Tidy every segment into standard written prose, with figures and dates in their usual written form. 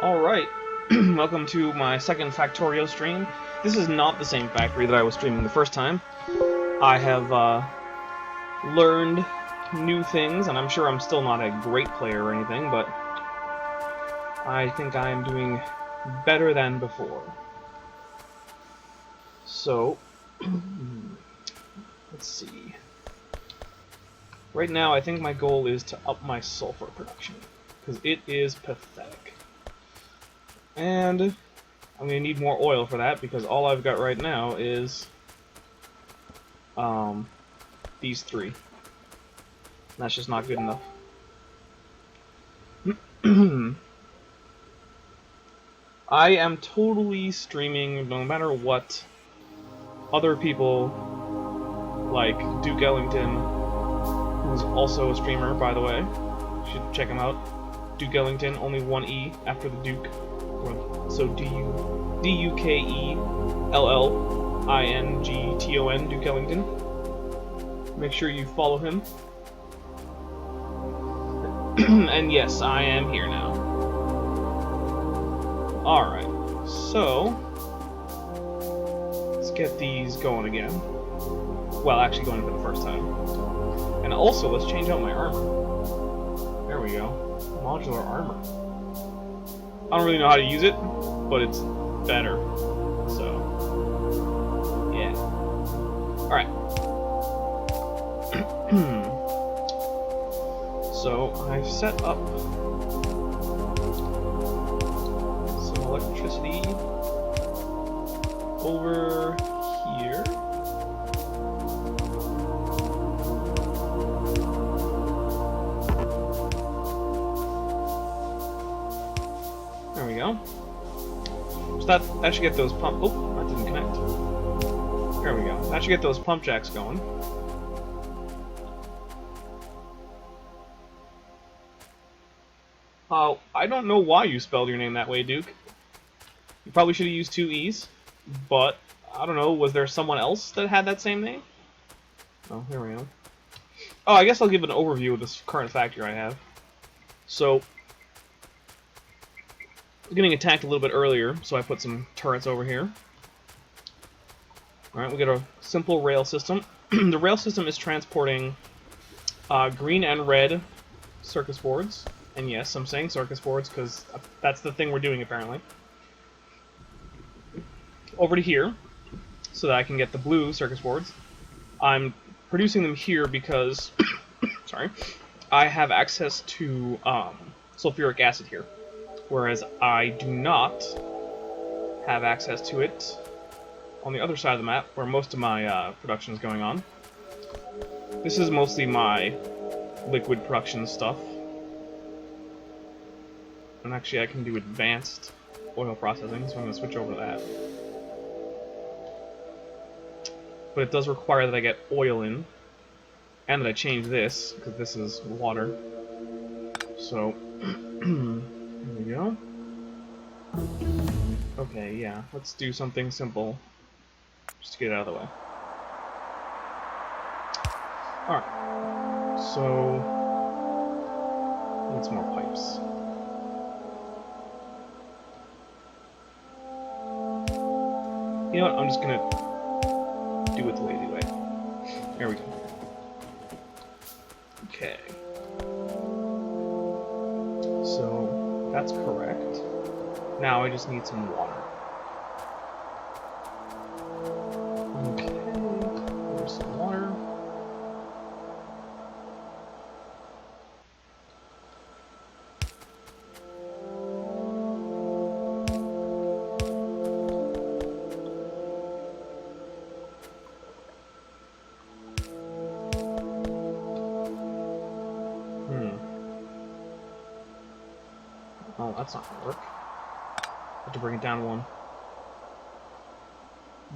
Alright, welcome to my second Factorio stream. This is not the same factory that I was streaming the first time. I have learned new things, and I'm sure I'm still not a great player or anything, but I think I am doing better than before. So, let's see. Right now, I think my goal is to up my sulfur production, because it is pathetic. And I'm going to need more oil for that, because all I've got right now is these three. That's just not good enough. I am totally streaming no matter what. Other people, like Duke Ellington, who's also a streamer, by the way, you should check him out. Duke Ellington, only one E after the Duke. So D-U-K-E-L-L-I-N-G-T-O-N, Duke Ellington. Make sure you follow him. And yes, I am here now. Alright, so let's get these going again. Well, actually going for the first time. And also, let's change out my armor. There we go. Modular armor. I don't really know how to use it, but it's better. So, yeah. Alright. So, I've set up some electricity over here. There we go. So that should get those pump. Oh, that didn't connect. There we go. That should get those pump jacks going. I don't know why you spelled your name that way, Duke. You probably should have used two E's, but I don't know. Was there someone else that had that same name? Oh, here we go. Oh, I guess I'll give an overview of this current factory I have. So, I was getting attacked a little bit earlier, so I put some turrets over here. Alright, we got a simple rail system. The rail system is transporting green and red circus boards. And yes, I'm saying circus boards because that's the thing we're doing apparently. Over to here, so that I can get the blue circus boards. I'm producing them here because, sorry, I have access to sulfuric acid here. Whereas I do not have access to it on the other side of the map, where most of my production is going on. This is mostly my liquid production stuff. And actually I can do advanced oil processing, so I'm going to switch over to that. But it does require that I get oil in, and that I change this, because this is water. So, here we go. Okay, yeah, let's do something simple, just to get it out of the way. Alright, so, need some more pipes. You know what, I'm just gonna do it the lazy way. There we go. Okay. So, that's correct. Now I just need some water. Okay, there's some water. Oh, that's not gonna work. Have to bring it down one.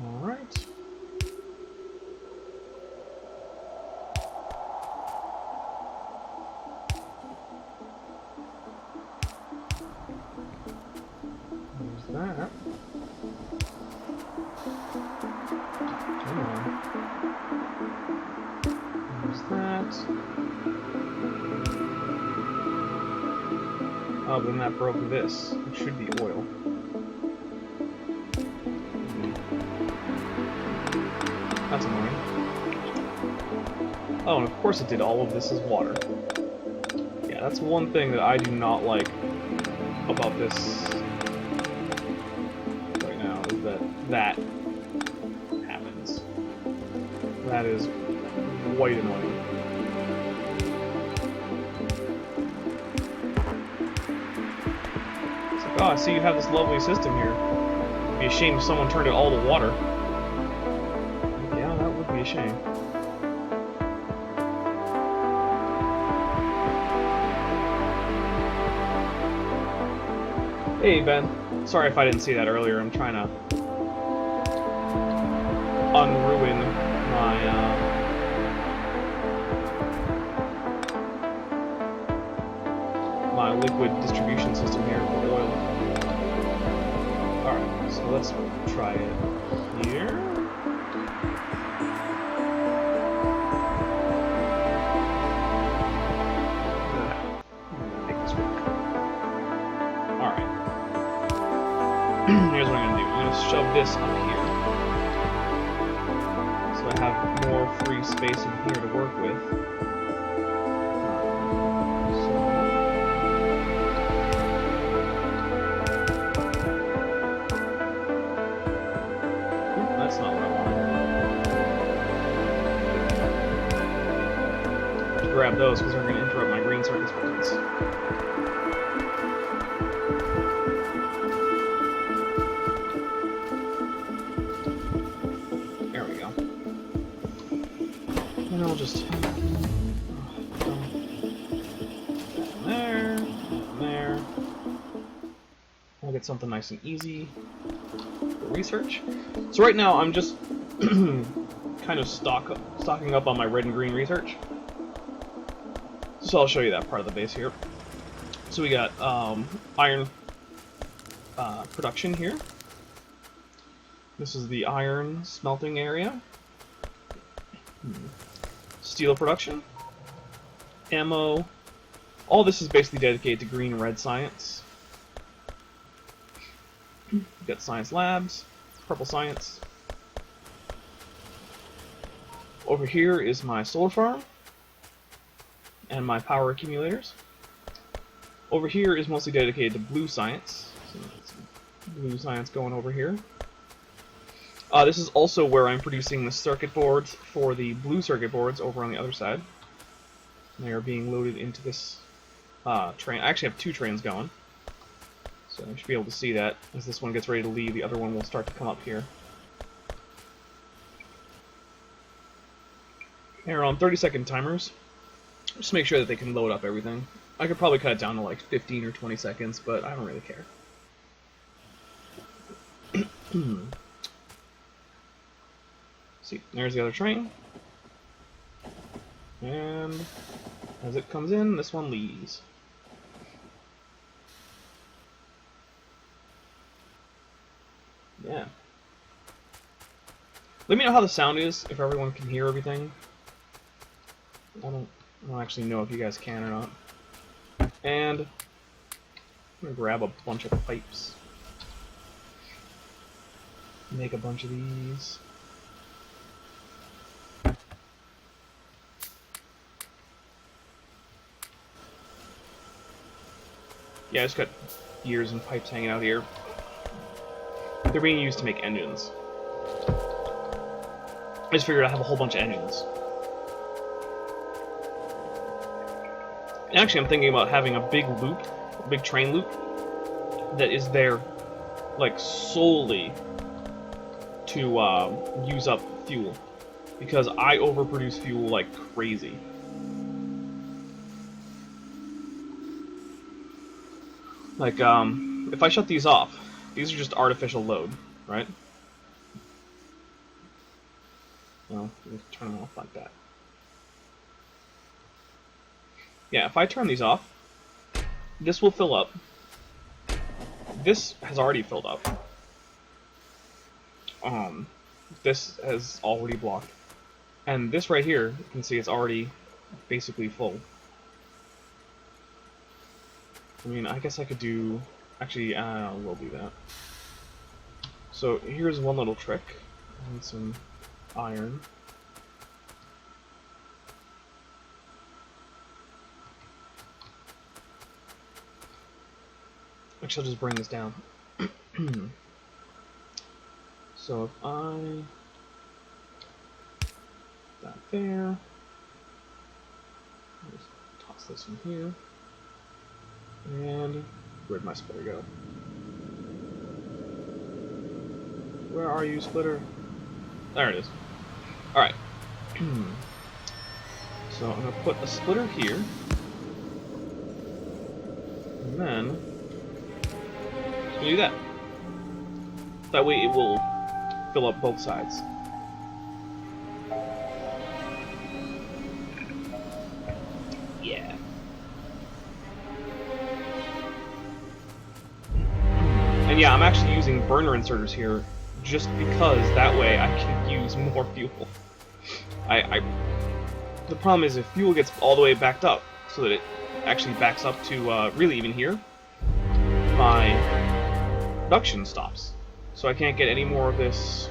Alright. There's that. Come on. There's that. Oh, but then that broke this, which should be oil. That's annoying. Oh, and of course it did all of this as water. Yeah, that's one thing that I do not like about this right now, is that happens. That is quite annoying. It's like, oh, I see you have this lovely system here. It'd be a shame if someone turned it all to water. Yeah, that would be a shame. Hey, Ben. Sorry if I didn't see that earlier. I'm trying to unruin my liquid distribution system here for oil. Alright, so let's try it here. Make this work. Alright. Here's what I'm going to do. I'm going to shove this up here. So I have more free space in here to work with. That's not what I wanted. Grab those because they're going to interrupt my green circuit boards. There we go. And I'll just there. I'll get something nice and easy for research. So right now I'm just kind of stocking up on my red and green research. So I'll show you that part of the base here. So we got iron production here. This is the iron smelting area. Steel production. Ammo. All this is basically dedicated to green and red science. We've got science labs, purple science. Over here is my solar farm and my power accumulators. Over here is mostly dedicated to blue science. So some blue science going over here. This is also where I'm producing the circuit boards for the blue circuit boards over on the other side. They are being loaded into this train. I actually have two trains going. So I should be able to see that. As this one gets ready to leave, the other one will start to come up here. They're on 30-second timers. Just make sure that they can load up everything. I could probably cut it down to like 15 or 20 seconds, but I don't really care. See, there's the other train. And as it comes in, this one leaves. Yeah. Let me know how the sound is, if everyone can hear everything. I don't actually know if you guys can or not. And I'm gonna grab a bunch of pipes. Make a bunch of these. Yeah, I just got gears and pipes hanging out here. They're being used to make engines. I just figured I'd have a whole bunch of engines. Actually, I'm thinking about having a big loop, a big train loop, that is there, like, solely to use up fuel. Because I overproduce fuel like crazy. Like, if I shut these off, these are just artificial load, right? Well, turn them off like that. Yeah, if I turn these off, this will fill up. This has already filled up. This has already blocked. And this right here, you can see it's already basically full. I mean, I guess I could do... Actually, we'll do that. So here's one little trick. I need some iron. Actually, I'll just bring this down. So if I... that there. Just toss this in here. And where'd my splitter go? Where are you, splitter? There it is. Alright. So I'm going to put a splitter here. And then... I'm going to do that. That way it will fill up both sides. Yeah. And yeah, I'm actually using burner inserters here just because that way I can use more fuel. The problem is if fuel gets all the way backed up, so that it actually backs up to really even here, my production stops. So I can't get any more of this.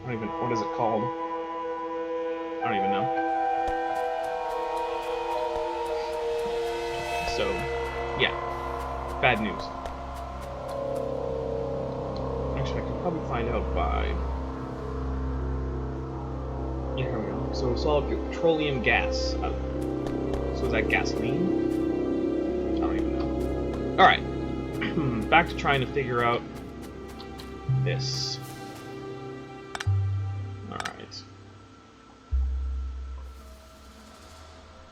I don't even, what is it called? I don't even know. So, yeah, bad news. Actually, I can probably find out by... Yeah, here we go. So, solid petroleum gas. So is that gasoline? I don't even know. Alright. Back to trying to figure out this. Alright.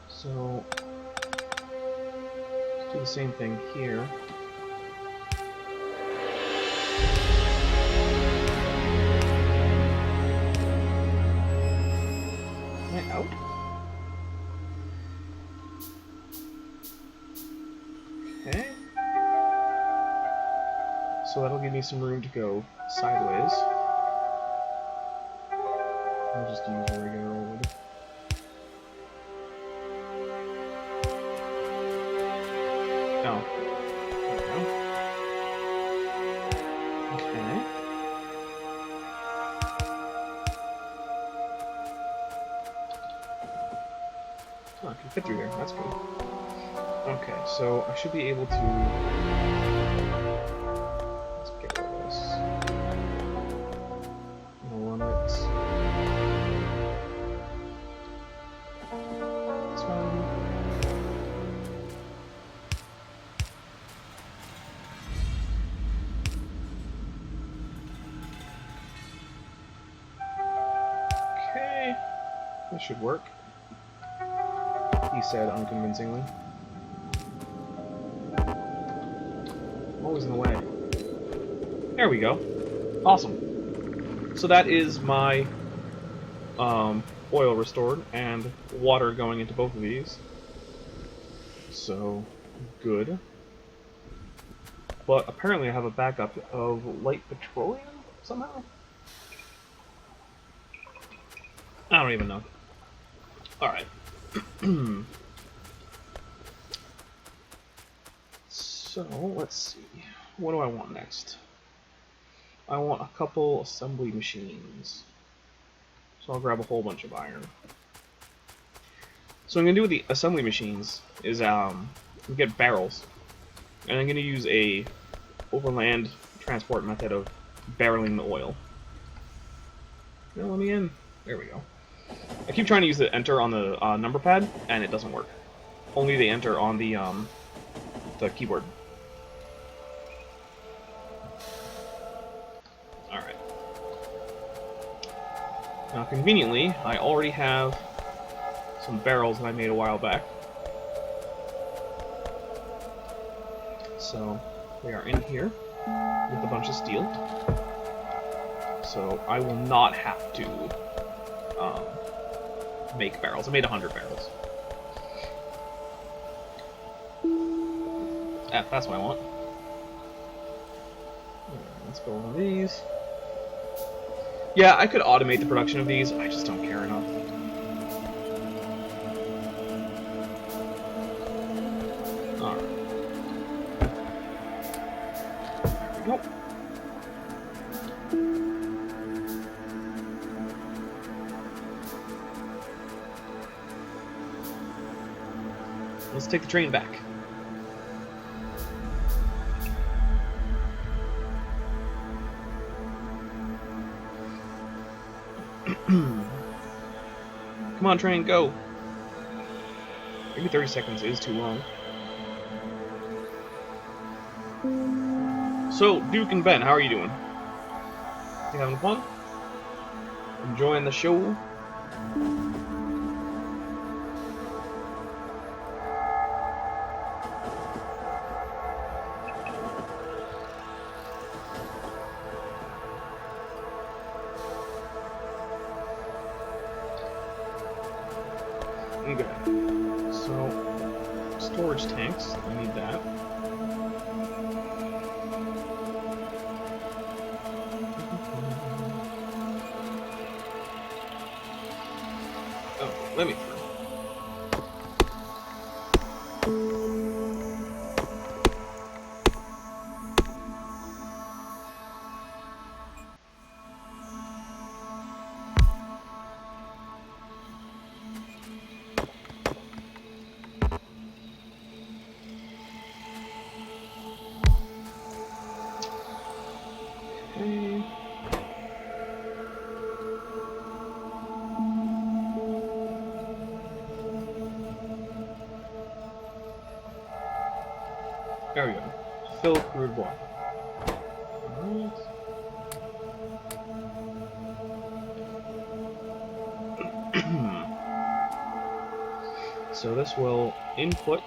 So, let's do the same thing here. Am I out? Okay. So that'll give me some room to go sideways. I'll just use a regular old. Oh. There we go. Okay. Oh, I can fit through there. That's good. Okay, so I should be able to... Let's get rid of this. I'm gonna run it. This one. Okay. This should work. He said unconvincingly. Always in the way. There we go. Awesome. So that is my oil restored and water going into both of these. So good. But apparently I have a backup of light petroleum somehow. I don't even know. Alright. So, let's see. What do I want next? I want a couple assembly machines. So I'll grab a whole bunch of iron. So what I'm going to do with the assembly machines is get barrels. And I'm going to use a overland transport method of barreling the oil. Now let me in. There we go. I keep trying to use the enter on the number pad, and it doesn't work. Only the enter on the keyboard. Alright. Now, conveniently, I already have some barrels that I made a while back. So, they are in here with a bunch of steel. So, I will not have to make barrels. I made 100 barrels. That's what I want. Let's go on these. Yeah, I could automate the production of these. I just don't care enough. Alright. Let's take the train back. Come on, train, go. Maybe 30 seconds is too long. So, Duke and Ben, how are you doing? You having fun? Enjoying the show? Okay. So, storage tanks, I need that. Oh, let me through. Okay. There we go. Fill crude block. Alright. So this will input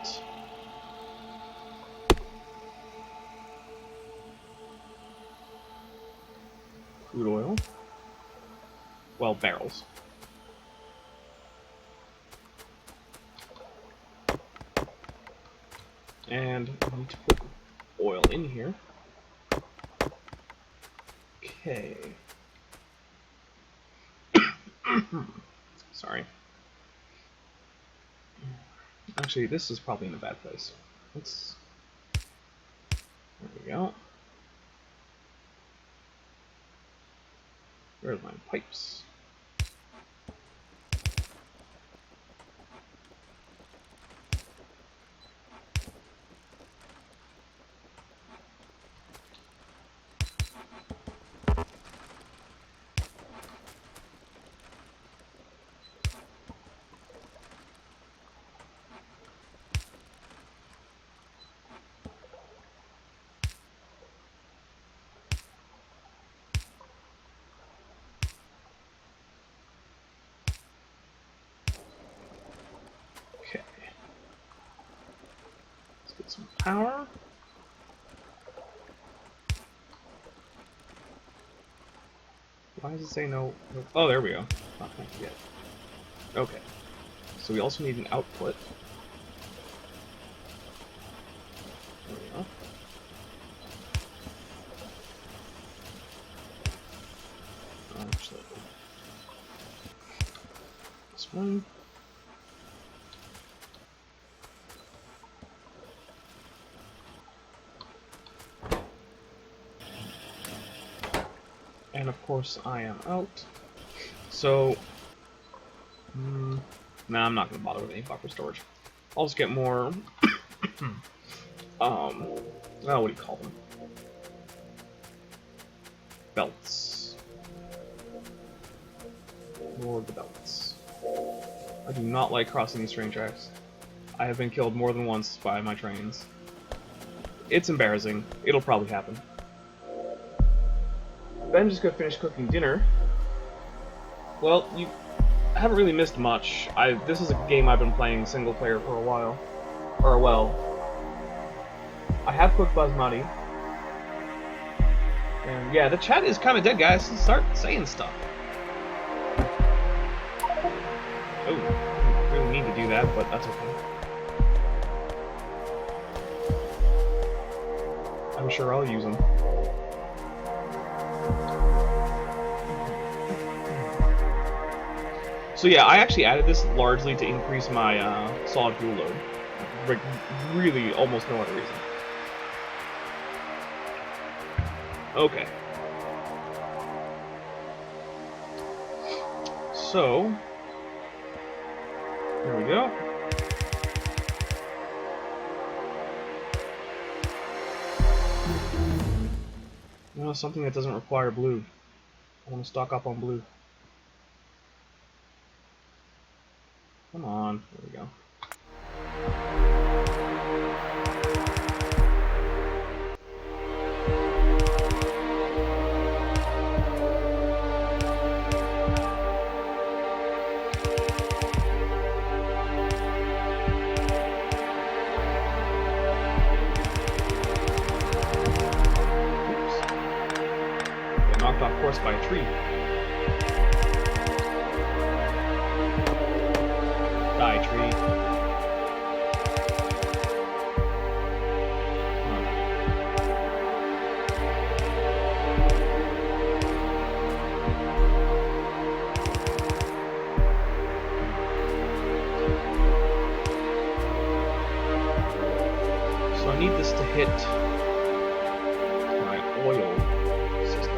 crude oil. Well, barrels. And I need to put oil in here. Okay. Sorry. Actually, this is probably in a bad place. Let's... There we go. Where's my pipes? Okay. Let's get some power. Why does it say no? Oh, there we go. Not connected yet. Okay. So we also need an output. There we go. Actually, this one. And of course I am out. So, nah, I'm not going to bother with any buffer storage. I'll just get more, what do you call them? Belts. More of the belts. I do not like crossing these train tracks. I have been killed more than once by my trains. It's embarrassing. It'll probably happen. Ben just got finished cooking dinner. Well, you haven't really missed much. This is a game I've been playing single player for a while. Or, well, I have cooked basmati. And yeah, the chat is kind of dead, guys. Start saying stuff. Oh, I didn't really need to do that, but that's okay. I'm sure I'll use them. So yeah, I actually added this largely to increase my solid fuel load. Like, really, almost no other reason. Okay. So, there we go. You know, something that doesn't require blue. I want to stock up on blue. Come on, there we go. Knocked off course by a tree. Die, tree. So I need this to hit my oil system.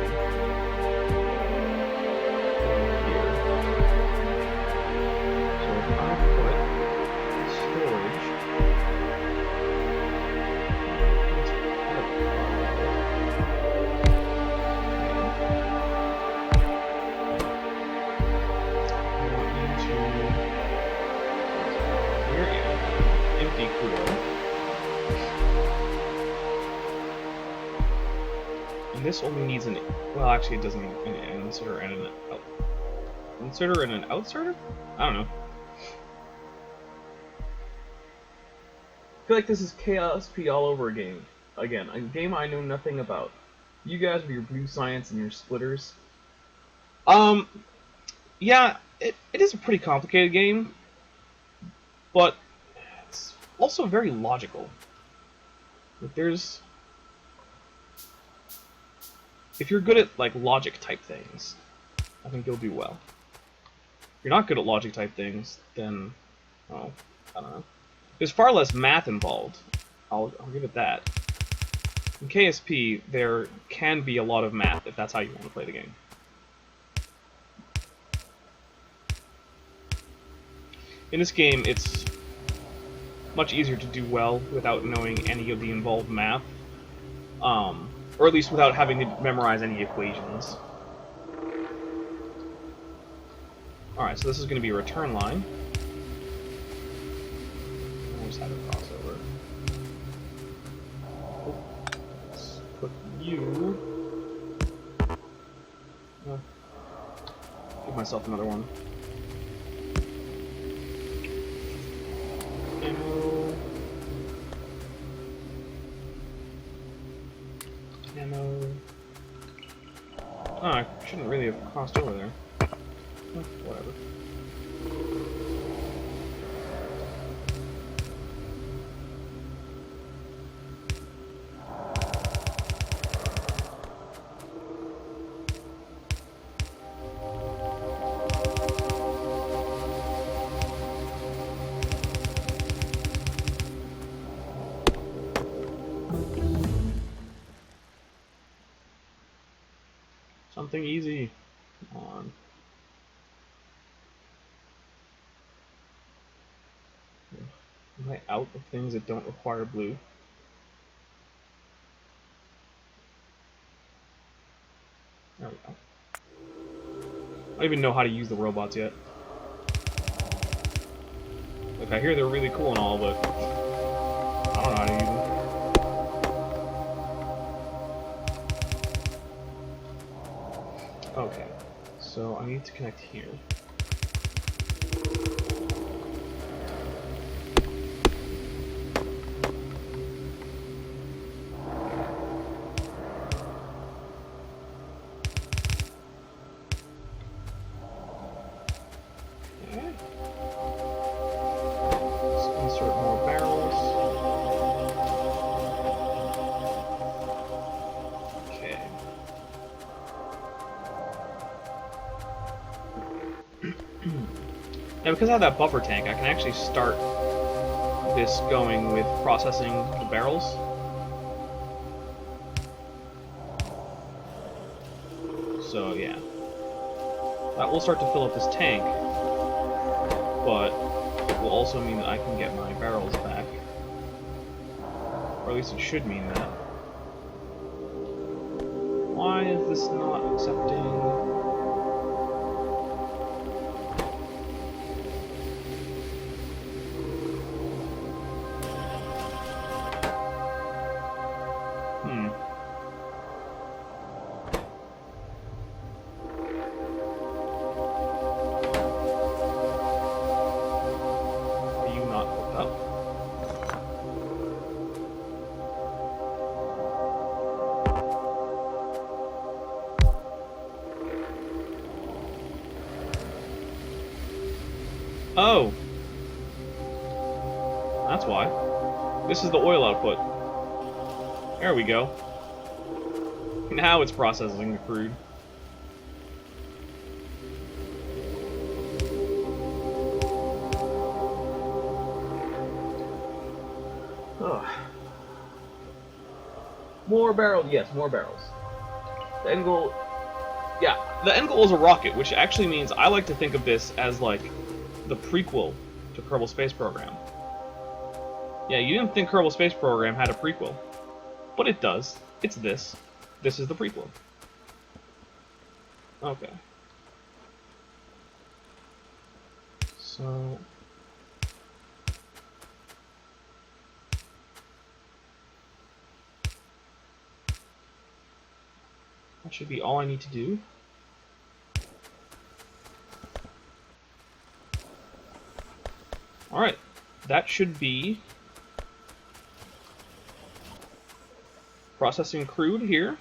And this only needs an, well, actually it doesn't need an inserter and an out. Inserter and an outsider? I don't know. I feel like this is KSP all over again. Again, a game I know nothing about. You guys with your blue science and your splitters. Yeah, it is a pretty complicated game, but it's also very logical. Like there's, if you're good at like logic type things, I think you'll do well. If you're not good at logic type things, then, oh, I don't know. There's far less math involved. I'll give it that. In KSP, there can be a lot of math if that's how you want to play the game. In this game, it's much easier to do well without knowing any of the involved math, or at least without having to memorize any equations. Alright, so this is going to be a return line. I just had a crossover. Oh, let's put you... give myself another one. Ammo. Oh, I shouldn't really have crossed over there. Oh, whatever. Something easy. Come on. Am I out of things that don't require blue? There we go. I don't even know how to use the robots yet. Like, I hear they're really cool and all, but I don't know how to use them. Okay, so I need to connect here. Okay. Let's insert more barrels. Okay. Now, because I have that buffer tank, I can actually start this going with processing the barrels. So, yeah. That will start to fill up this tank, but it will also mean that I can get my barrels back. Or at least it should mean that. Come Why is this not accepting? Are you not hooked up? Oh! That's why. This is the oil output. There we go. Now it's processing the crude. Ugh. More barrels, yes, more barrels. The end goal... Yeah, the end goal is a rocket, which actually means I like to think of this as, like, the prequel to Kerbal Space Program. Yeah, you didn't think Kerbal Space Program had a prequel. But it does. It's this. This is the prequel. Okay. So... that should be all I need to do. Alright. That should be... processing crude here.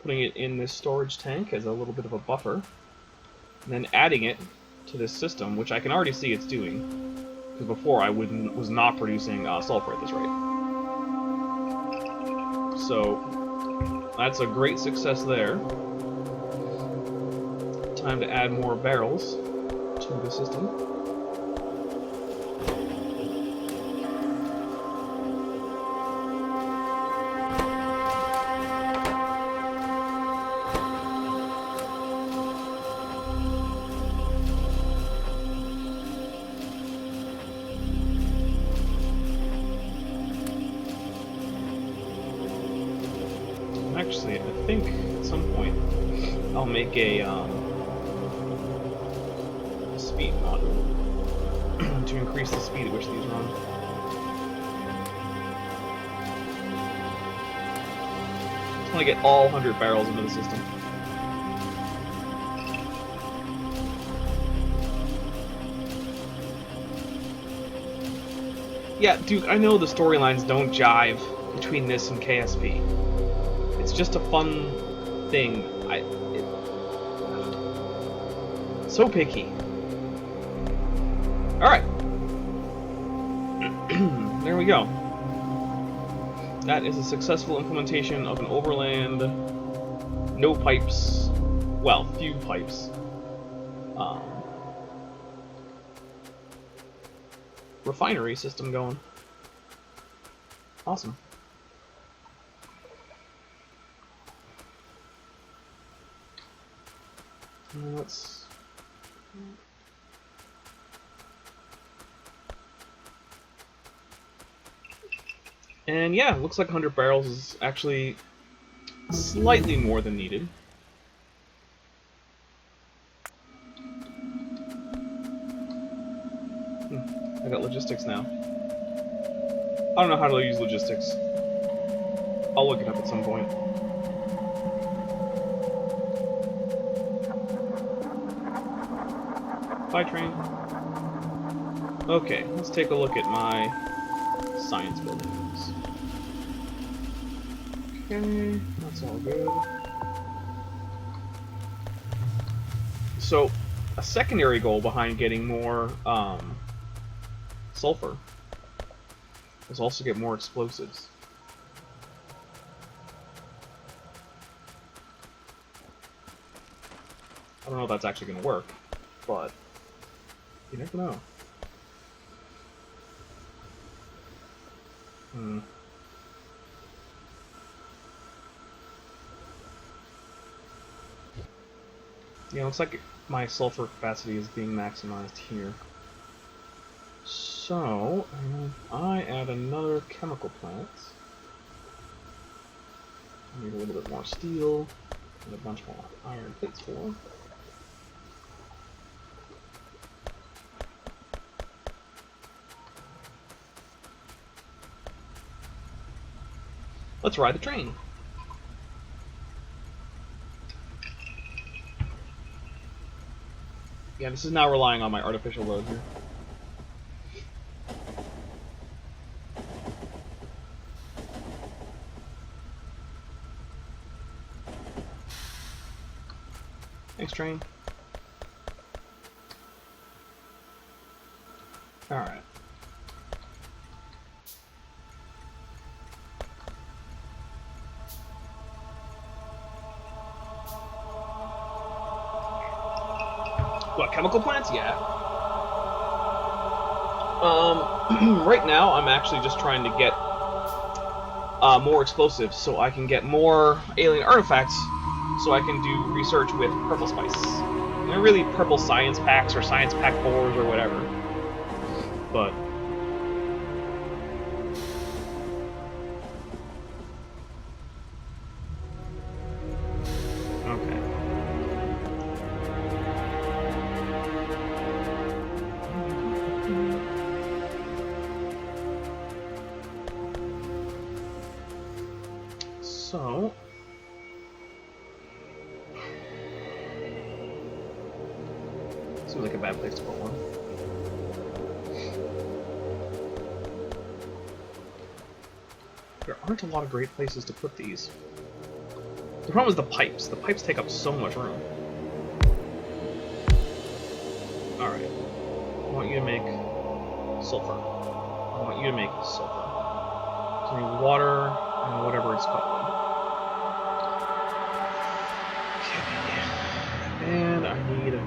Putting it in this storage tank as a little bit of a buffer. And then adding it to this system, which I can already see it's doing. Because before I was not producing sulfur at this rate. So, that's a great success there. Time to add more barrels to the system. Actually, I think at some point I'll make a speed module to increase the speed at which these run. Just want to get all 100 barrels into the system. Yeah, dude, I know the storylines don't jive between this and KSP. It's just a fun thing. So picky. Alright. There we go. That is a successful implementation of an overland, no pipes, well, few pipes, refinery system going. Awesome. Let's... and yeah, looks like 100 barrels is actually slightly more than needed. I got logistics now. I don't know how to use logistics. I'll look it up at some point. Bye, train. Okay, let's take a look at my science buildings. Okay, that's all good. So, a secondary goal behind getting more sulfur is also get more explosives. I don't know if that's actually going to work, but you never know. Yeah, looks like my sulfur capacity is being maximized here. So, I add another chemical plant. I need a little bit more steel and a bunch more iron plates for. Let's ride the train. Yeah, this is now relying on my artificial load here. Thanks, train. Alright. What, chemical plants? Yeah. Right now I'm actually just trying to get more explosives so I can get more alien artifacts so I can do research with purple spice. They're really purple science packs or science pack 4s or whatever. But okay. So seems like a bad place to put one. There aren't a lot of great places to put these. The problem is the pipes. The pipes take up so much room. Alright. I want you to make sulfur. I want you to make sulfur. So I need water and whatever it's called. Okay. And I need a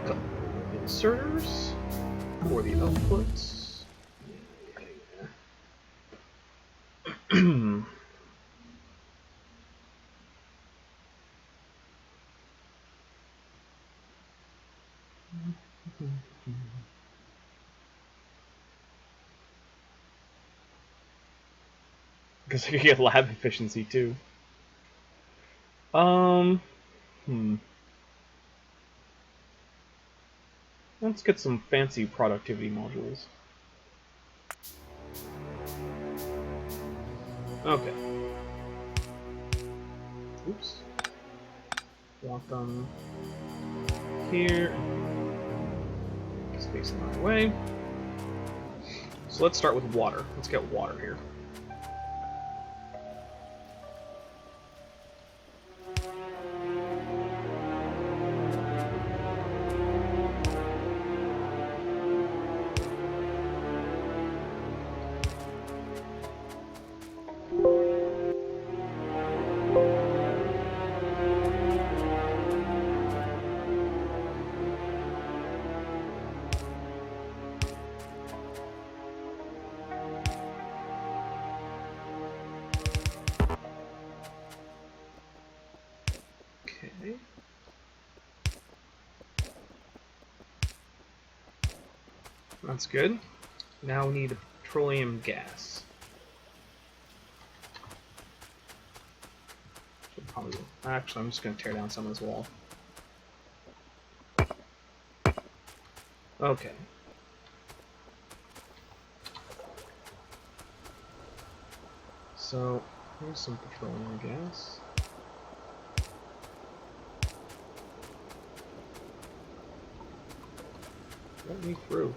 couple of inserters for the outputs. Because I could get lab efficiency too. Let's get some fancy productivity modules. Okay. Oops. Want them here. Space in my way. So let's start with water. Let's get water here. Okay. That's good. Now we need petroleum gas. Probably, actually, I'm just going to tear down some of this wall. Okay. So, here's some petroleum gas. Let me through.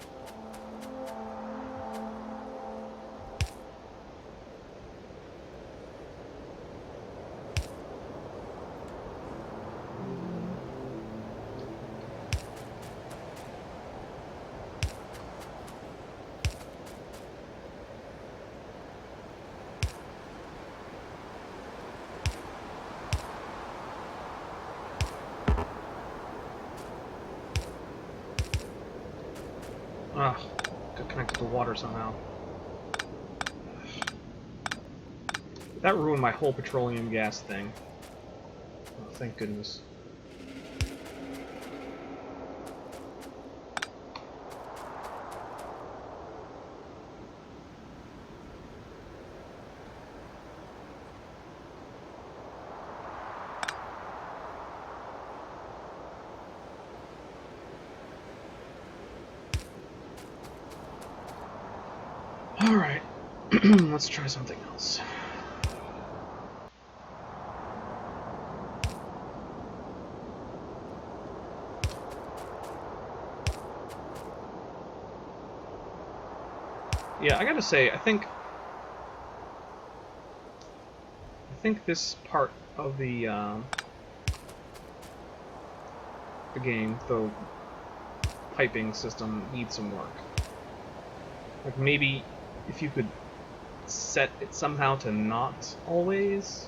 Ah, got connected to water somehow. That ruined my whole petroleum gas thing. Oh, thank goodness. Alright, let's try something else. Yeah, I gotta say, I think this part of the game, the piping system, needs some work. Like maybe if you could set it somehow to not always.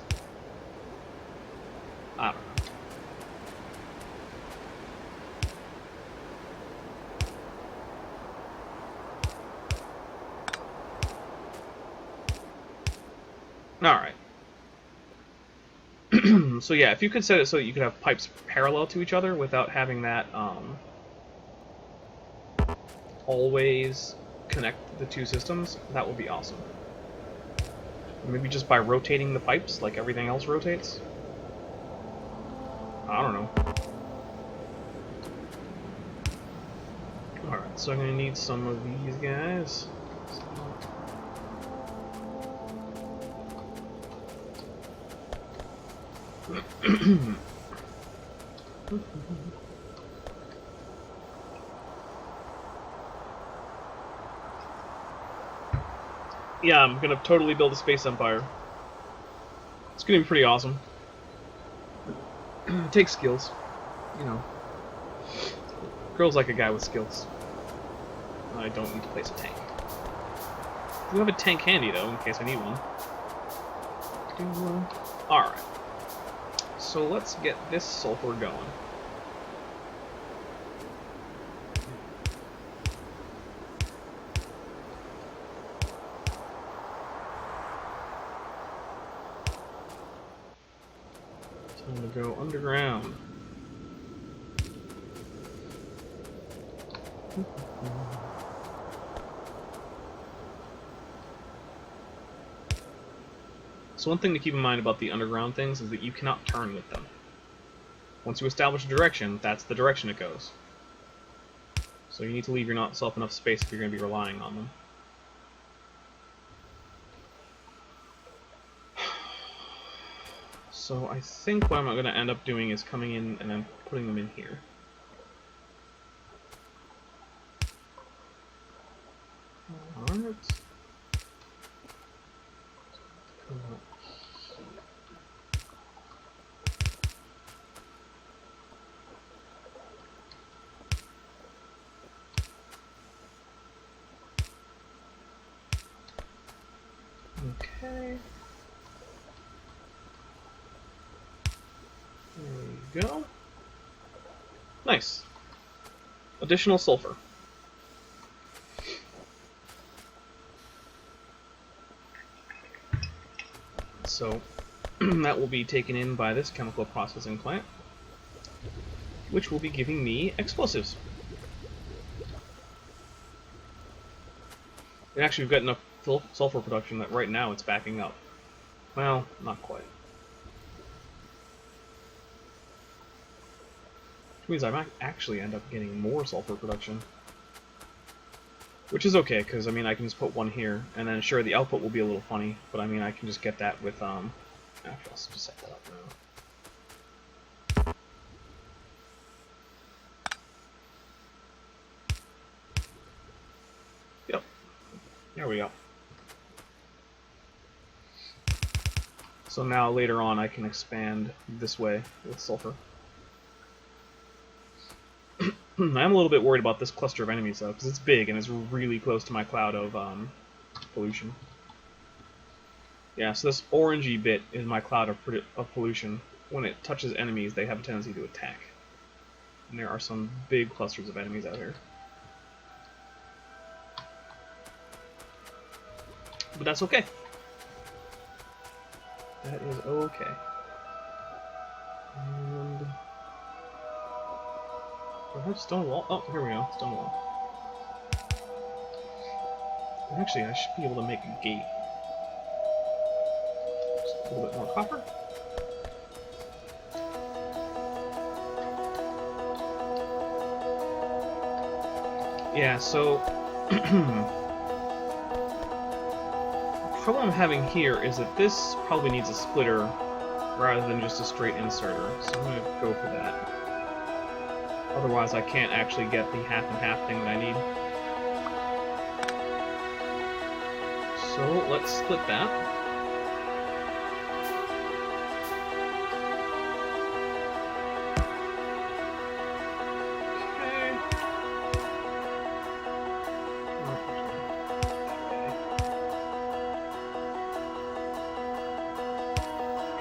I don't know. Alright. So yeah, if you could set it so that you could have pipes parallel to each other without having that always connect the two systems, that would be awesome. Or maybe just by rotating the pipes like everything else rotates? I don't know. Alright, so I'm going to need some of these guys. Yeah, I'm gonna totally build a space empire. It's gonna be pretty awesome. It takes skills, you know. Girls like a guy with skills. I don't need to place a tank. I do have a tank handy though, in case I need one. Alright. So let's get this sulfur going. Time to go underground. So one thing to keep in mind about the underground things is that you cannot turn with them. Once you establish a direction, that's the direction it goes. So you need to leave yourself enough space if you're going to be relying on them. So I think what I'm going to end up doing is coming in and then putting them in here. Alright. Okay. There we go. Nice. Additional sulfur. So that will be taken in by this chemical processing plant, which will be giving me explosives. And actually, we've got enough sulfur production that right now it's backing up. Well, not quite. Which means I might actually end up getting more sulfur production. Which is okay, because I mean I can just put one here, and then sure the output will be a little funny, but I mean I can just get that with actually I'll just set that up now. Yep. There we go. So now later on I can expand this way with sulfur. I'm a little bit worried about this cluster of enemies though, because it's big and it's really close to my cloud of pollution. Yeah, so this orangey bit is my cloud of pollution. When it touches enemies, they have a tendency to attack. And there are some big clusters of enemies out here. But that's okay. That is okay. And do I have stone wall? Oh, here we go, stone wall. Actually, I should be able to make a gate. Just a little bit more copper. Yeah, so trouble I'm having here is that this probably needs a splitter rather than just a straight inserter, so I'm going to go for that. Otherwise I can't actually get the half and half thing that I need. So let's split that.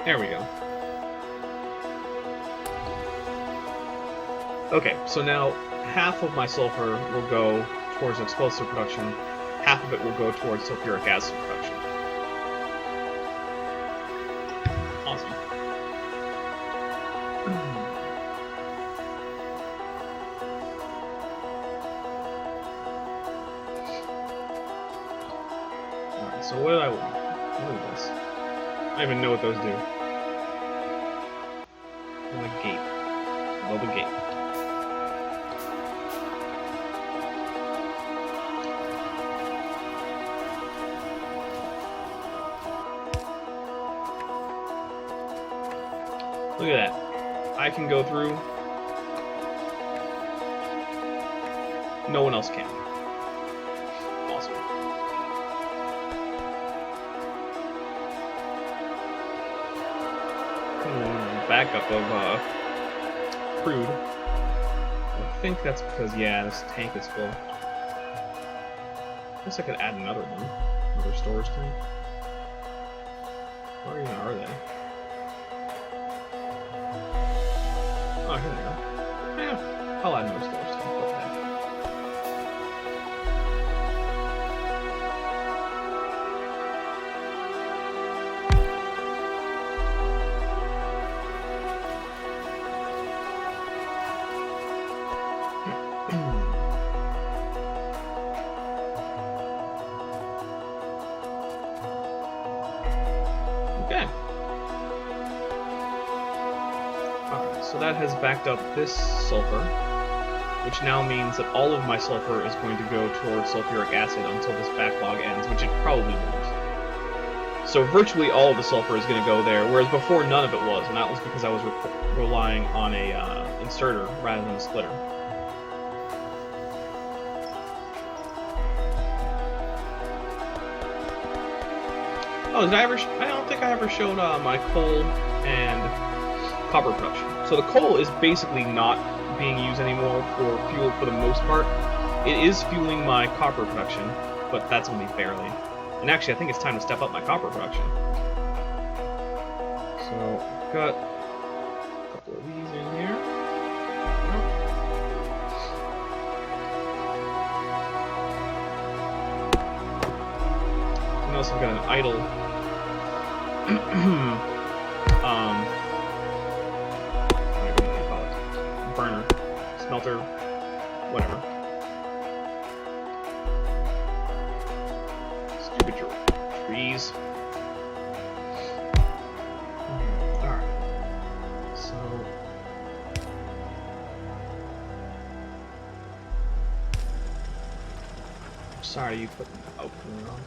There we go. Okay, so now half of my sulfur will go towards explosive production, half of it will go towards sulfuric acid production. Awesome. Alright, so what did I do this? I don't even know what those do. I want a gate. Build a gate. Look at that. I can go through. No one else can. Awesome. Backup of crude. I think that's because, yeah, this tank is full. I guess I could add another one. Another storage tank. Where even are they? Oh, here they are. Yeah, I'll add another storage tank. Okay. Alright, so that has backed up this sulfur, which now means that all of my sulfur is going to go towards sulfuric acid until this backlog ends, which it probably won't. So virtually all of the sulfur is going to go there, whereas before none of it was, and that was because I was relying on a inserter rather than a splitter. Oh, I don't think I ever showed my coal and copper production. So the coal is basically not being used anymore for fuel for the most part. It is fueling my copper production, but that's only barely. And actually, I think it's time to step up my copper production. So, got a couple of these in here. Notice I've got an idle what do you call it? Burner, smelter, whatever. Stupid trees. Alright. So sorry you put the output wrong.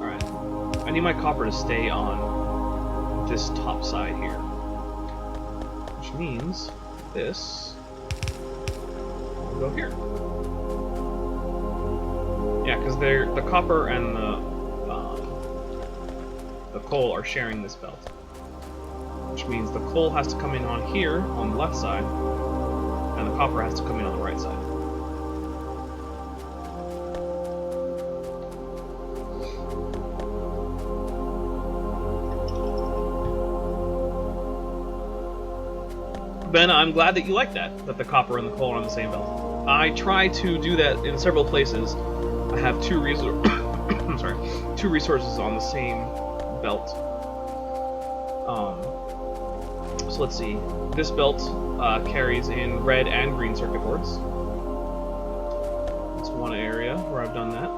Alright. I need my copper to stay on this top side here. Which means this will go here. Yeah, because the copper and the coal are sharing this belt. Which means the coal has to come in on here, on the left side, and the copper has to come in on the right side. Ben, I'm glad that you like that the copper and the coal are on the same belt. I try to do that in several places. I have two resources on the same belt. So let's see. This belt carries in red and green circuit boards. That's one area where I've done that.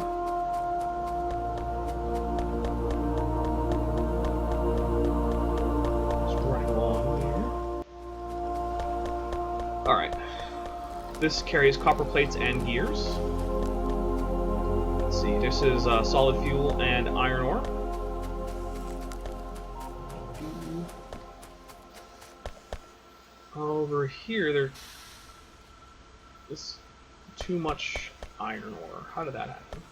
this carries copper plates and gears. Let's see, this is solid fuel and iron ore. Over here, there's too much iron ore. How did that happen?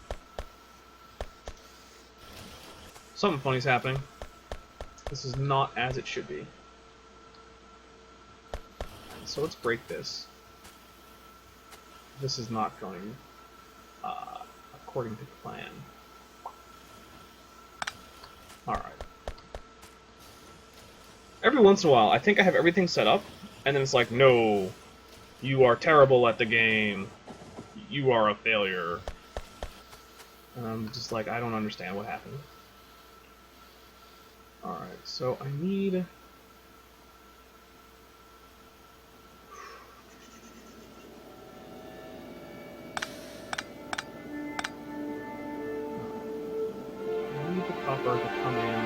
Something funny's happening. This is not as it should be. So let's break this. This is not going according to plan. Alright. Every once in a while, I think I have everything set up, and then it's like, no, you are terrible at the game. You are a failure. And I'm just like, I don't understand what happened. Alright, so I need... the copper to come in,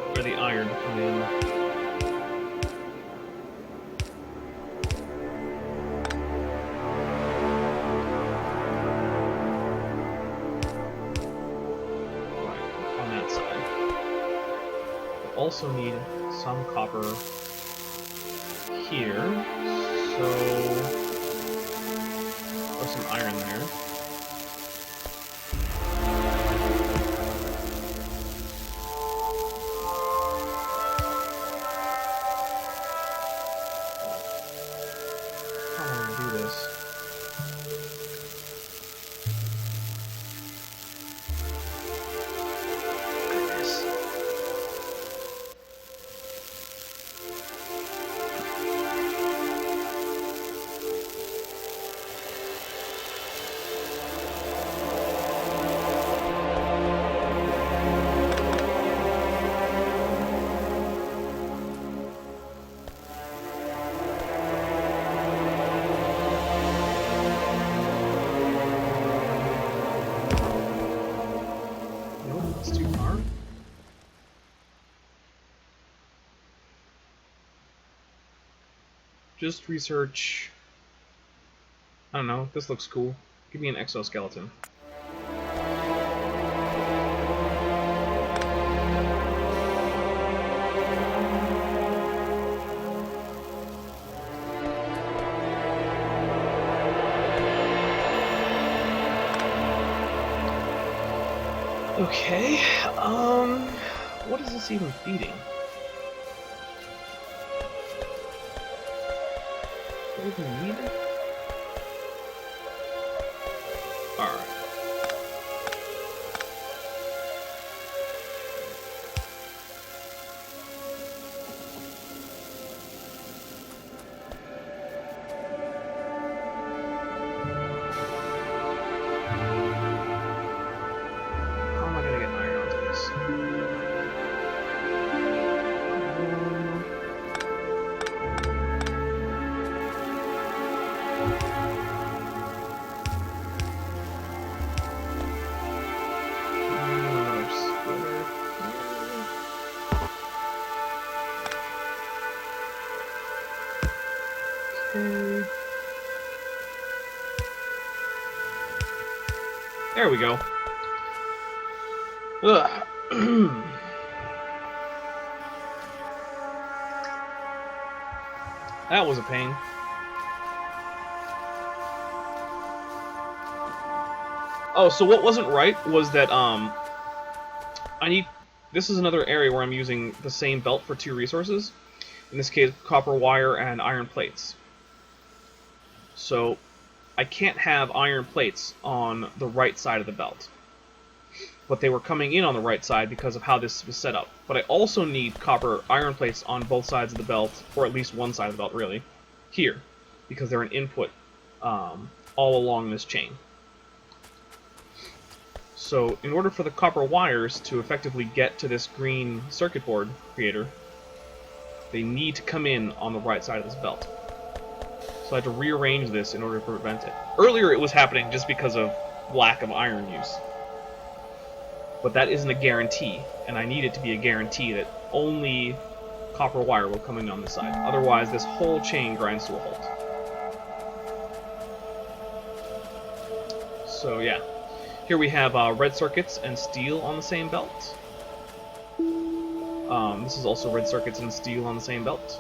or the iron to come in. Right, on that side. We also need some copper here, so or some iron there. Just research... I don't know, this looks cool. Give me an exoskeleton. Okay, what is this even feeding? What do we need? Alright. How am I gonna get iron onto this? There we go. Ugh. That was a pain. Oh, so what wasn't right was that this is another area where I'm using the same belt for two resources. In this case, copper wire and iron plates. So I can't have iron plates on the right side of the belt. But they were coming in on the right side because of how this was set up. But I also need copper iron plates on both sides of the belt, or at least one side of the belt, really, here, because they're an input all along this chain. So in order for the copper wires to effectively get to this green circuit board creator, they need to come in on the right side of this belt. So I had to rearrange this in order to prevent it. Earlier it was happening just because of lack of iron use. But that isn't a guarantee, and I need it to be a guarantee that only copper wire will come in on this side. Otherwise, this whole chain grinds to a halt. So yeah, here we have red circuits and steel on the same belt. This is also red circuits and steel on the same belt.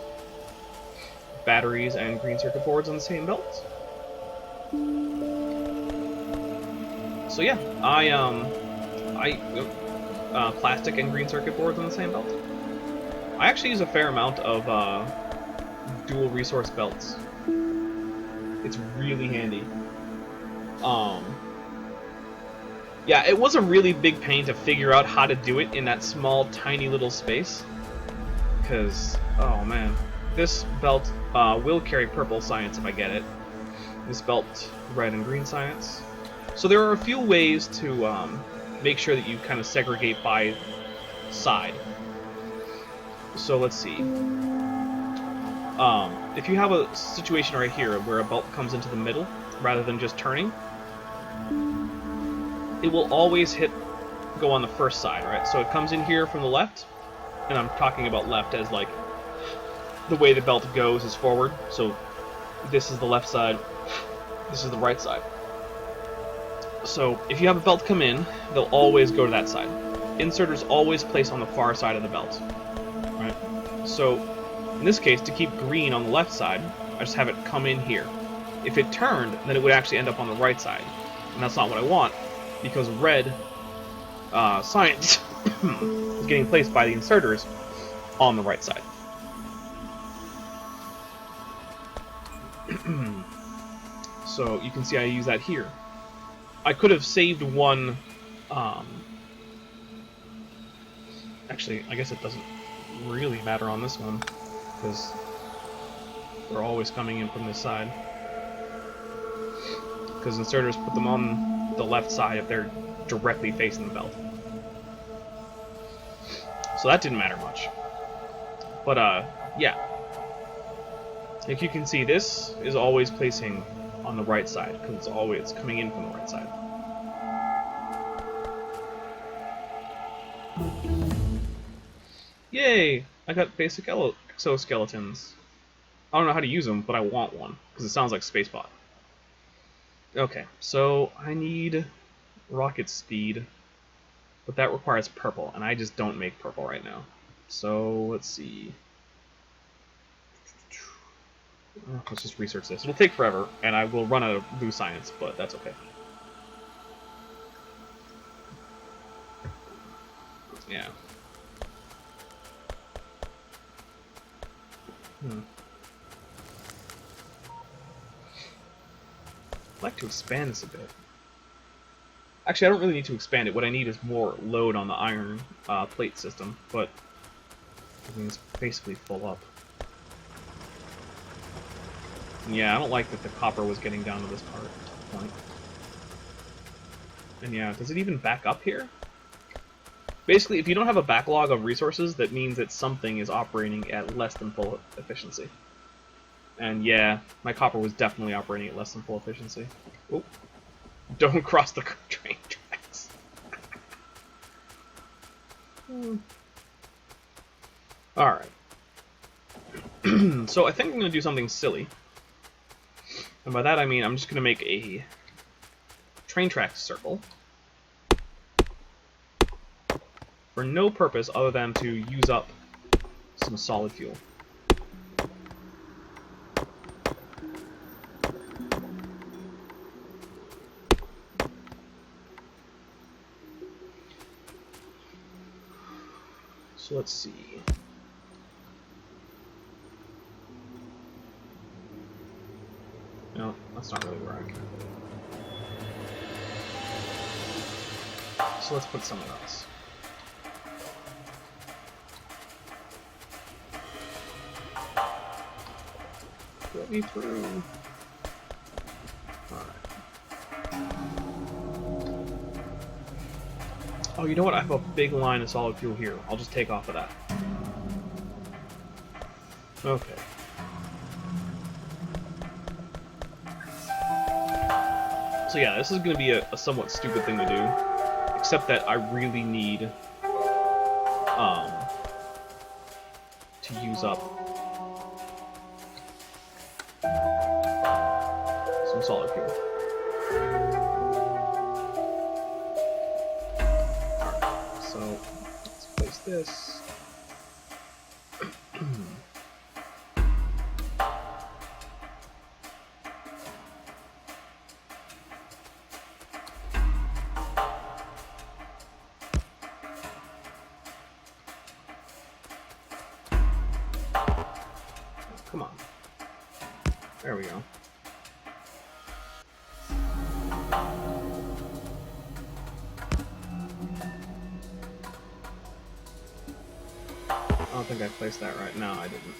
Batteries and green circuit boards on the same belt. So yeah, plastic and green circuit boards on the same belt. I actually use a fair amount of dual resource belts. It's really handy. Yeah, it was a really big pain to figure out how to do it in that small, tiny little space. Because, oh man, this belt will carry purple science if I get it. This belt, red and green science. So there are a few ways to make sure that you kind of segregate by side. So let's see. If you have a situation right here where a belt comes into the middle rather than just turning, it will always go on the first side, right? So it comes in here from the left, and I'm talking about left as like the way the belt goes is forward. So this is the left side, this is the right side. So if you have a belt come in, they'll always go to that side. Inserters always place on the far side of the belt, right? So in this case, to keep green on the left side, I just have it come in here. If it turned, then it would actually end up on the right side, and that's not what I want, because red science is getting placed by the inserters on the right side. So you can see I use that here. I could have saved one. Actually, I guess it doesn't really matter on this one, because they're always coming in from this side. Because inserters put them on the left side if they're directly facing the belt. So that didn't matter much. But yeah. Like you can see, this is always placing on the right side, because it's always coming in from the right side. Yay! I got basic exoskeletons. I don't know how to use them, but I want one, because it sounds like Spacebot. Okay, so I need rocket speed, but that requires purple, and I just don't make purple right now. So let's see. Let's just research this. It'll take forever, and I will run out of blue science, but that's okay. Yeah. I'd like to expand this a bit. Actually, I don't really need to expand it. What I need is more load on the iron plate system, but I think it's basically full up. Yeah, I don't like that the copper was getting down to this point. And yeah, does it even back up here? Basically, if you don't have a backlog of resources, that means that something is operating at less than full efficiency. And yeah, my copper was definitely operating at less than full efficiency. Oh, don't cross the train tracks. Alright. So I think I'm going to do something silly. And by that I mean I'm just going to make a train track circle for no purpose other than to use up some solid fuel. So let's see. No, that's not really where I can. So let's put somewhere else. Get me through. Alright. Oh, you know what? I have a big line of solid fuel here. I'll just take off of that. Okay. So yeah, this is going to be a somewhat stupid thing to do, except that I really need to to use up some solid fuel. Alright, so let's place this. Come on. There we go. I don't think I placed that right. No, I didn't.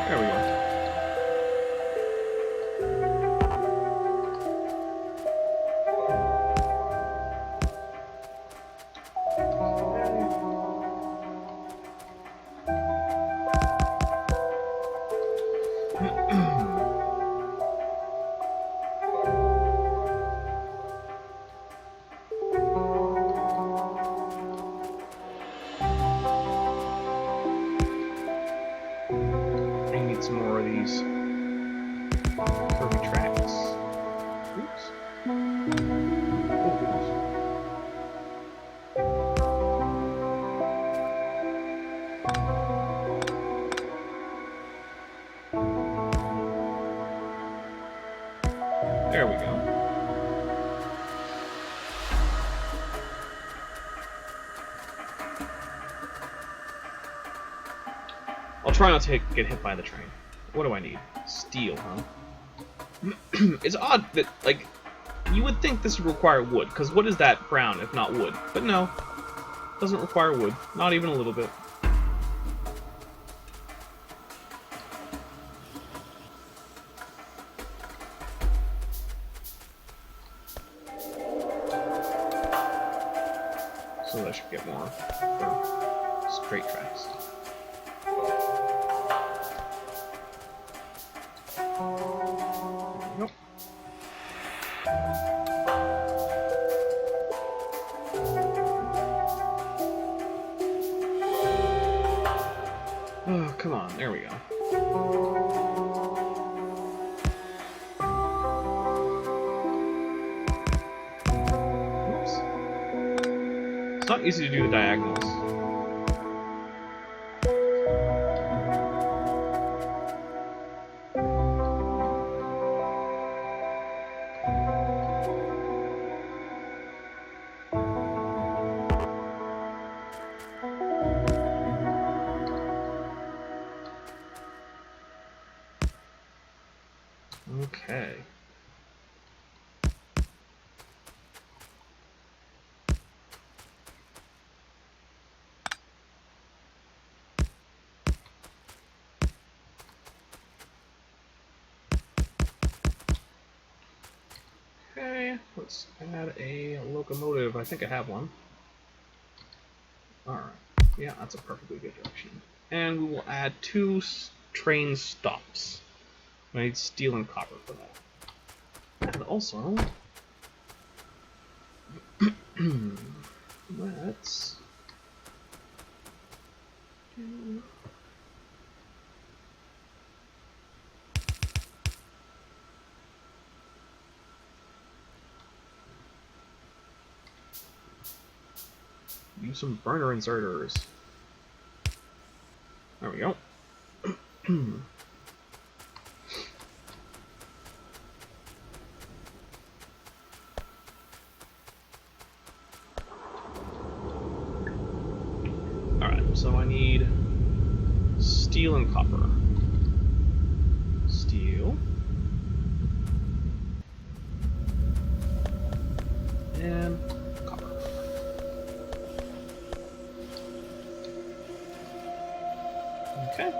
There we go. Some more of these curvy tracks. Oops. Oh, goodness. There we go. I'll try not to get hit by the train. What do I need? Steel, huh? It's odd that, like, you would think this would require wood, because what is that brown if not wood? But no, doesn't require wood. Not even a little bit. So I should get more for straight tracks. Nope. Oh, come on. There we go. Oops. It's not easy to do the diagonals. Okay. Okay, let's add a locomotive. I think I have one. Alright. Yeah, that's a perfectly good direction. And we will add 2 train stops. I need steel and copper for that. And also, let's do use some burner inserters. There we go. So I need steel and copper. Steel. And copper. Okay.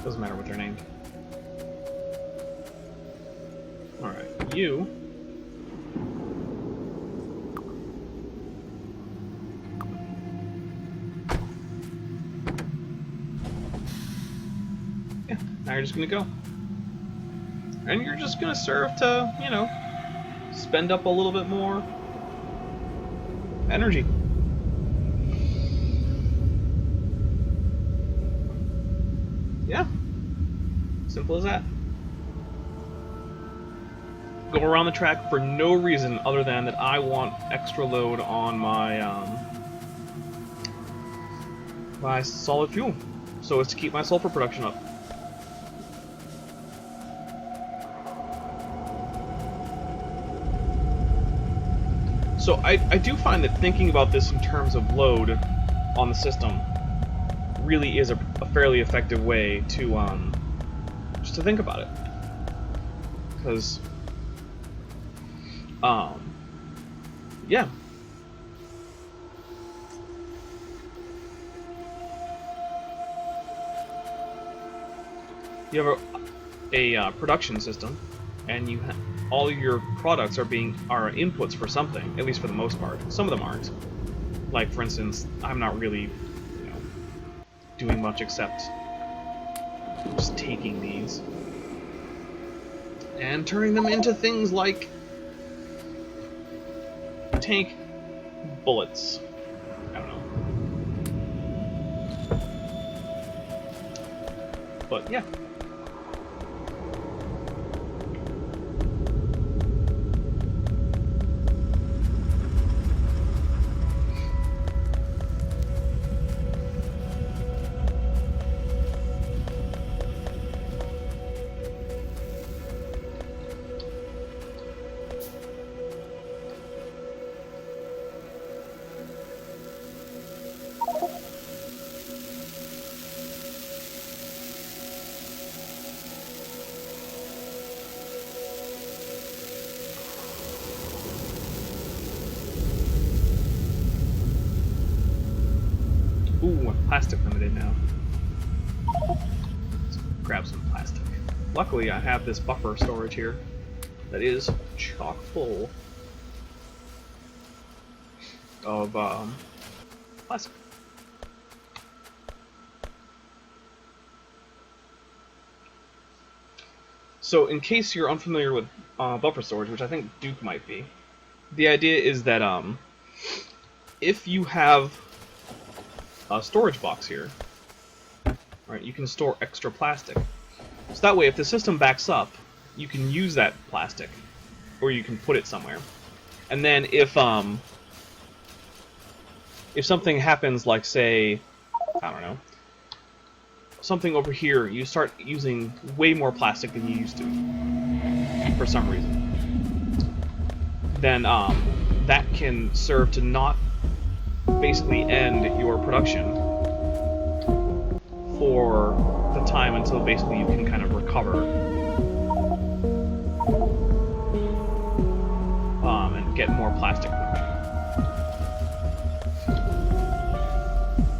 Doesn't matter what they're named. Alright, you... Yeah, now you're just gonna go. And you're just gonna serve to, you know, spend up a little bit more energy. Yeah. Simple as that. Go around the track for no reason other than that I want extra load on my my solid fuel, so as to keep my sulfur production up. So I do find that thinking about this in terms of load on the system really is a fairly effective way to just to think about it, because yeah. You have a production system, and you all of your products are inputs for something, at least for the most part. Some of them aren't. Like, for instance, I'm not really, you know, doing much except just taking these and turning them into things like tank bullets. I don't know. But yeah. Ooh, I'm plastic limited now. Let's grab some plastic. Luckily, I have this buffer storage here that is chock full of plastic. So, in case you're unfamiliar with buffer storage, which I think Duke might be, the idea is that if you have a storage box here, right, you can store extra plastic. So that way, if the system backs up, you can use that plastic, or you can put it somewhere. And then if something happens, like, say, I don't know, something over here, you start using way more plastic than you used to, for some reason, then that can serve to not basically end your production for the time until basically you can kind of recover and get more plastic production.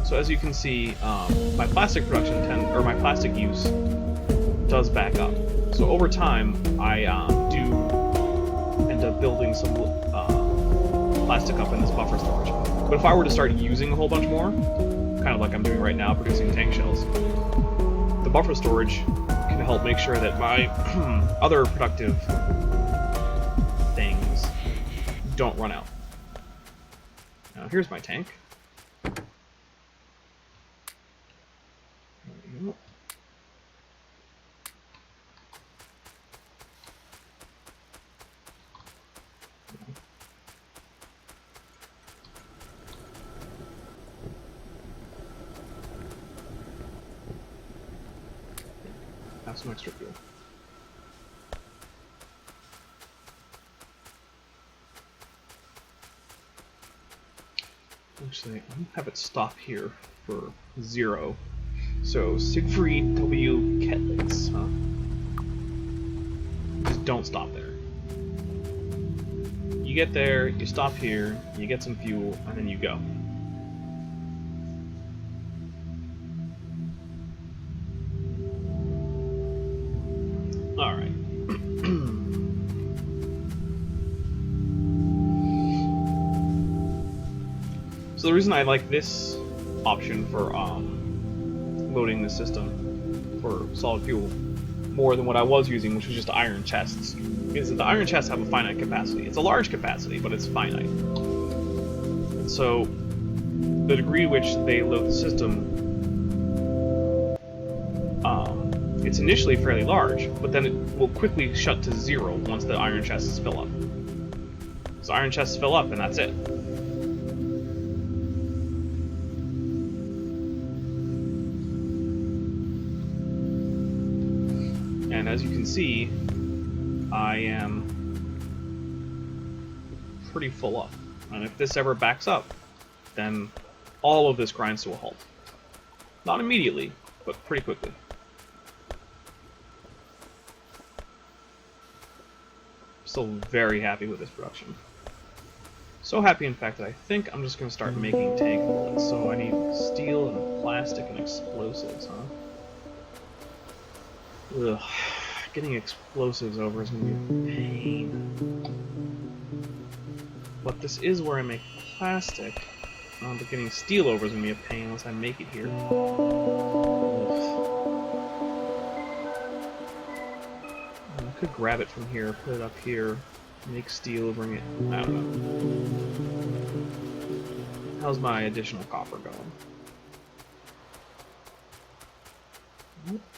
So as you can see, my plastic production my plastic use does back up. So over time, I do end up building some plastic up in this buffer storage. But if I were to start using a whole bunch more, kind of like I'm doing right now, producing tank shells, the buffer storage can help make sure that my other productive things don't run out. Now here's my tank. There we go. Have some extra fuel. Actually, I'm gonna have it stop here for 0. So Siegfried W. Ketlitz, huh? Just don't stop there. You get there, you stop here, you get some fuel, and then you go. So the reason I like this option for loading the system for solid fuel more than what I was using, which was just iron chests, is that the iron chests have a finite capacity. It's a large capacity, but it's finite. And so the degree to which they load the system, it's initially fairly large, but then it will quickly shut to 0 once the iron chests fill up. So iron chests fill up, and that's it. And as you can see, I am pretty full up. And if this ever backs up, then all of this grinds to a halt. Not immediately, but pretty quickly. Still very happy with this production. So happy, in fact, that I think I'm just going to start making tank bullets. So I need steel and plastic and explosives, huh? Ugh. Getting explosives over is going to be a pain. But this is where I make plastic. But getting steel over is going to be a pain once I make it here. I could grab it from here, put it up here, make steel, bring it... I don't know. How's my additional copper going?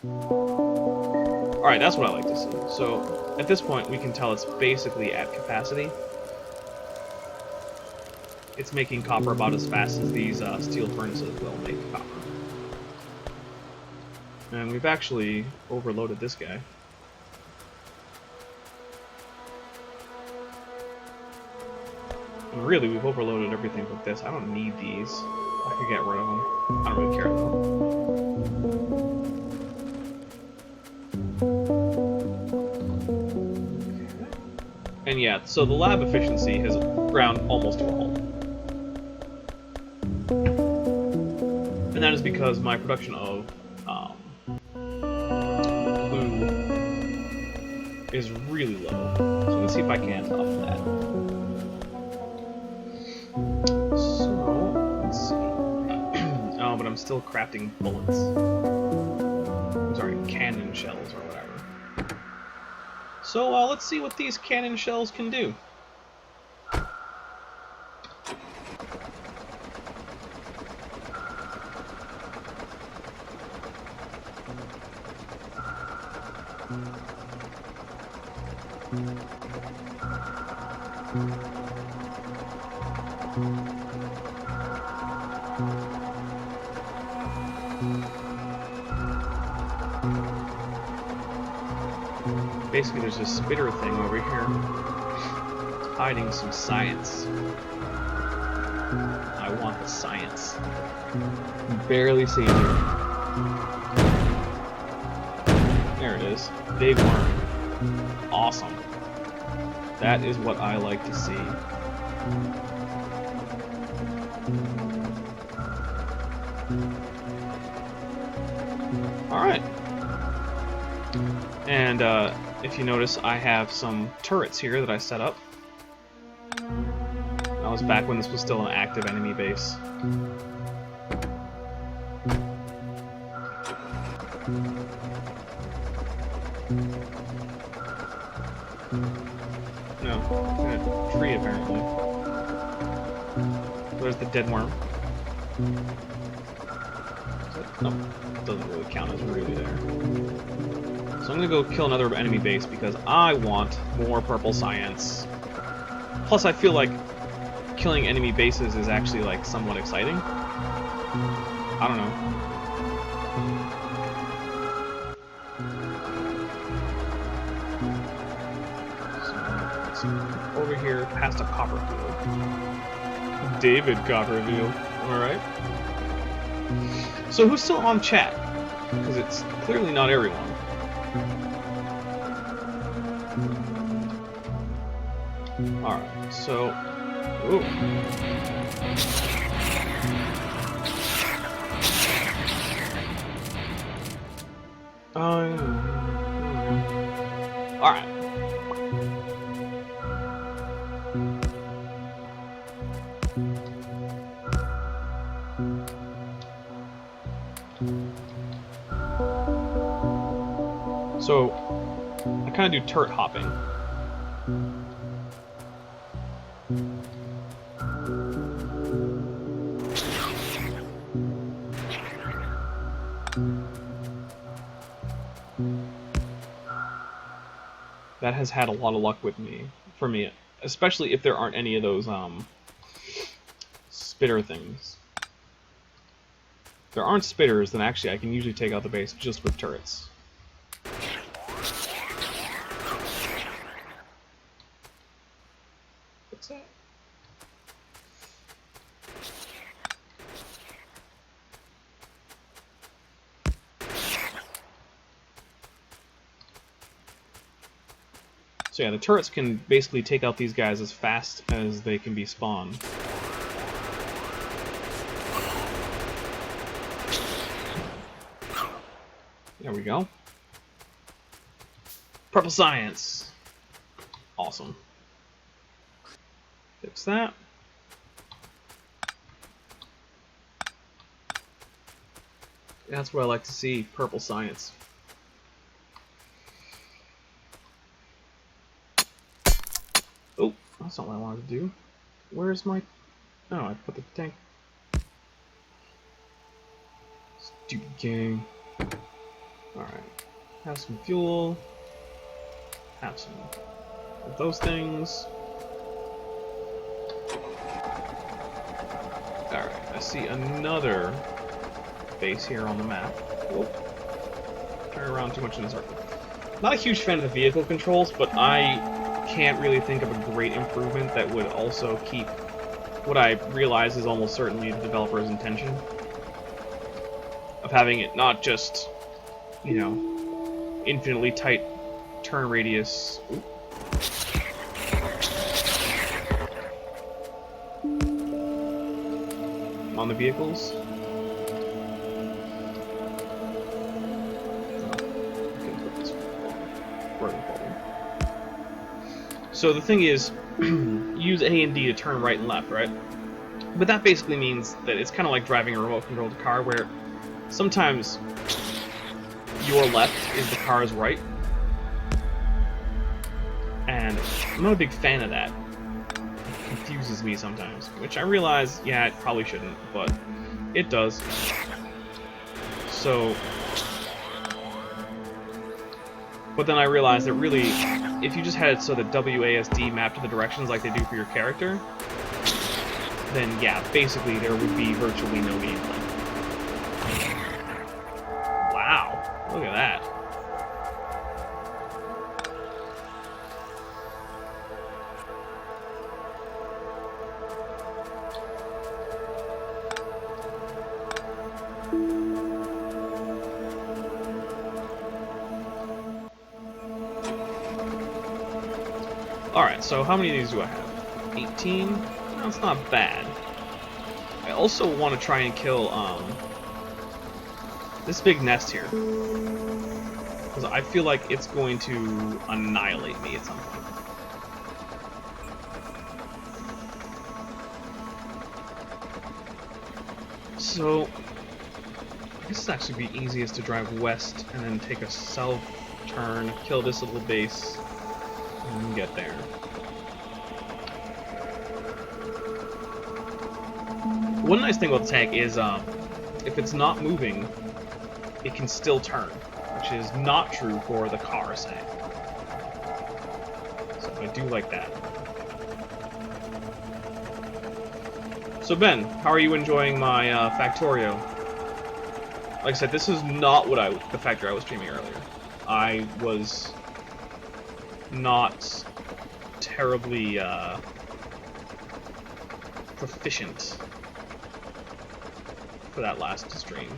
Alright, that's what I like to see. So, at this point, we can tell it's basically at capacity. It's making copper about as fast as these steel furnaces will make copper. And we've actually overloaded this guy. And really, we've overloaded everything but this. I don't need these. I could get rid of them. I don't really care though. And yeah, so the lab efficiency has ground almost to a halt. And that is because my production of glue is really low. So let's see if I can up that. So, let's see. Oh, but I'm still crafting bullets. I'm sorry, cannon shells or whatever. So let's see what these cannon shells can do. Basically, there's a spitter thing over here hiding some science. I want the science. Barely see it. There it is. Big worm. Awesome. That is what I like to see. Alright. And, if you notice, I have some turrets here that I set up. That was back when this was still an active enemy base. No, a tree apparently. There's the dead worm. Nope, doesn't really count as really there. So I'm gonna go kill another enemy base because I want more purple science. Plus, I feel like killing enemy bases is actually like somewhat exciting. I don't know. So, over here, past a Copperfield. David Copperfield. Am I right? So who's still on chat? Because it's clearly not everyone. Alright, so... Ooh. Alright. So I kind of do turret hopping. That has had a lot of luck with me, for me, especially if there aren't any of those spitter things. If there aren't spitters, then actually I can usually take out the base just with turrets. What's that? So yeah, the turrets can basically take out these guys as fast as they can be spawned. There we go. Purple science. Awesome. Fix that. That's what I like to see, purple science. Oh, that's not what I wanted to do. Where's my... Oh, I put the tank... Stupid game. Alright. Have some fuel. Have some of those things. Alright, I see another base here on the map. Whoop. Turn around too much in a circle. Not a huge fan of the vehicle controls, but I can't really think of a great improvement that would also keep what I realize is almost certainly the developer's intention of having it not just, you know, infinitely tight turn radius. Ooh. On the vehicles. So the thing is, use A and D to turn right and left, right? But that basically means that it's kind of like driving a remote-controlled car, where sometimes your left is the car's right. And I'm not a big fan of that. It confuses me sometimes, which I realize, yeah, it probably shouldn't, but it does. So... But then I realized that really, if you just had it so that WASD mapped to the directions like they do for your character, then yeah, basically there would be virtually no gameplay. Wow, look at that. Alright, so how many of these do I have? 18? That's not bad. I also want to try and kill, this big nest here. Because I feel like it's going to annihilate me at some point. So, I guess it's actually be easiest to drive west and then take a south turn, kill this little base, and get there. One nice thing about the tank is, if it's not moving, it can still turn, which is not true for the car, say. So I do like that. So Ben, how are you enjoying my Factorio? Like I said, this is not what the factory I was streaming earlier. I was not terribly proficient for that last stream.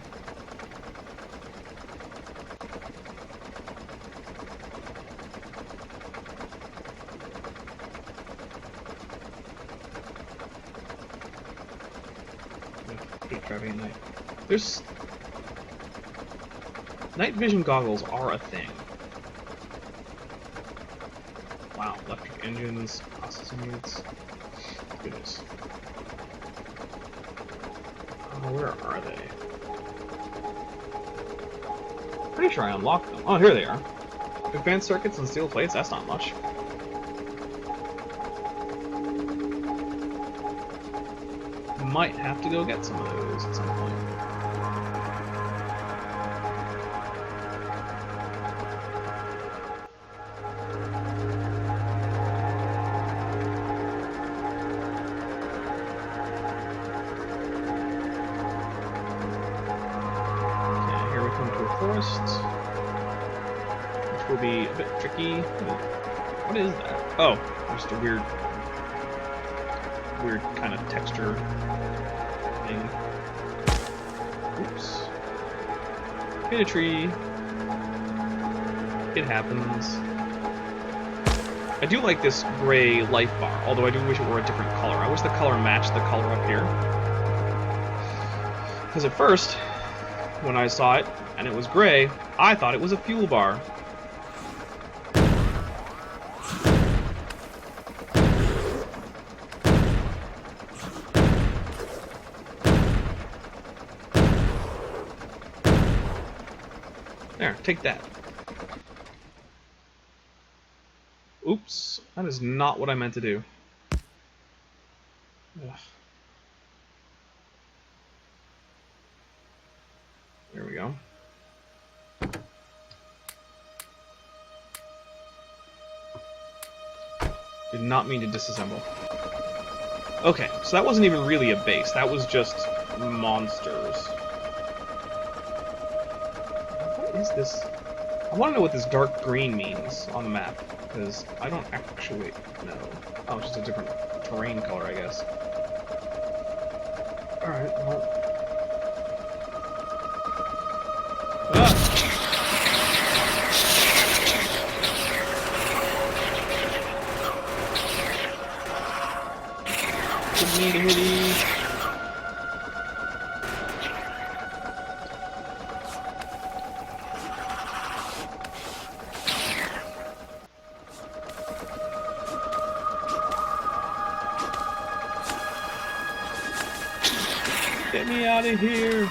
I hate driving at night. There's... Night vision goggles are a thing. Wow, electric engines, processing units. Goodness. Oh, where are they? Pretty sure I unlocked them. Oh, here they are. advanced circuits and steel plates, that's not much. Might have to go get some of those at some point. Okay, here we come to a forest, which will be a bit tricky. What is that? Oh, just a weird kind of texture thing. Oops. Hit a tree. It happens. I do like this gray life bar, although I do wish it were a different color. I wish the color matched the color up here. Because at first, when I saw it, and it was gray, I thought it was a fuel bar. There, take that. Oops, that is not what I meant to do. Ugh. There we go. Did not mean to disassemble. Okay, so that wasn't even really a base, that was just monsters. What is this? I want to know what this dark green means on the map, because I don't actually know. Oh, it's just a different terrain color, I guess. Alright, well... Ah! Hitty. Get me out of here!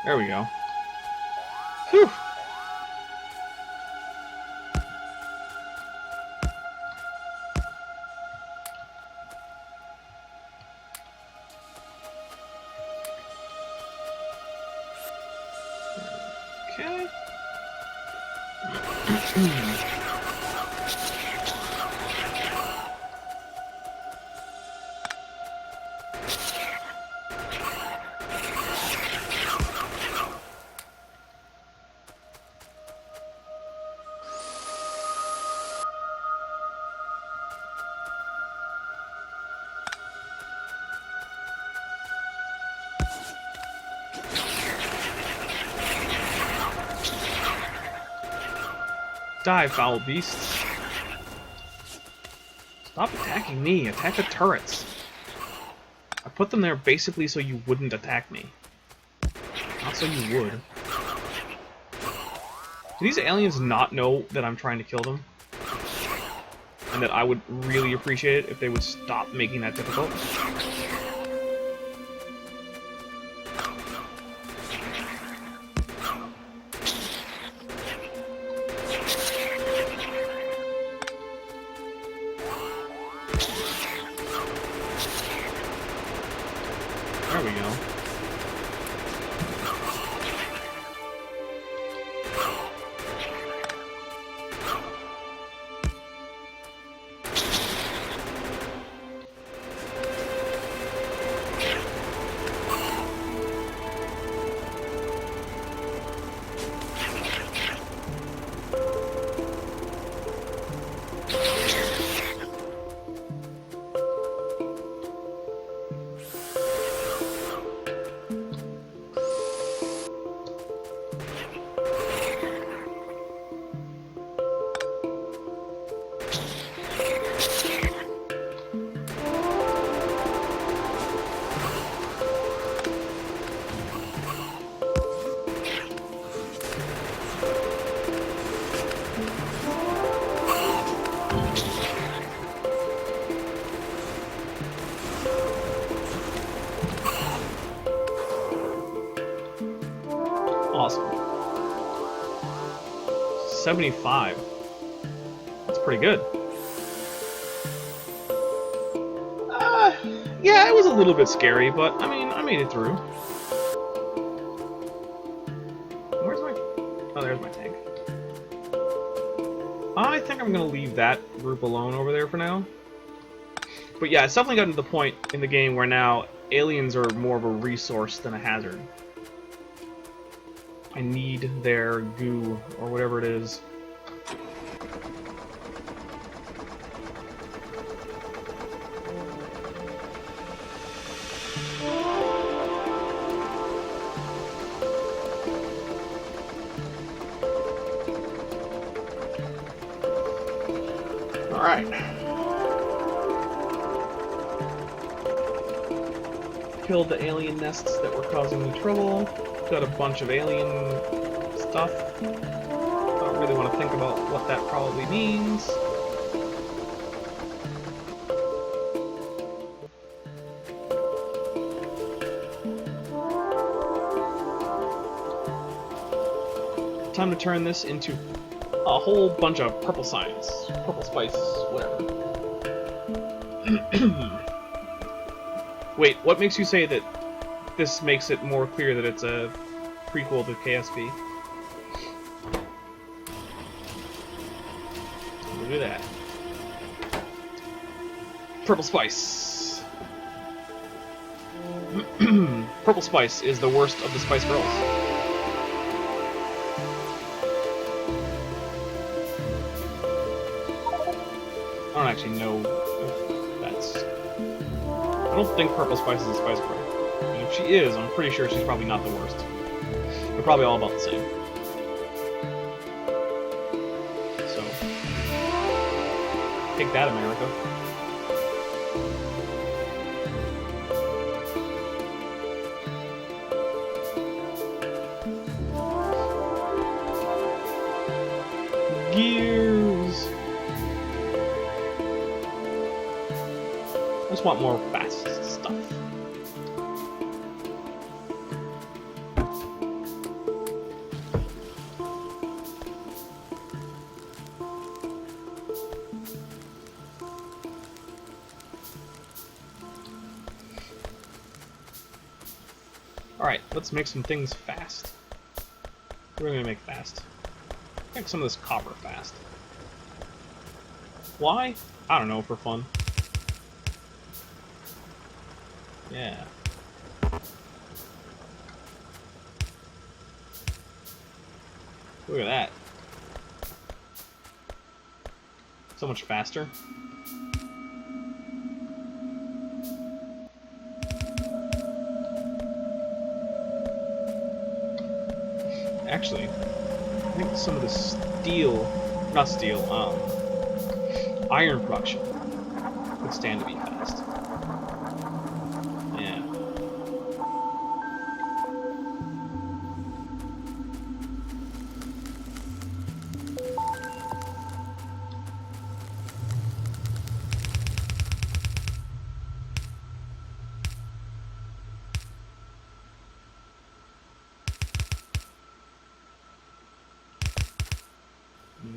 There we go. Whew! Okay. Die, foul beasts. Stop attacking me. Attack the turrets. I put them there basically so you wouldn't attack me. Not so you would. Do these aliens not know that I'm trying to kill them? And that I would really appreciate it if they would stop making that difficult? There we go. 75. That's pretty good. Yeah, it was a little bit scary, but I mean, I made it through. Where's my... Oh, there's my tank. I think I'm gonna leave that group alone over there for now. But yeah, it's definitely gotten to the point in the game where now aliens are more of a resource than a hazard. I need their goo, or whatever it is. Alright. Killed the alien nests that were causing me trouble. Got a bunch of alien stuff. I don't really want to think about what that probably means. Time to turn this into a whole bunch of purple science. Purple spice, whatever. Wait, what makes you say that this makes it more clear that it's a prequel to KSP? Look at that. Purple spice. Purple spice is the worst of the Spice Girls. I don't actually know if that's... I don't think Purple Spice is a Spice Girl. And if she is, I'm pretty sure she's probably not the worst. They're probably all about the same. So... take that, America. Gears! I just want more fast stuff. Alright, let's make some things fast. What are we gonna make fast? Make some of this copper fast. Why? I don't know, for fun. Yeah. Look at that. So much faster. Actually, I think some of the iron production could stand to be fast. Yeah.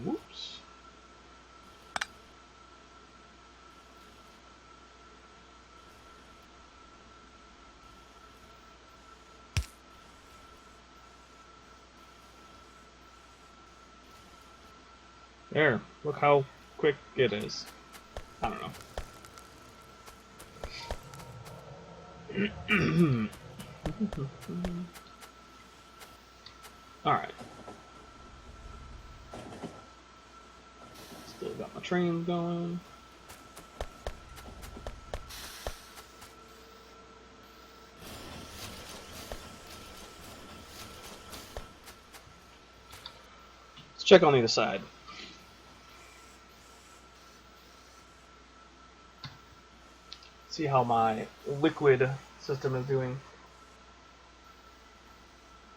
Whoops. There. Look how quick it is. I don't know. Alright. Still got my trains going. Let's check on the other side. See how my liquid system is doing.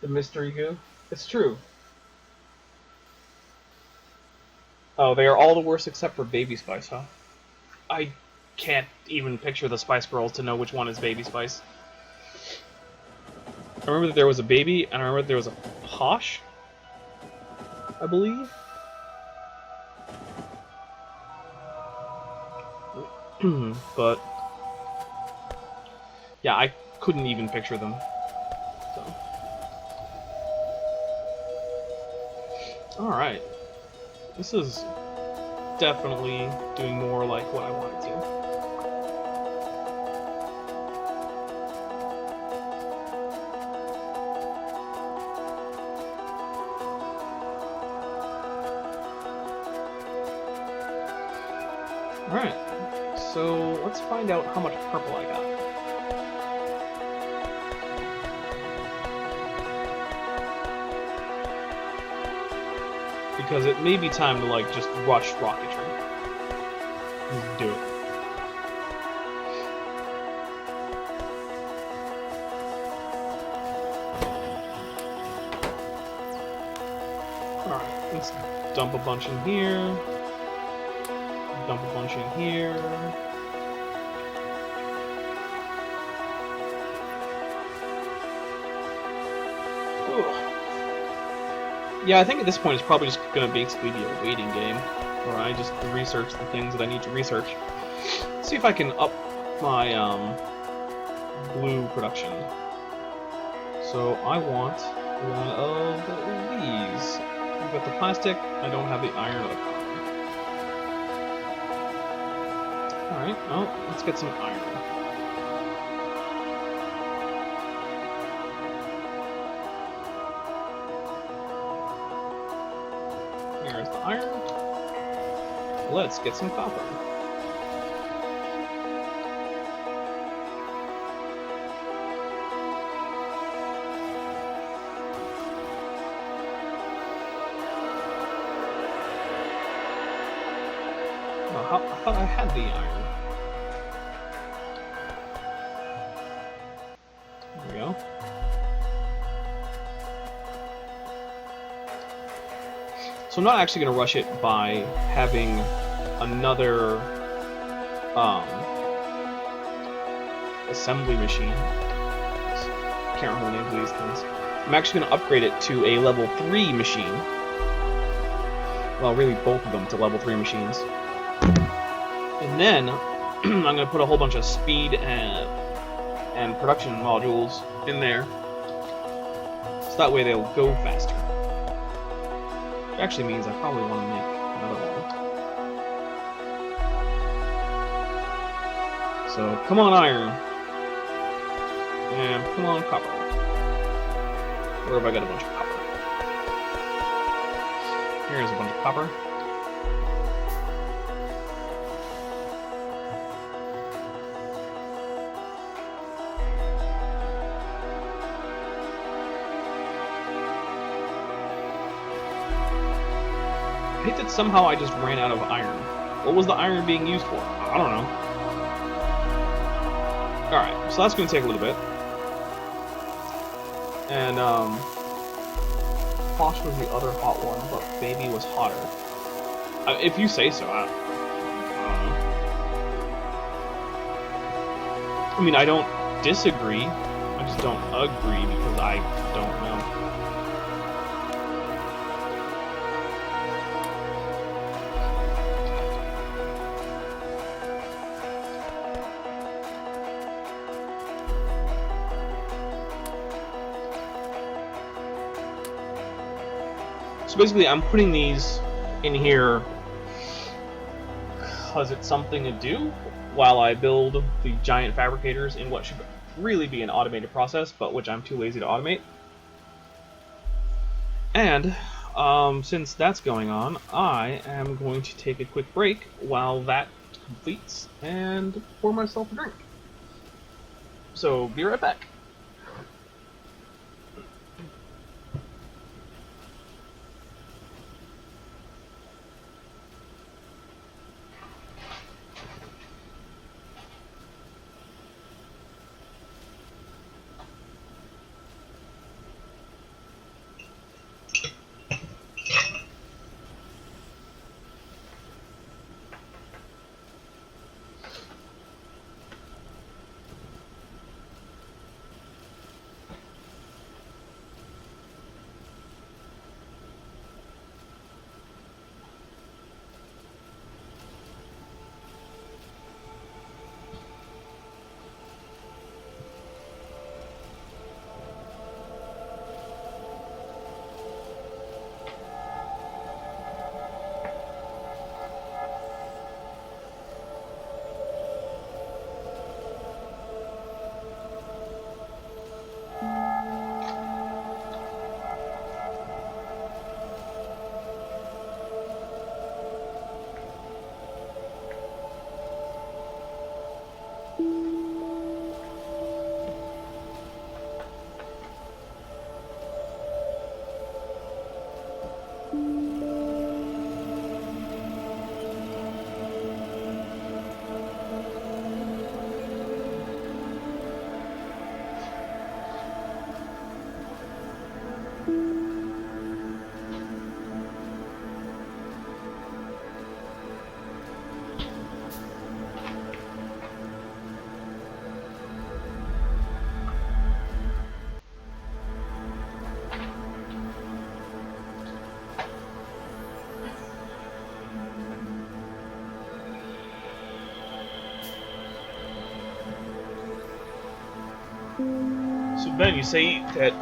The mystery goo. It's true. Oh, they are all the worst except for Baby Spice, huh? I can't even picture the Spice Girls to know which one is Baby Spice. I remember that there was a baby, and I remember that there was a Posh, I believe. But yeah, I couldn't even picture them. So, all right, this is definitely doing more like what I wanted to. Alright, so let's find out how much purple I got. Because it may be time to, like, just rush rocketry. Just do it. Alright, let's dump a bunch in here. Dump a bunch in here. Ugh. Yeah, I think at this point it's probably just going to basically be a waiting game, where I just research the things that I need to research. See if I can up my blue production. So I want one of these. I've got the plastic, I don't have the iron or the copper. Alright, well, let's get some iron. Here's the iron. Let's get some copper. I thought I had the iron. There we go. So I'm not actually going to rush it by having another assembly machine. I can't remember the names of these things. I'm actually going to upgrade it to a level 3 machine. Well, really both of them to level 3 machines. And then I'm going to put a whole bunch of speed and production modules in there. So that way they'll go faster. It actually means I probably want to make another one. So, come on, iron. And come on, copper. Where have I got a bunch of copper? Here's a bunch of copper. I hate that somehow I just ran out of iron. What was the iron being used for? I don't know. Alright, so that's going to take a little bit. And, Posh was the other hot one, but Baby was hotter. If you say so, I don't know. I mean, I don't disagree. I just don't agree because I don't know. So basically, I'm putting these in here because it's something to do while I build the giant fabricators in what should really be an automated process, but which I'm too lazy to automate. And since that's going on, I am going to take a quick break while that completes and pour myself a drink. So, be right back. Ben, you say that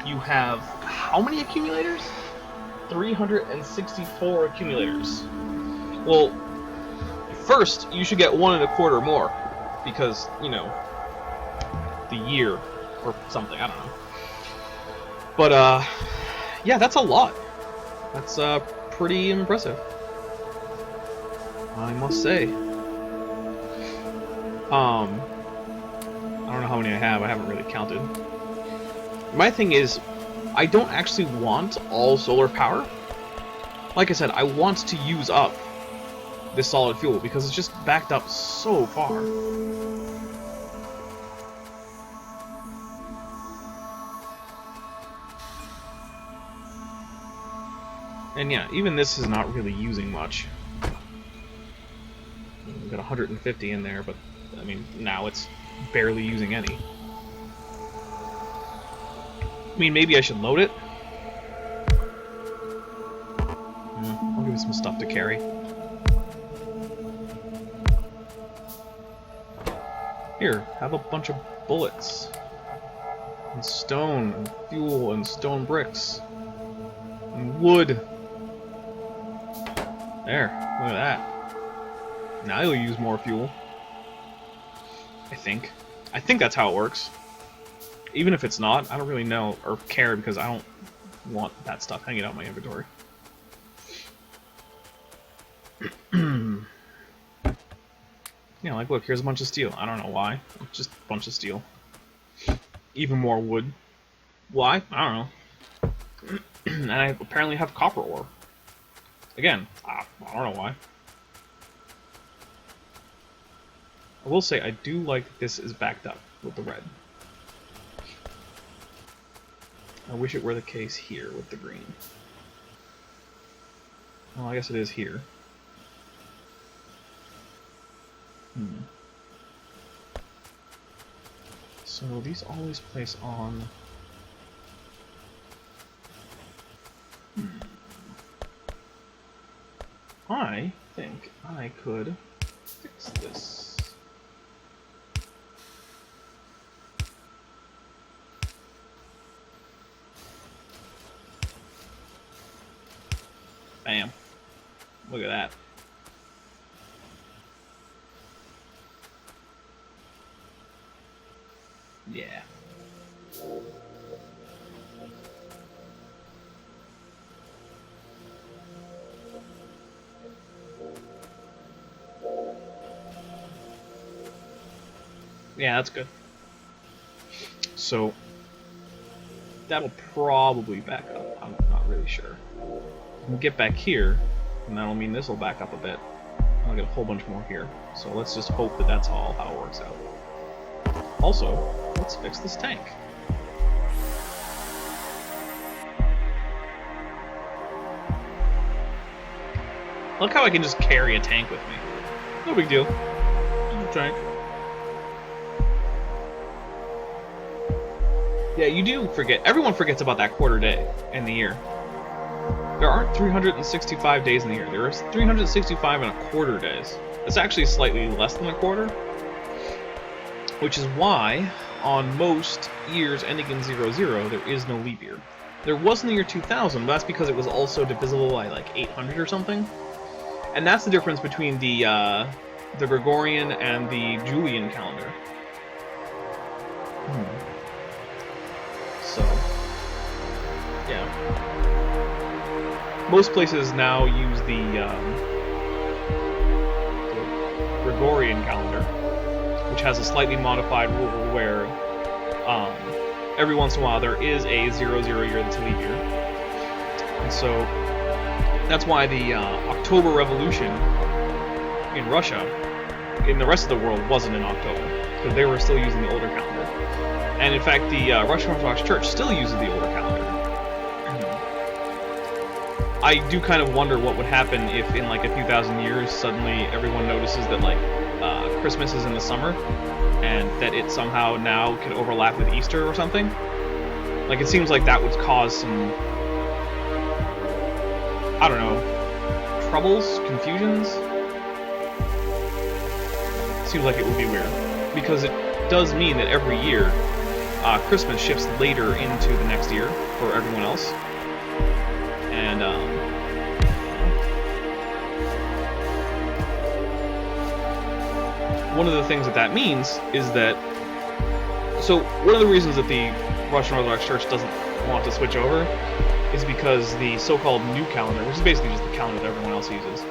you have how many accumulators? 364 accumulators. Well, first you should get 1.25 more, because, you know, the year or something, I don't know. But yeah, that's a lot. That's pretty impressive, I must say. I don't know how many I have. I haven't really counted. My thing is, I don't actually want all solar power. Like I said, I want to use up this solid fuel because it's just backed up so far. And yeah, even this is not really using much. We've got 150 in there, but I mean, now it's barely using any. I mean, maybe I should load it. I'll give you some stuff to carry. Here, have a bunch of bullets. And stone, and fuel, and stone bricks. And wood. There, look at that. Now you'll use more fuel. I think. I think that's how it works. Even if it's not, I don't really know or care because I don't want that stuff hanging out in my inventory. Yeah, like look, here's a bunch of steel. I don't know why. Just a bunch of steel. Even more wood. Why? I don't know. And I apparently have copper ore. Again, I don't know why. I will say I do like that this is backed up with the red. I wish it were the case here with the green. Well, I guess it is here. So these always place on... I think I could fix this. Bam. Look at that. Yeah. Yeah, that's good. So that'll probably back up. I'm not really sure. We'll get back here, and that'll mean this will back up a bit. I'll get a whole bunch more here. So let's just hope that that's all how it works out. Also, let's fix this tank. Look how I can just carry a tank with me. No big deal. Just a tank. Yeah, you do forget. Everyone forgets about that quarter day in the year. There aren't 365 days in the year. There are 365.25 days. It's actually slightly less than a quarter. Which is why, on most years ending in 00, there is no leap year. There was in the year 2000, but that's because it was also divisible by like 800 or something. And that's the difference between the Gregorian and the Julian calendar. So, yeah. Most places now use the Gregorian calendar, which has a slightly modified rule where every once in a while there is a 00 year that's a leap year. And so that's why the October Revolution in Russia, in the rest of the world, wasn't in October, because they were still using the older calendar. And in fact, the Russian Orthodox Church still uses the older calendar. I do kind of wonder what would happen if in like a few thousand years suddenly everyone notices that like Christmas is in the summer and that it somehow now can overlap with Easter or something. Like it seems like that would cause some, I don't know, troubles, confusions. Seems like it would be weird, because it does mean that every year Christmas shifts later into the next year for everyone else. And, one of the things that means is that... So, one of the reasons that the Russian Orthodox Church doesn't want to switch over is because the so-called new calendar, which is basically just the calendar that everyone else uses,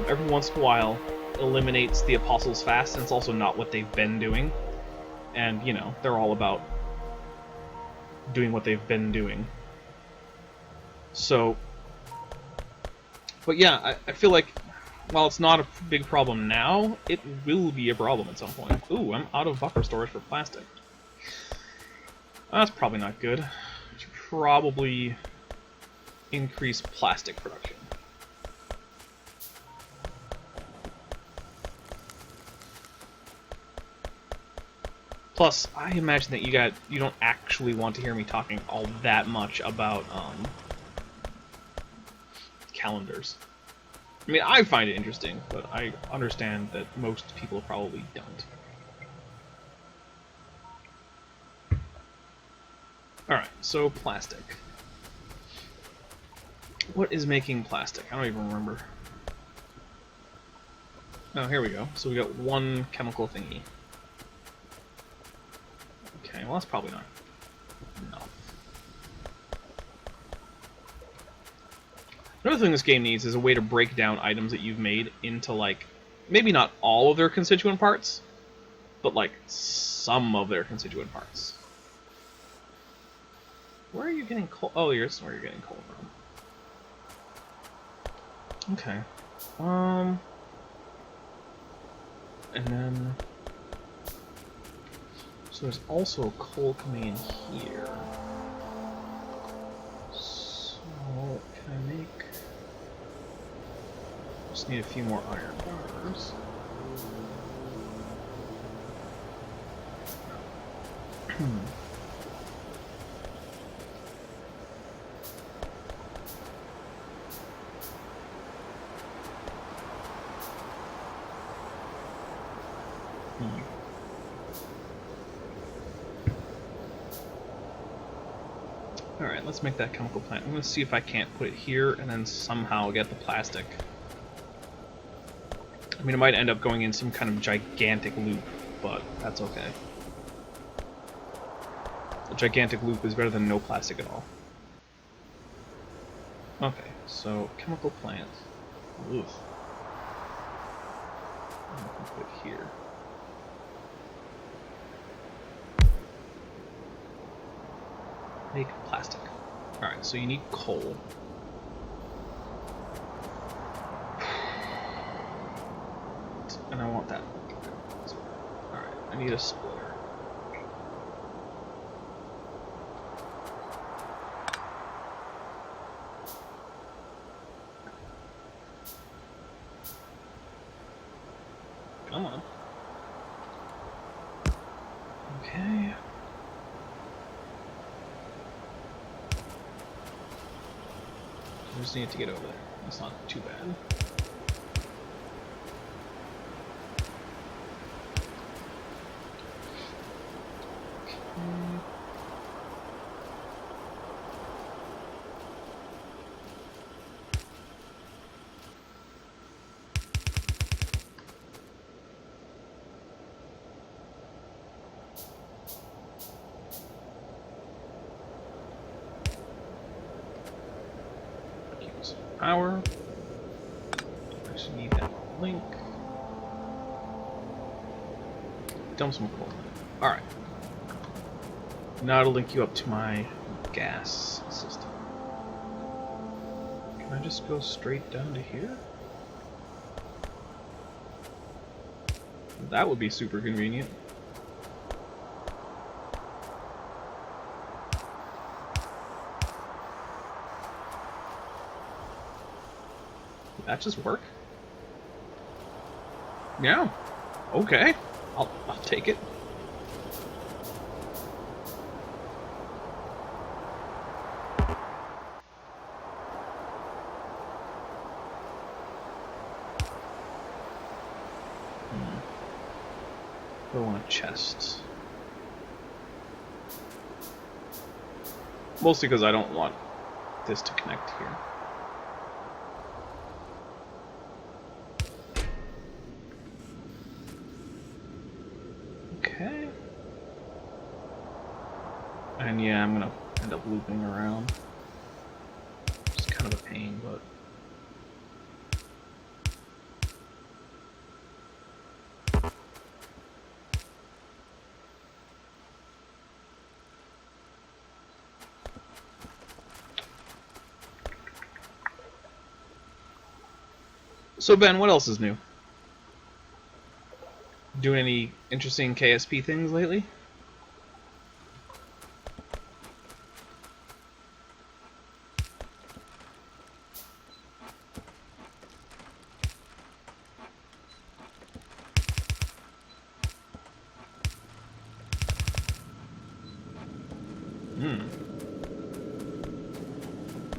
every once in a while eliminates the Apostles' Fast, and it's also not what they've been doing. And, you know, they're all about doing what they've been doing. So, but yeah, I feel like while it's not a big problem now, it will be a problem at some point. Ooh, I'm out of buffer storage for plastic. That's probably not good. I should probably increase plastic production. Plus, I imagine that you don't actually want to hear me talking all that much about calendars. I mean, I find it interesting, but I understand that most people probably don't. Alright, so plastic. What is making plastic? I don't even remember. Oh, here we go. So we got one chemical thingy. Okay, well that's probably not enough. Another thing this game needs is a way to break down items that you've made into, like, maybe not all of their constituent parts, but, like, some of their constituent parts. Where are you getting coal? Oh, here's where you're getting coal from. Okay. And then... So there's also coal coming in here. So, can I make... Just need a few more iron bars. Alright, let's make that chemical plant. I'm going to see if I can't put it here and then somehow get the plastic. I mean, it might end up going in some kind of gigantic loop, but that's okay. A gigantic loop is better than no plastic at all. Okay, so chemical plant. Oof. I'm going to put it here. Make plastic. Alright, so you need coal. And I want that. Alright, I need a splitter. Come on. Okay. I just need to get over there. That's not too bad. Power. Actually need that link. Dump some coal. Alright. Now to link you up to my gas system. Can I just go straight down to here? That would be super convenient. Did that just work? Yeah. Okay. I'll take it. I want a chest. Mostly because I don't want this to connect here. Okay. And yeah, I'm gonna end up looping around. It's kind of a pain, but... So Ben, what else is new? Doing any interesting KSP things lately?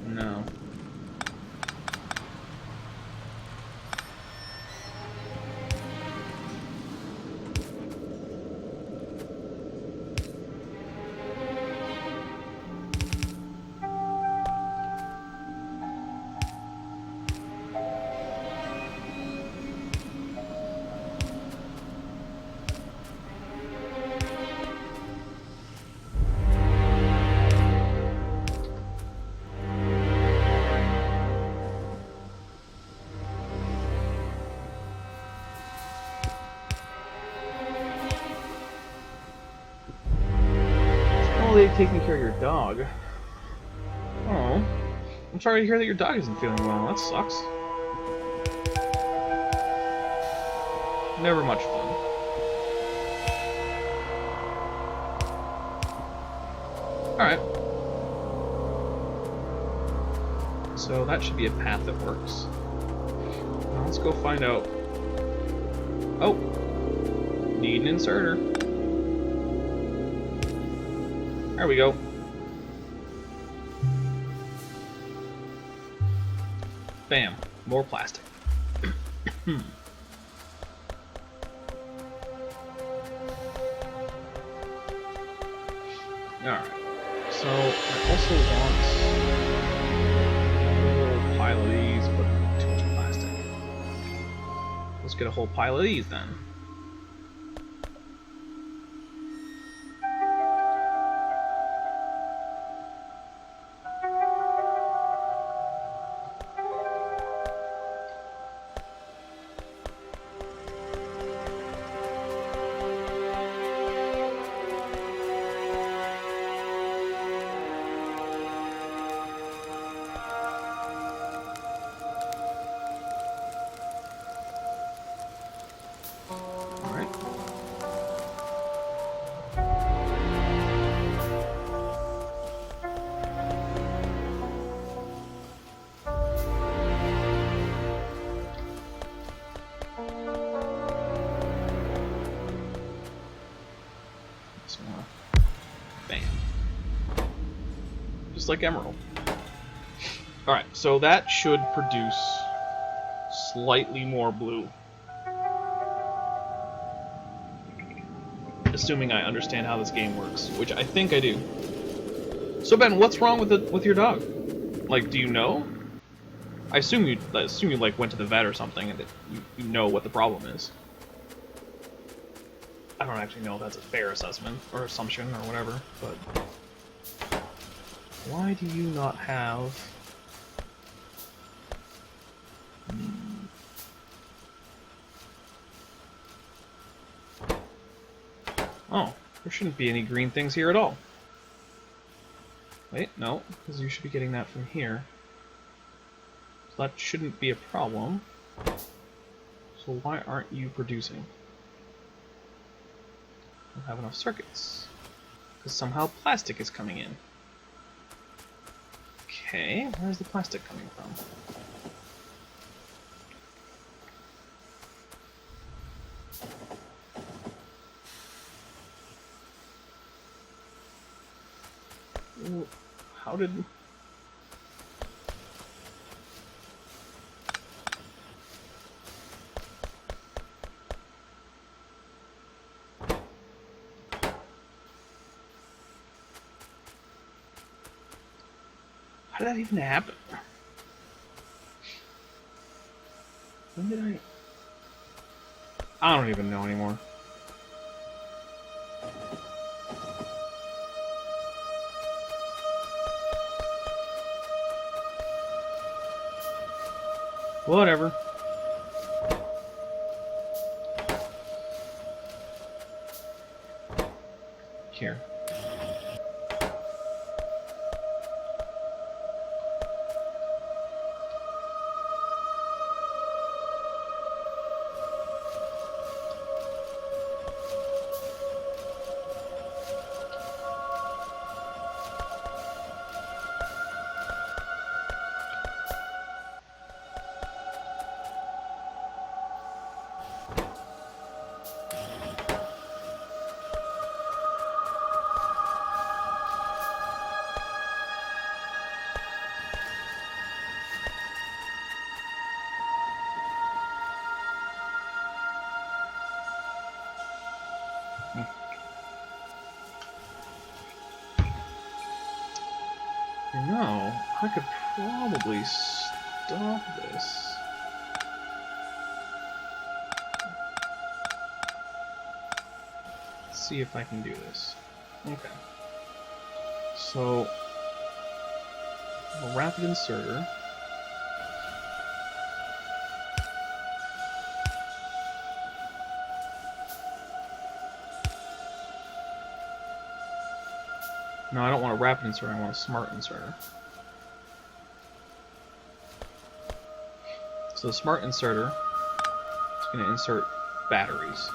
No. Taking care of your dog. Oh. I'm sorry to hear that your dog isn't feeling well. That sucks. Never much fun. Alright. So that should be a path that works. Now let's go find out. Oh! Need an inserter. There we go. Bam. More plastic. Alright. So, I also want a whole pile of these, but too much plastic. Let's get a whole pile of these then. Bam. Just like emerald. Alright, so that should produce slightly more blue. Assuming I understand how this game works, which I think I do. So Ben, what's wrong with your dog? Like, do you know? I assume you like went to the vet or something, and you know what the problem is. I don't actually know if that's a fair assessment or assumption or whatever, but why do you not have? Oh, there shouldn't be any green things here at all. Wait, no, because you should be getting that from here. So that shouldn't be a problem. So why aren't you producing? I don't have enough circuits. Because somehow plastic is coming in. Okay, where's the plastic coming from? How did... How did that even happen? When did I don't even know anymore. Whatever. Here. You know, I could probably stop this. Let's see if I can do this. Okay. So, a rapid inserter. No, I don't want a rapid inserter, I want a smart inserter. So the smart inserter is going to insert batteries.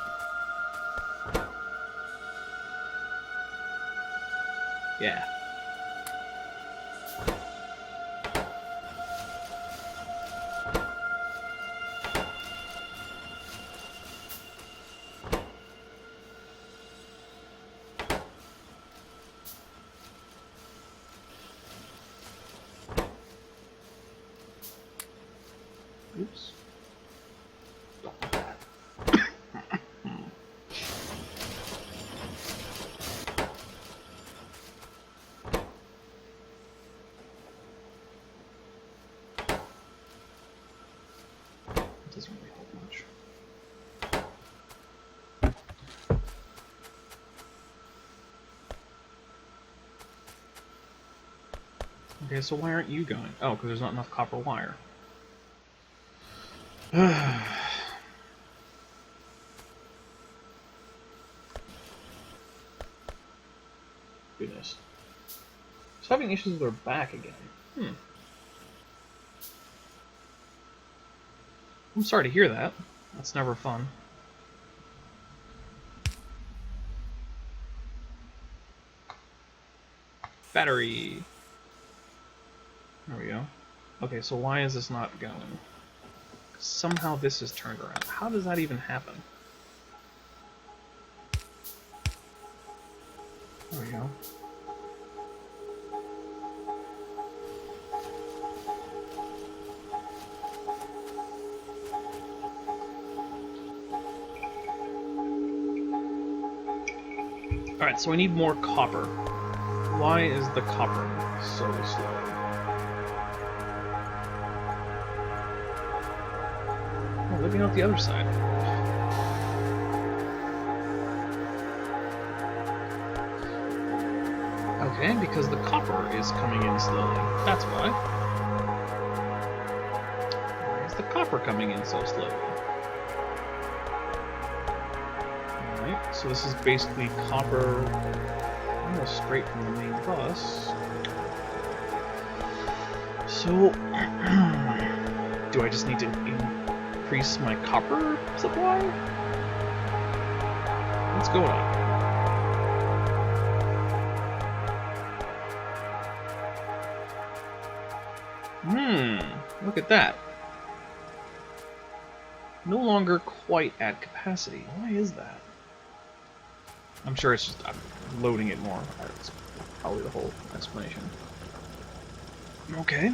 Yeah. Oops. Don't want that. It doesn't really help much. Okay, so why aren't you going? Oh, because there's not enough copper wire. Goodness. Just having issues with her back again. I'm sorry to hear that. That's never fun. Battery. There we go. Okay, so why is this not going? Somehow this is turned around. How does that even happen? There we go. Alright, so I need more copper. Why is the copper so slow? Oh, let me know the other side. Okay, because the copper is coming in slowly. That's why. Why is the copper coming in so slowly? Alright, so this is basically copper almost straight from the main bus. So, do I just need to increase my copper supply? What's going on? Look at that. No longer quite at capacity. Why is that? I'm sure it's just I'm loading it more. That's probably the whole explanation. Okay.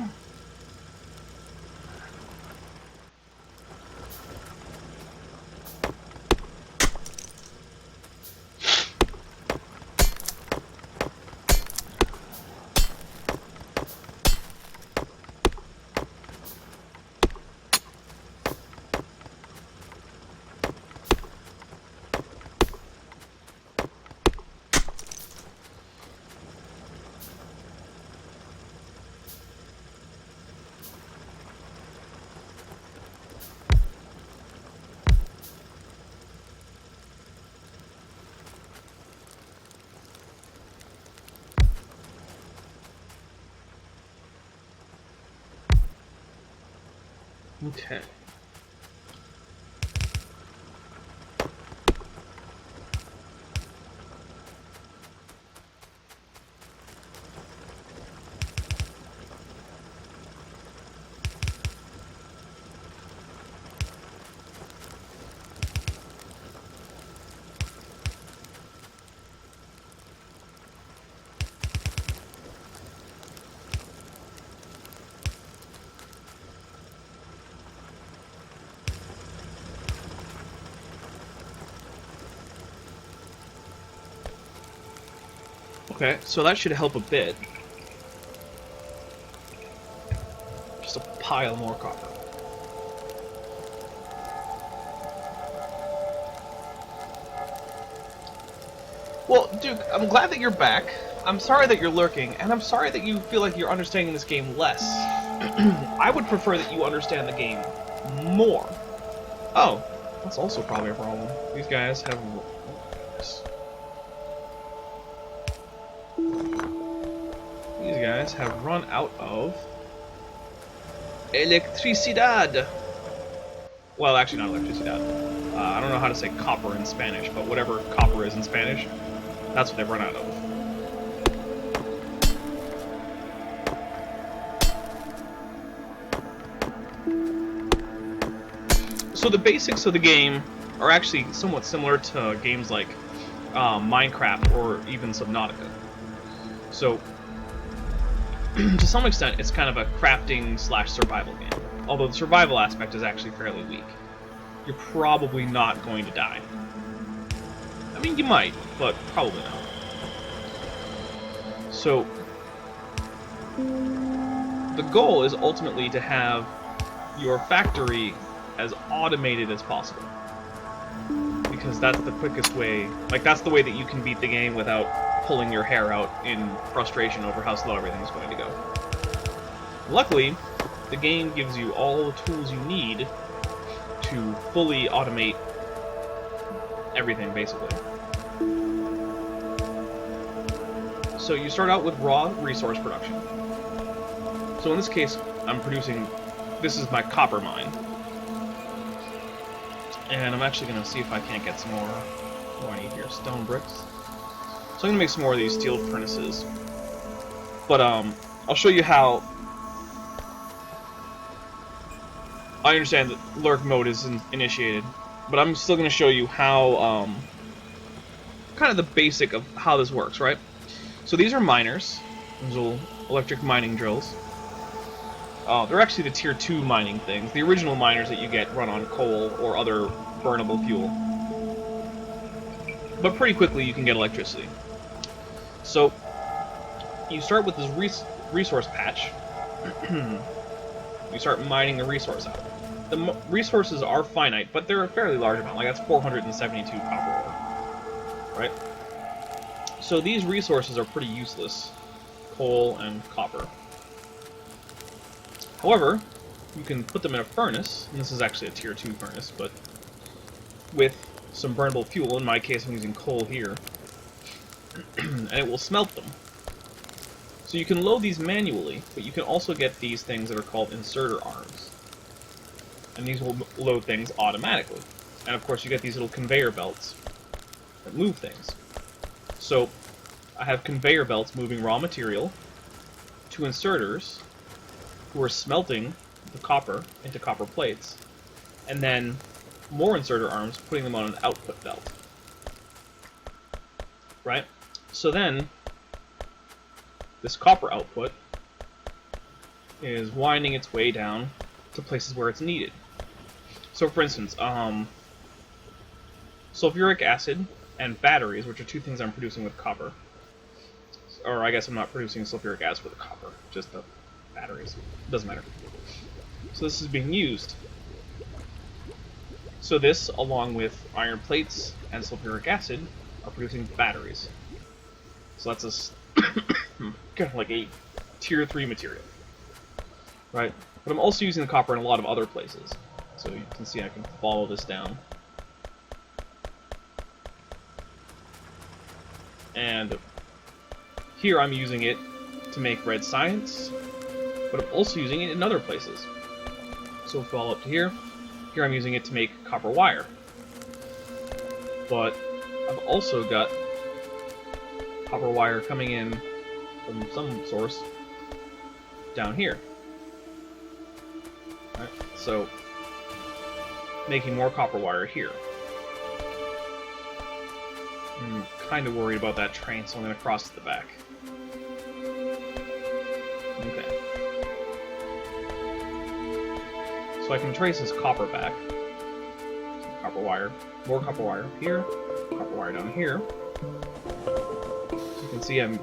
Okay. Okay, so that should help a bit. Just a pile more copper. Well, Duke, I'm glad that you're back. I'm sorry that you're lurking, and I'm sorry that you feel like you're understanding this game less. I would prefer that you understand the game more. Oh, that's also probably a problem. These guys have... These guys have run out of... electricidad! Well, actually not electricidad. I don't know how to say copper in Spanish, but whatever copper is in Spanish, that's what they've run out of. So the basics of the game are actually somewhat similar to games like Minecraft or even Subnautica. So, to some extent, it's kind of a crafting / survival game. Although the survival aspect is actually fairly weak. You're probably not going to die. I mean, you might, but probably not. So, the goal is ultimately to have your factory as automated as possible. Because that's the quickest way, like that's the way that you can beat the game without pulling your hair out in frustration over how slow everything's going to go. Luckily, the game gives you all the tools you need to fully automate everything, basically. So you start out with raw resource production. So in this case, I'm producing, this is my copper mine. And I'm actually going to see if I can't get some more, what do I need here, stone bricks. So I'm going to make some more of these steel furnaces. But I'll show you how, I understand that lurk mode is initiated, but I'm still going to show you how, kind of the basic of how this works, right? So these are miners, these little electric mining drills. They're actually the tier 2 mining things. The original miners that you get run on coal or other burnable fuel. But pretty quickly you can get electricity. So, you start with this resource patch. You start mining the resource out. The resources are finite, but they're a fairly large amount. Like, that's 472 copper ore. Right? So these resources are pretty useless. Coal and copper. However, you can put them in a furnace, and this is actually a tier 2 furnace, but with some burnable fuel. In my case, I'm using coal here. And it will smelt them. So you can load these manually, but you can also get these things that are called inserter arms. And these will load things automatically. And of course you get these little conveyor belts that move things. So I have conveyor belts moving raw material to inserters who are smelting the copper into copper plates, and then more inserter arms putting them on an output belt. Right? So then, this copper output is winding its way down to places where it's needed. So for instance, sulfuric acid and batteries, which are two things I'm producing with copper. Or I guess I'm not producing sulfuric acid with the copper, just the batteries. Doesn't matter. So this is being used. So this, along with iron plates and sulfuric acid, are producing batteries. So that's a kind of like a tier 3 material. Right? But I'm also using the copper in a lot of other places. So you can see I can follow this down. And here I'm using it to make red science, but I'm also using it in other places. So if we all up to here, here I'm using it to make copper wire. But I've also got copper wire coming in from some source down here. Right, so making more copper wire here. I'm kind of worried about that train, so I'm going to cross to the back. Okay. So I can trace this copper back. Copper wire. More copper wire up here. Copper wire down here. So you can see I'm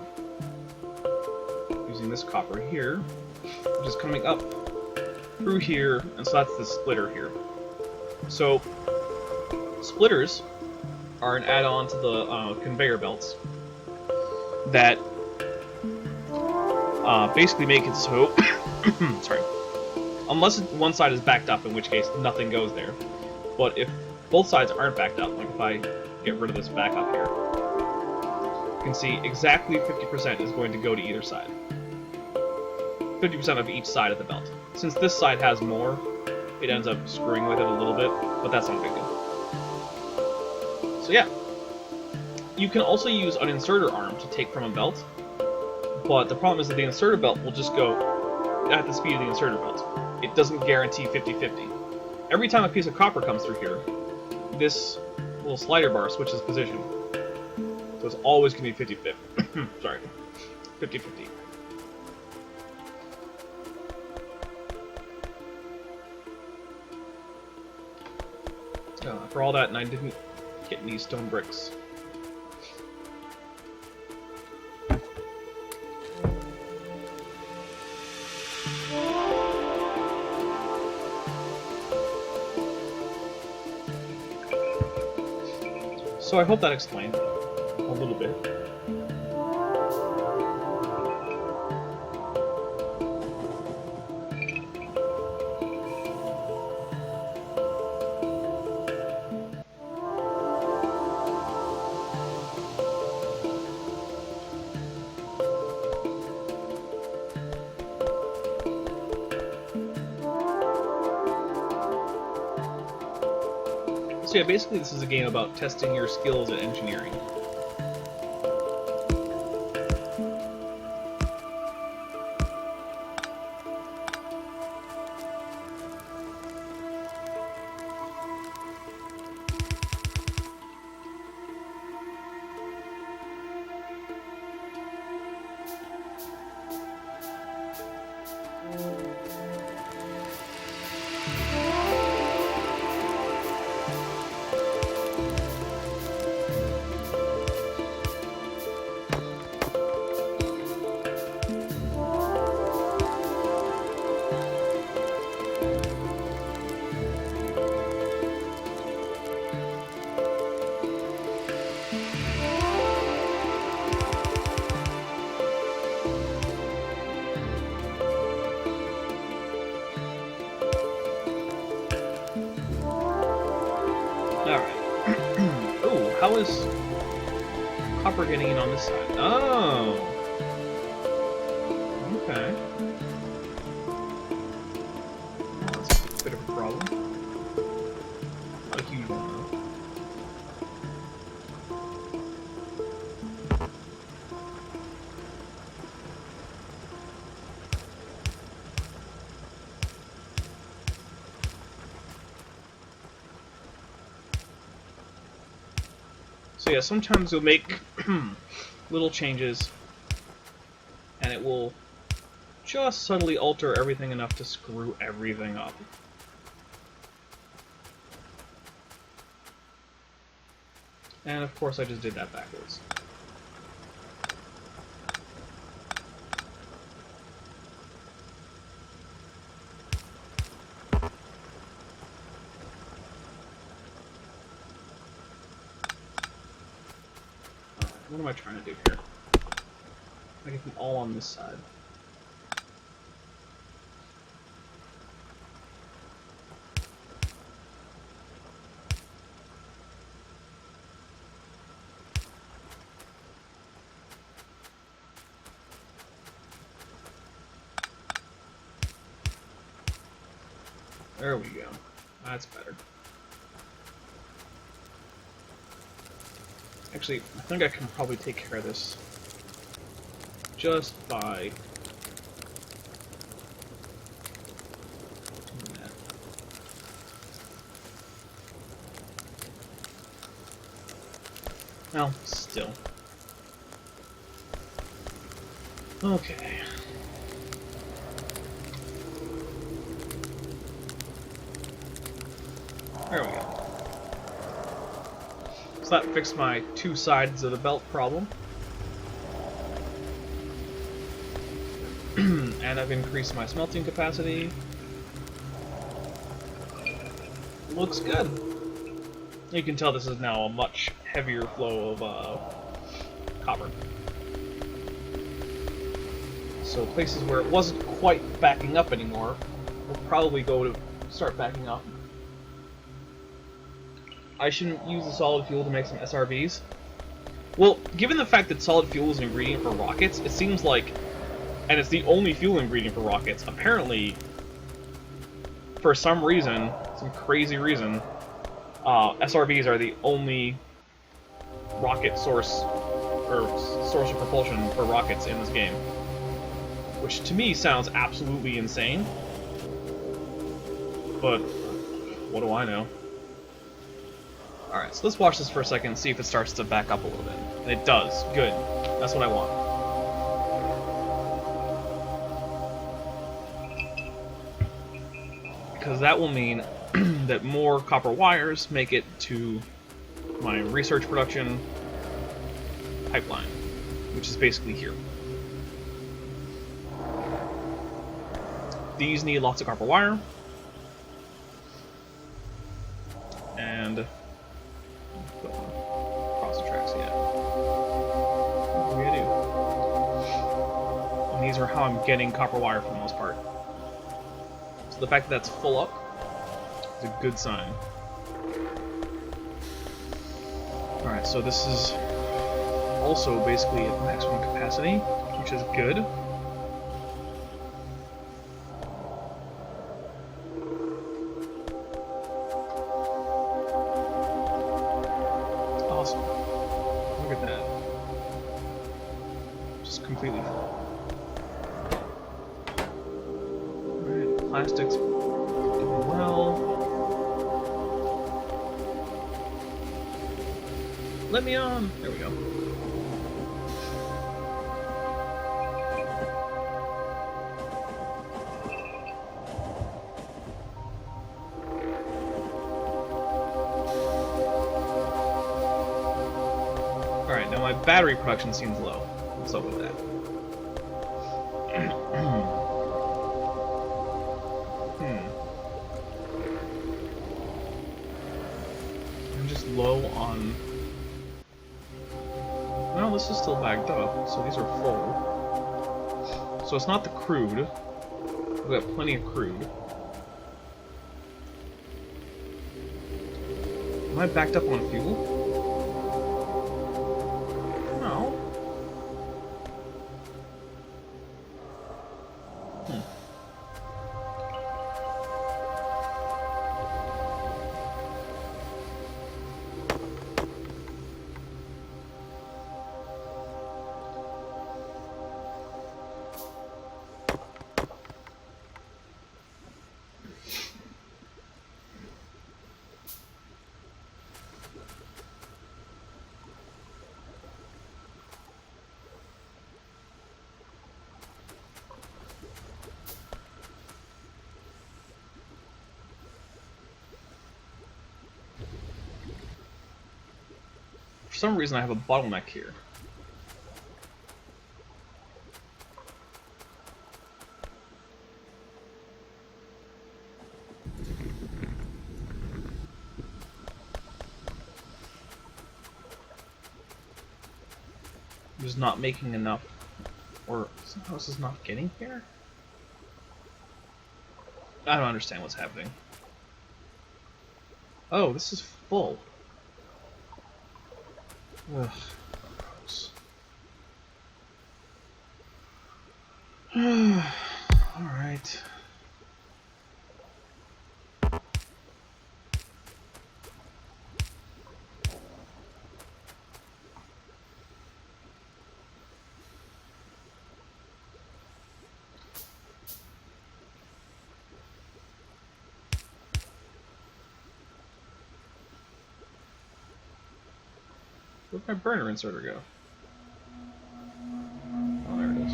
using this copper here, which is coming up through here, and so that's the splitter here. So, splitters are an add-on to the conveyor belts that basically make it so, sorry, unless one side is backed up, in which case nothing goes there. But if both sides aren't backed up, like if I get rid of this back up here, you can see exactly 50% is going to go to either side. 50% of each side of the belt. Since this side has more, it ends up screwing with it a little bit, but that's not a big deal. So yeah, you can also use an inserter arm to take from a belt, but the problem is that the inserter belt will just go at the speed of the inserter belt. It doesn't guarantee 50-50. Every time a piece of copper comes through here, this little slider bar switches position. So it's always going to be 50-50. Sorry, 50-50. For all that, and I didn't get any stone bricks. So I hope that explained a little bit. So yeah, basically this is a game about testing your skills at engineering. Alright. Oh, how is copper getting in on this side? Oh! Okay. Well, that's a bit of a problem. Not a huge one, though. So yeah, sometimes you'll make little changes, and it will just subtly alter everything enough to screw everything up. And of course I just did that backwards. What am I trying to do here? I get them all on this side. There we go. That's better. Actually, I think I can probably take care of this just by doing that. Well, still. Okay. There we go. So that fixed my two sides of the belt problem. And I've increased my smelting capacity. Looks good. You can tell this is now a much heavier flow of copper. So places where it wasn't quite backing up anymore will probably go to start backing up. I shouldn't use the solid fuel to make some SRVs. Well, given the fact that solid fuel is an ingredient for rockets, it seems like, and it's the only fuel ingredient for rockets, apparently, for some reason, some crazy reason, SRVs are the only rocket source, or source of propulsion for rockets in this game. Which to me sounds absolutely insane. But, what do I know? Alright, so let's watch this for a second and see if it starts to back up a little bit. And it does. Good. That's what I want. Because that will mean that more copper wires make it to my research production pipeline, which is basically here. These need lots of copper wire. And cross the tracks, yeah. What are we gonna do? And these are how I'm getting copper wire for the most part. So the fact that that's full up is a good sign. Alright, so this is also basically at maximum capacity, which is good. Awesome. Look at that. Just completely full. Alright, plastics doing well. Let me on! There we go. Alright, now my battery production seems low. What's up with that? I'm just low on... No, this is still backed up, so these are full. So it's not the crude. We've got plenty of crude. Am I backed up on fuel? For some reason I have a bottleneck here. I'm just not making enough, or somehow this is not getting here? I don't understand what's happening. Oh, this is full. Ugh, gross. Alright. Where'd my burner inserter go? Oh, there it is.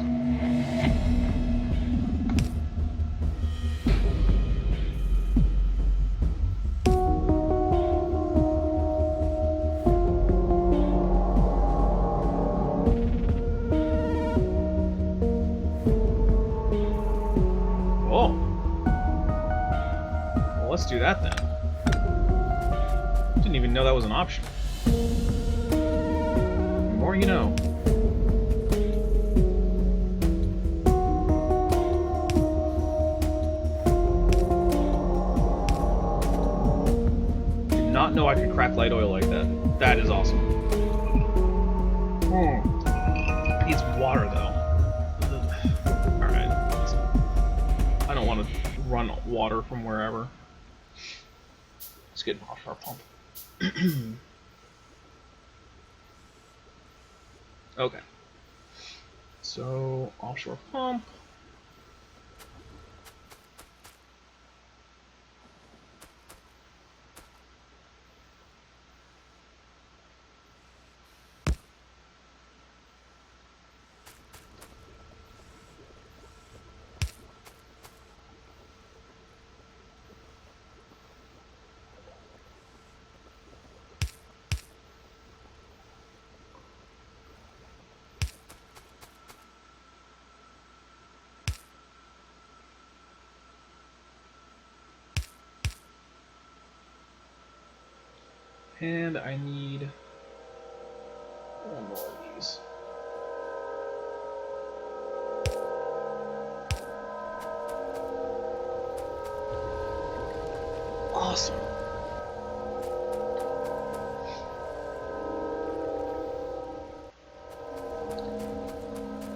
Oh. Well, let's do that then. Didn't even know that was an option. The more you know. Did not know I could crack light oil like that. That is awesome. Needs water though. Alright. I don't want to run water from wherever. Let's get an offshore pump. Okay. So, offshore pump. And I need one more of these. Awesome.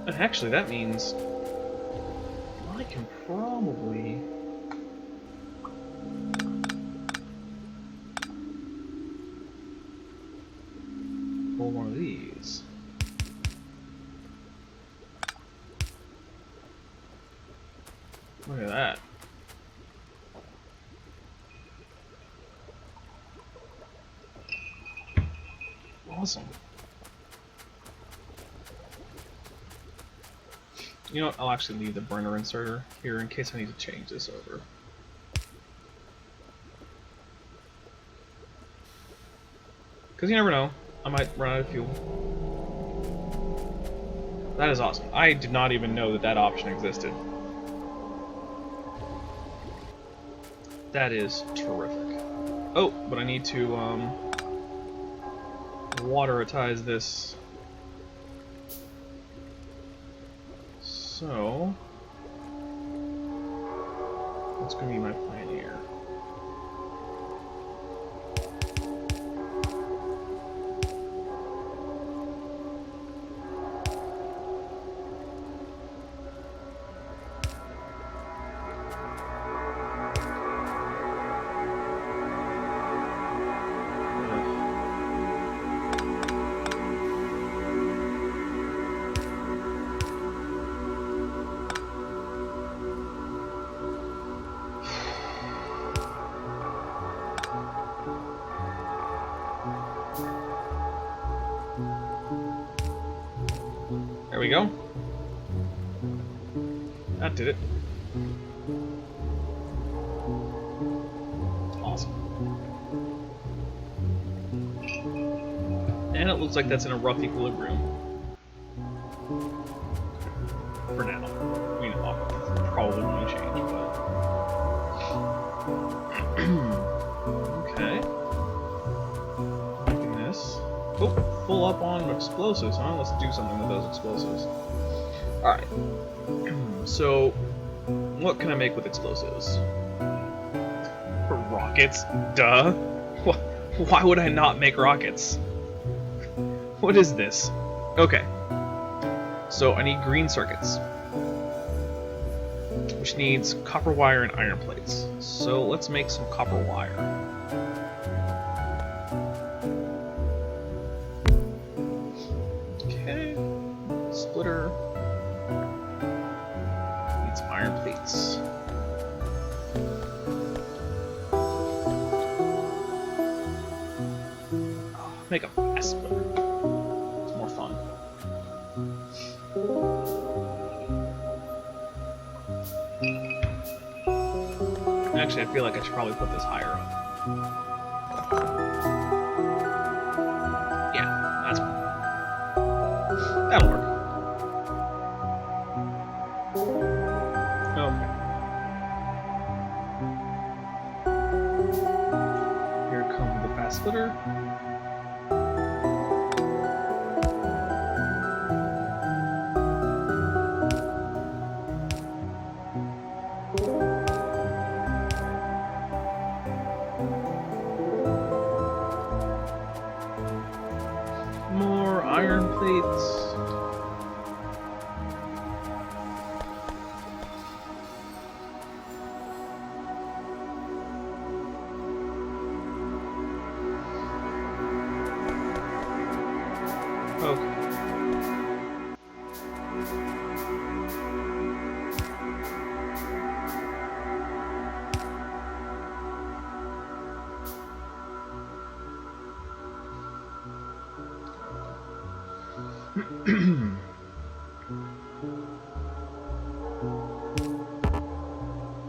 And actually, that means I can probably pull one of these. Look at that. Awesome. You know what? I'll actually leave the burner inserter here in case I need to change this over. Because you never know. I might run out of fuel. That is awesome. I did not even know that that option existed. That is terrific. Oh, but I need to wateritize this. So, what's going to be my plan here? There we go. That did it. Awesome. And it looks like that's in a rough equilibrium. For now. I mean, probably going to change, but... Okay. Making this. Oh, full up on explosives, huh? Let's do something with those explosives. Alright. So, what can I make with explosives? Rockets? Duh. Why would I not make rockets? What is this? Okay. So, I need green circuits. Which needs copper wire and iron plates. So, let's make some copper wire. Okay. Splitter. Needs some iron plates. Make a fast splitter. Actually, I feel like I should probably put this higher up. Yeah, that's fine. That'll work. Okay. Here comes the fast splitter. More iron plates. Okay.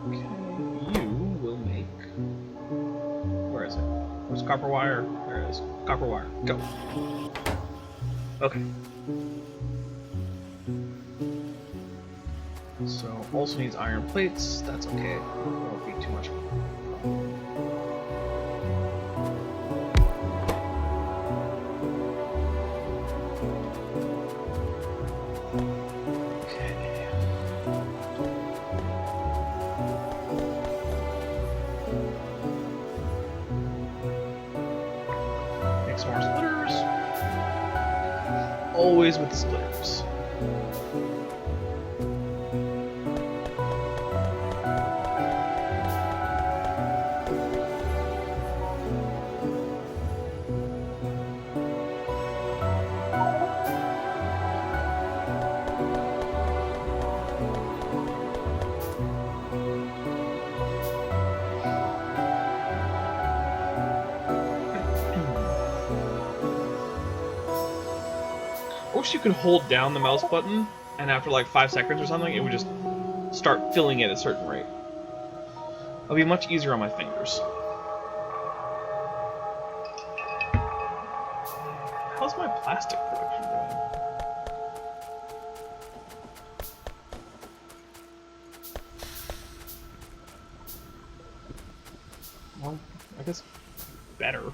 Okay, you will make... Where is it? Where's copper wire? There it is. Copper wire. Go. Okay. So, also needs iron plates. That's okay. Won't be too much. Make some more splitters. Always with the splitters. I wish you could hold down the mouse button, and after like 5 seconds or something, it would just start filling it at a certain rate. It'll be much easier on my fingers. How's my plastic production going? Well, I guess better.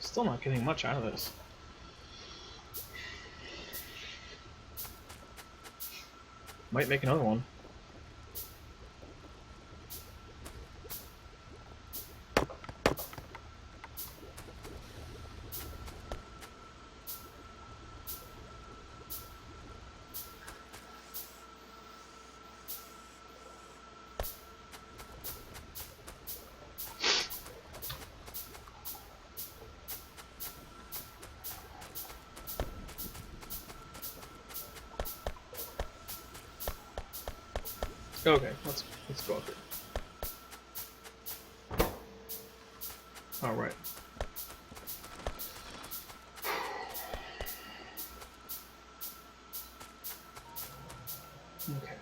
Still not getting much out of this. Might make another one. Okay, let's go up here. All right. Okay.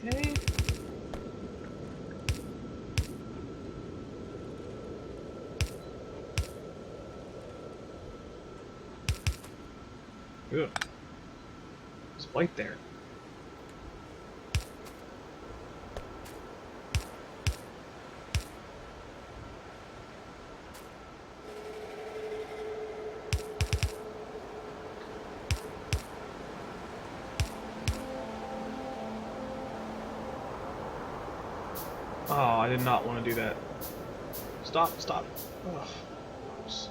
Okay. Ugh. There's light there. Oh, I did not want to do that. Stop, stop. Ugh. Gross.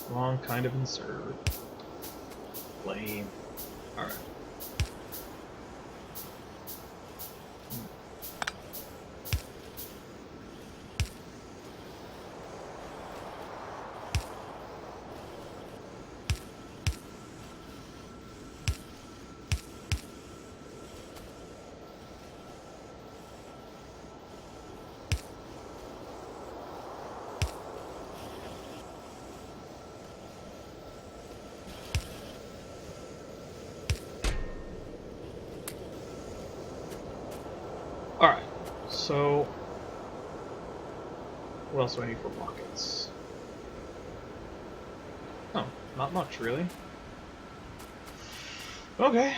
Wrong kind of insert. Lame. Alright. Alright, so what else do I need for rockets? Oh, not much really. Okay,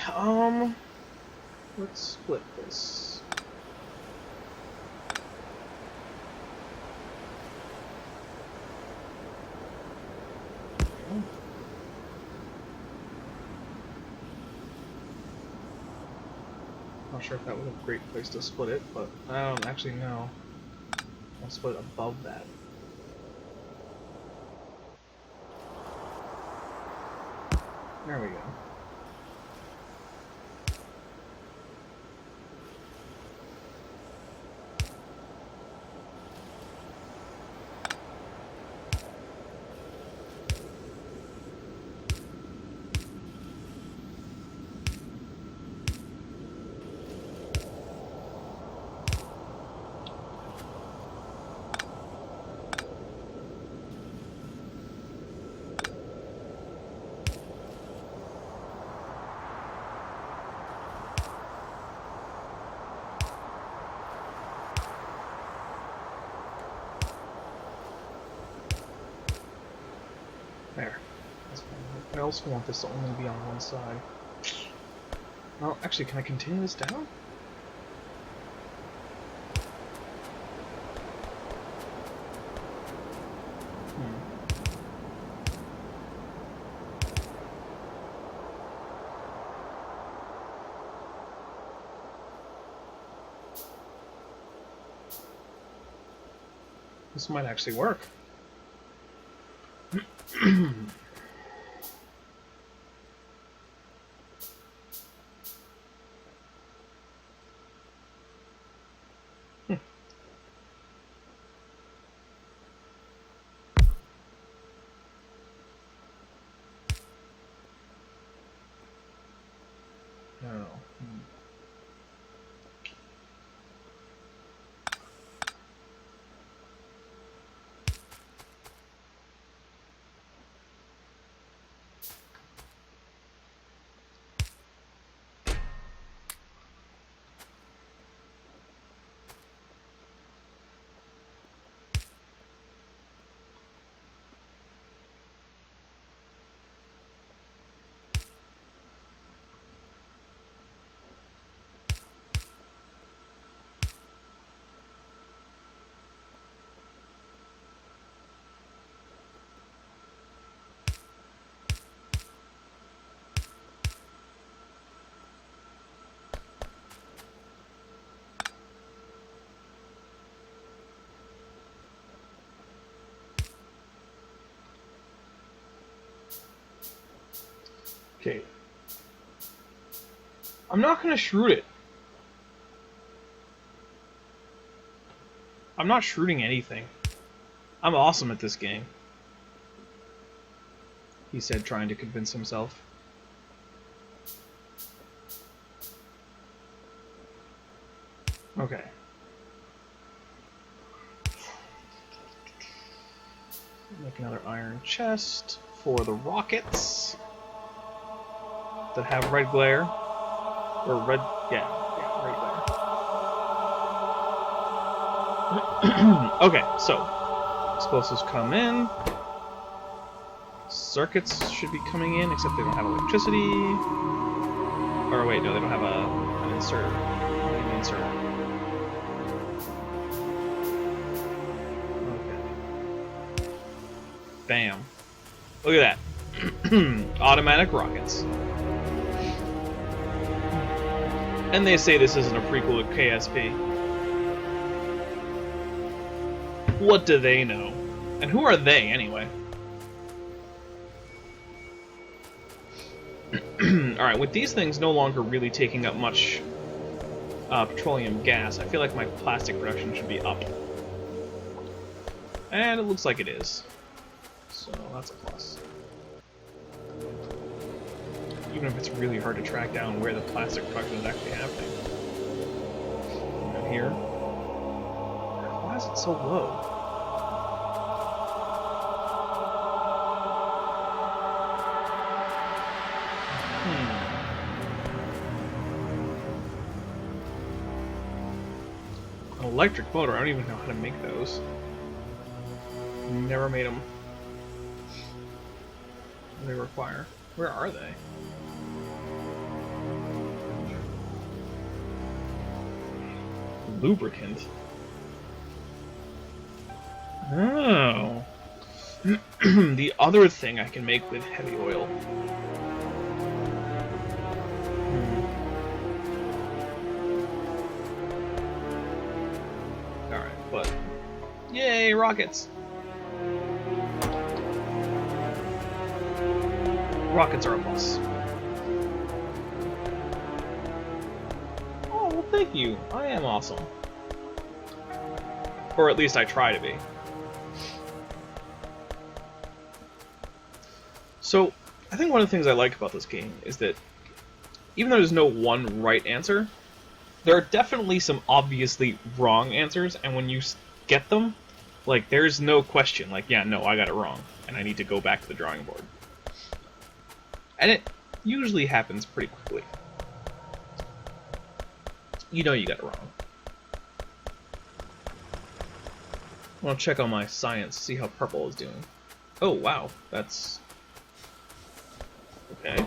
let's split this. Okay. Not sure if that was a great place to split it, but I don't actually know. I'll split above that. There we go. There. That's fine. I also want this to only be on one side. Well, actually, can I continue this down? This might actually work. No. Okay. I'm not gonna shroot it. I'm not shrooting anything. I'm awesome at this game. He said, trying to convince himself. Okay. Make another iron chest for the rockets that have red glare. Or red, yeah, red glare. Okay, so explosives come in. Circuits should be coming in, except they don't have electricity. Or wait, no, they don't have an inserter. An inserter. Okay. Bam. Look at that. Automatic rockets. And they say this isn't a prequel to KSP. What do they know? And who are they, anyway? Alright, with these things no longer really taking up much petroleum gas, I feel like my plastic production should be up. And it looks like it is. So that's a plus. Even if it's really hard to track down where the plastic production is actually happening. And here. Why is it so low? An electric motor, I don't even know how to make those. Never made them. What do they require? Where are they? Lubricant. Oh. The other thing I can make with heavy oil. Alright, but... Yay, rockets! Rockets are a plus. Oh, well thank you. I am awesome. Or at least I try to be. So, I think one of the things I like about this game is that even though there's no one right answer, there are definitely some obviously wrong answers, and when you get them, like, there's no question, like, yeah, no, I got it wrong, and I need to go back to the drawing board. And it usually happens pretty quickly. You know you got it wrong. I want to check on my science, see how purple is doing. Oh, wow, that's... okay.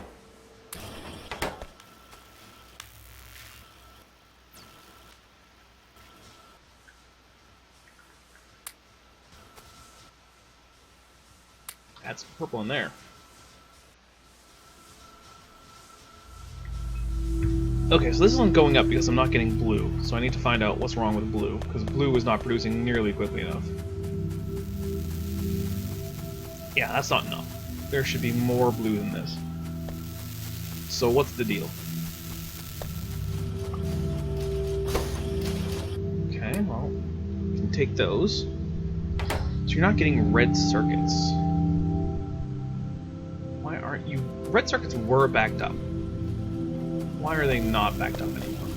Add some purple in there. Okay, so this isn't going up because I'm not getting blue, so I need to find out what's wrong with blue, because blue is not producing nearly quickly enough. Yeah, that's not enough. There should be more blue than this. So what's the deal? Okay, well, you can take those. So you're not getting red circuits. Why aren't you... Red circuits were backed up. Why are they not backed up anymore?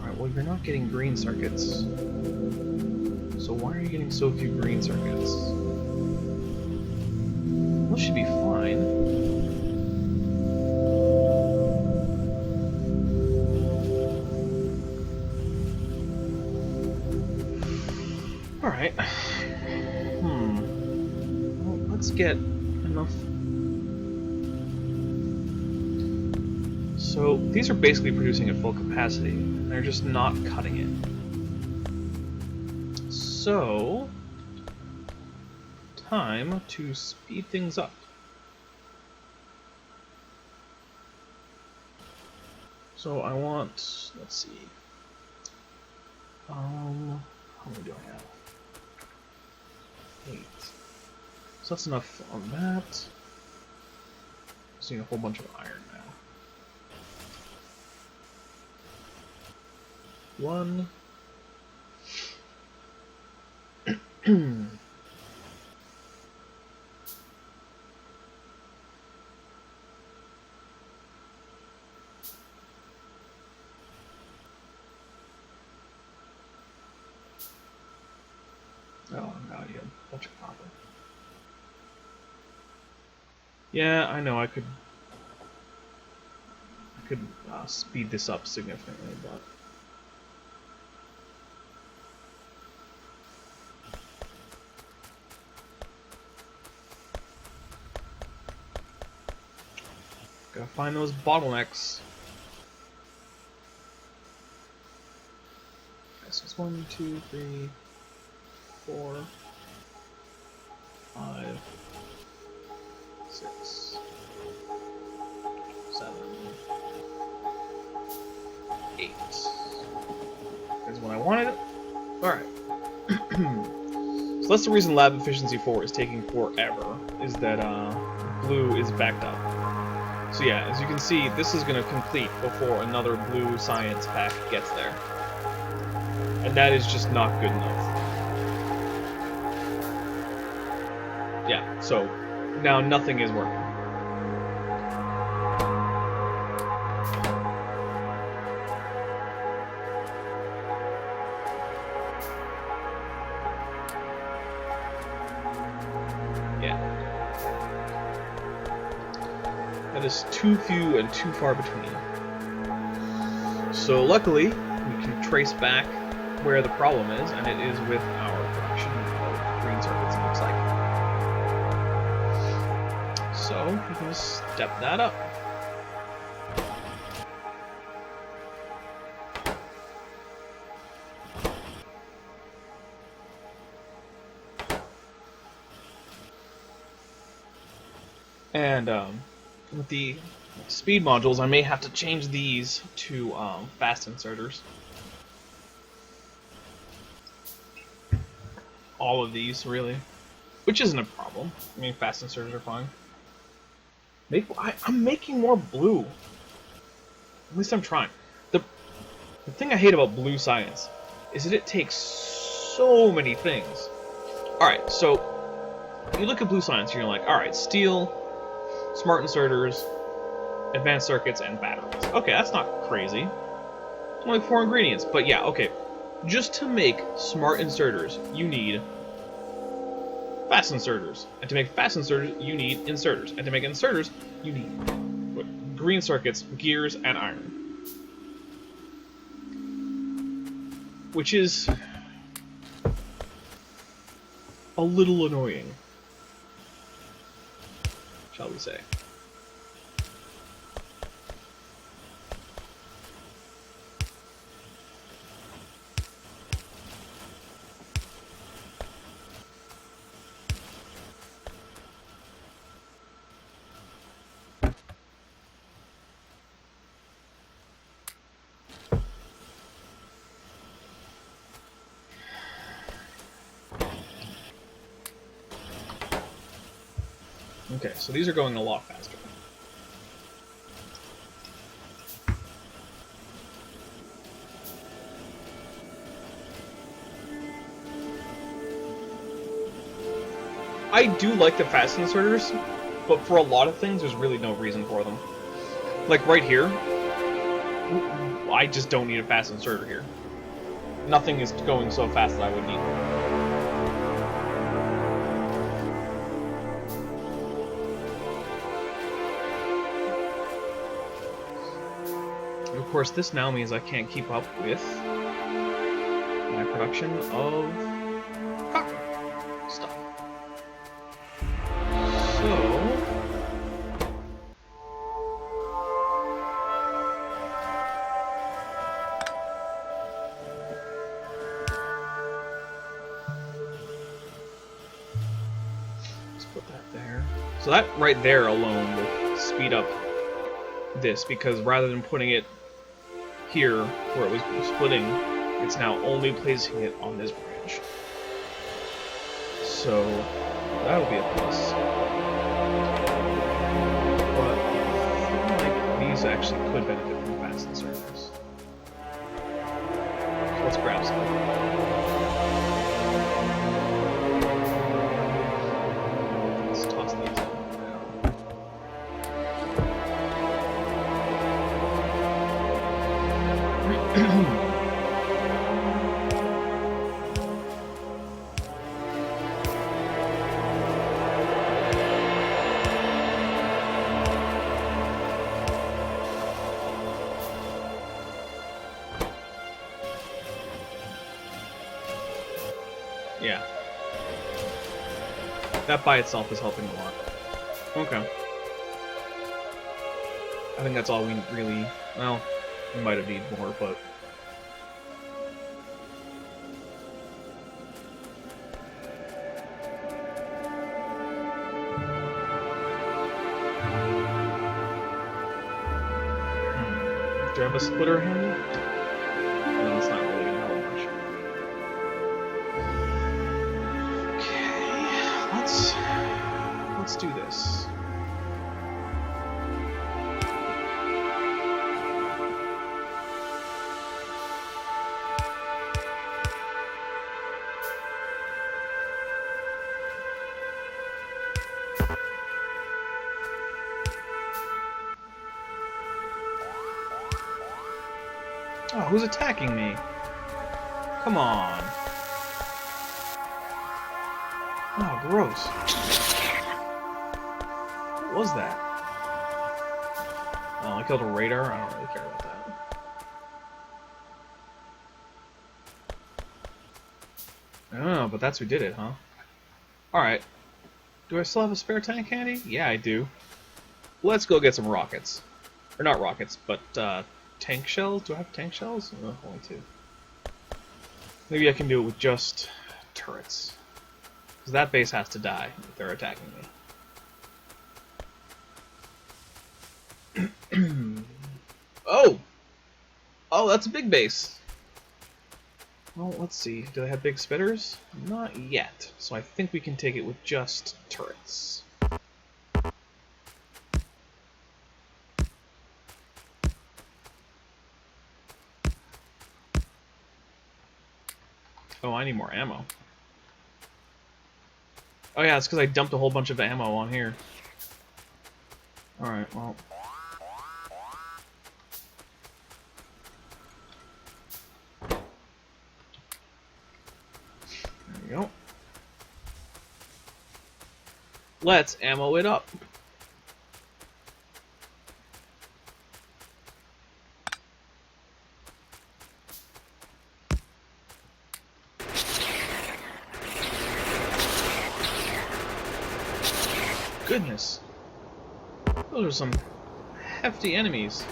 Alright, well you're not getting green circuits. So why are you getting so few green circuits? This should be fine. Alright. Well, let's get enough... So, these are basically producing at full capacity, and they're just not cutting it. So, time to speed things up. So I want, let's see, how many do I have? 8. So that's enough on that. Just need a whole bunch of iron now. 1. Oh, no, you have a bunch of copper. Yeah, I know, I could speed this up significantly, but... find those bottlenecks. Okay, so it's 1, 2, 3, 4, 5, 6, 7, 8. Is what I wanted. Alright. So that's the reason Lab Efficiency 4 is taking forever, is that blue is backed up. So yeah, as you can see, this is going to complete before another blue science pack gets there. And that is just not good enough. Yeah, so now nothing is working. That is too few and too far between. So luckily, we can trace back where the problem is, and it is with our production of green circuits, it looks like. So we can step that up. And with the speed modules, I may have to change these to fast inserters. All of these, really. Which isn't a problem. I mean, fast inserters are fine. I'm making more blue. At least I'm trying. The thing I hate about blue science is that it takes so many things. Alright, so you look at blue science and you're like, alright, steel, smart inserters, advanced circuits, and batteries. Okay, that's not crazy. Only 4 ingredients, but yeah, okay. Just to make smart inserters, you need fast inserters. And to make fast inserters, you need inserters. And to make inserters, you need green circuits, gears, and iron. Which is a little annoying, shall we say. Okay, so these are going a lot faster. I do like the fast inserters, but for a lot of things, there's really no reason for them. Like right here, I just don't need a fast inserter here. Nothing is going so fast that I would need one. Of course, this now means I can't keep up with my production of copper stuff. So let's put that there. So that right there alone will speed up this, because rather than putting it here where it was splitting, it's now only placing it on this branch. So that'll be a plus. But I feel like these actually could benefit from fast inserters. So let's grab some. Let's toss these in. Yeah. That by itself is helping a lot. Okay. I think that's all we really... Well, we might have needed more, but... Do I have a splitter handy? No, it's not really gonna help much. Okay, let's do this. Oh, who's attacking me? Come on. Oh, gross. What was that? Oh, I killed a radar? I don't really care about that. Oh, but that's who did it, huh? Alright. Do I still have a spare tank handy? Yeah, I do. Let's go get some rockets. Or not rockets, but, tank shells? Do I have tank shells? Oh, only 2. Maybe I can do it with just turrets. Because that base has to die if they're attacking me. Oh! Oh, that's a big base! Well, let's see. Do they have big spitters? Not yet. So I think we can take it with just turrets. Oh, I need more ammo. Oh yeah, it's because I dumped a whole bunch of ammo on here. Alright, well... There we go. Let's ammo it up. Goodness. Those are some hefty enemies.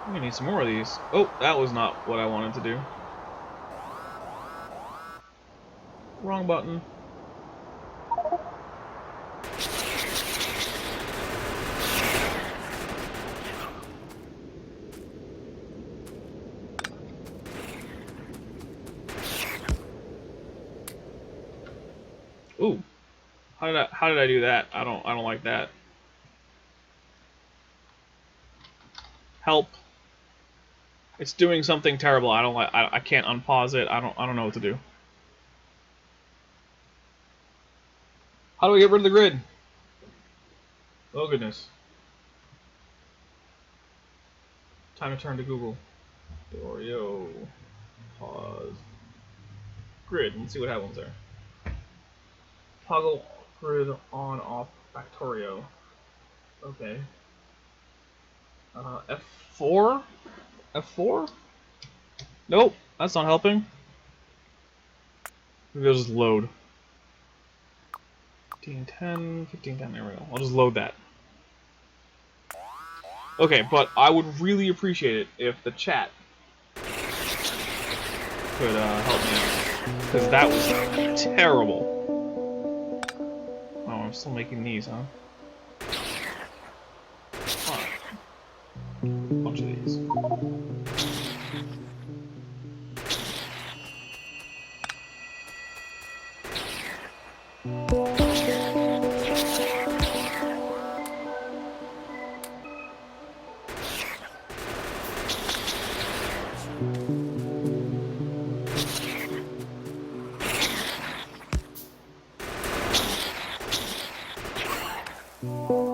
I'm gonna need some more of these. Oh, that was not what I wanted to do. Wrong button. Ooh, how did I do that? I don't like that. Help! It's doing something terrible. I don't like. I can't unpause it. I don't know what to do. How do we get rid of the grid? Oh goodness. Time to turn to Google. Factorio. Pause. Grid. Let's see what happens there. Toggle grid on off Factorio. Okay. F4? F4? Nope, that's not helping. Maybe I'll just load. 1510, 1510, there we go. I'll just load that. Okay, but I would really appreciate it if the chat could help me out. Because that was terrible. Oh, I'm still making these, huh? Alright. Bunch of these.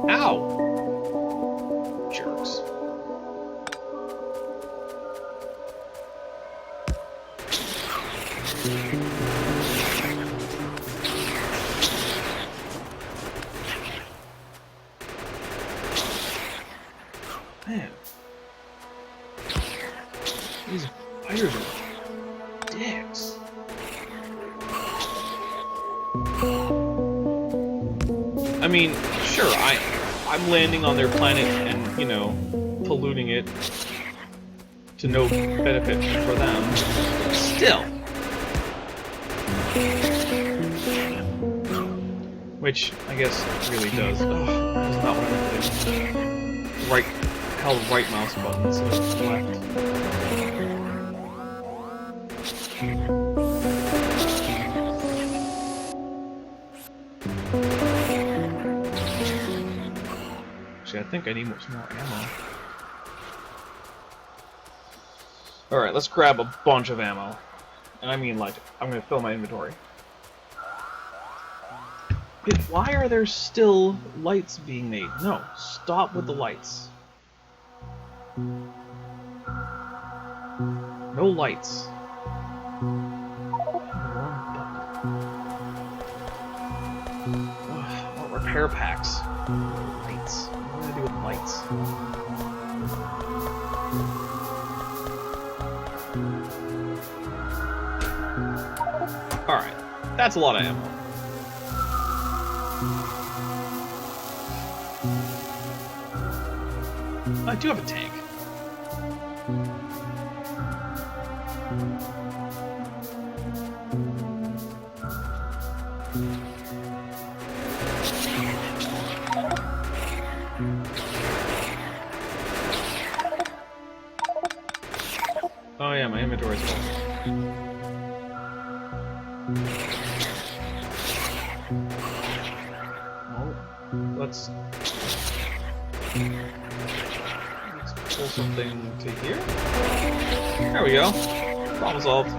Ow! Jerks. Man. These fighters are dicks. I mean, sure, I'm landing on their planet and, you know, polluting it to no benefit for them. Still. Which, I guess, really does. Oh, that's not what I meant to do. Right, held right mouse button instead of left. Actually, I think I need some more ammo. Alright, let's grab a bunch of ammo. And I mean, like, I'm gonna fill my inventory. Wait, why are there still lights being made? No, stop with the lights. No lights. What repair packs? Lights. What do I do with lights? Alright, that's a lot of ammo. I do have a tank. Oh yeah, my inventory's full. Oh, let's pull something to here. There we go. Problem solved.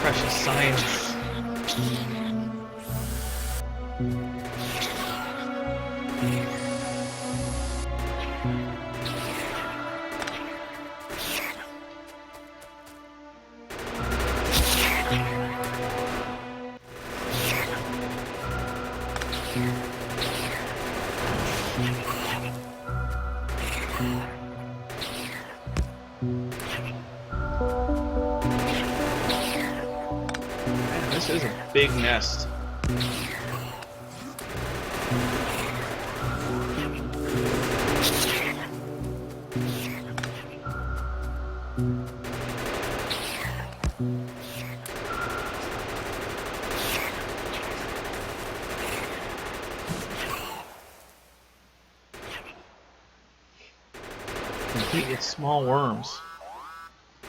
Precious science. Man, this is a big nest. Complete with small worms,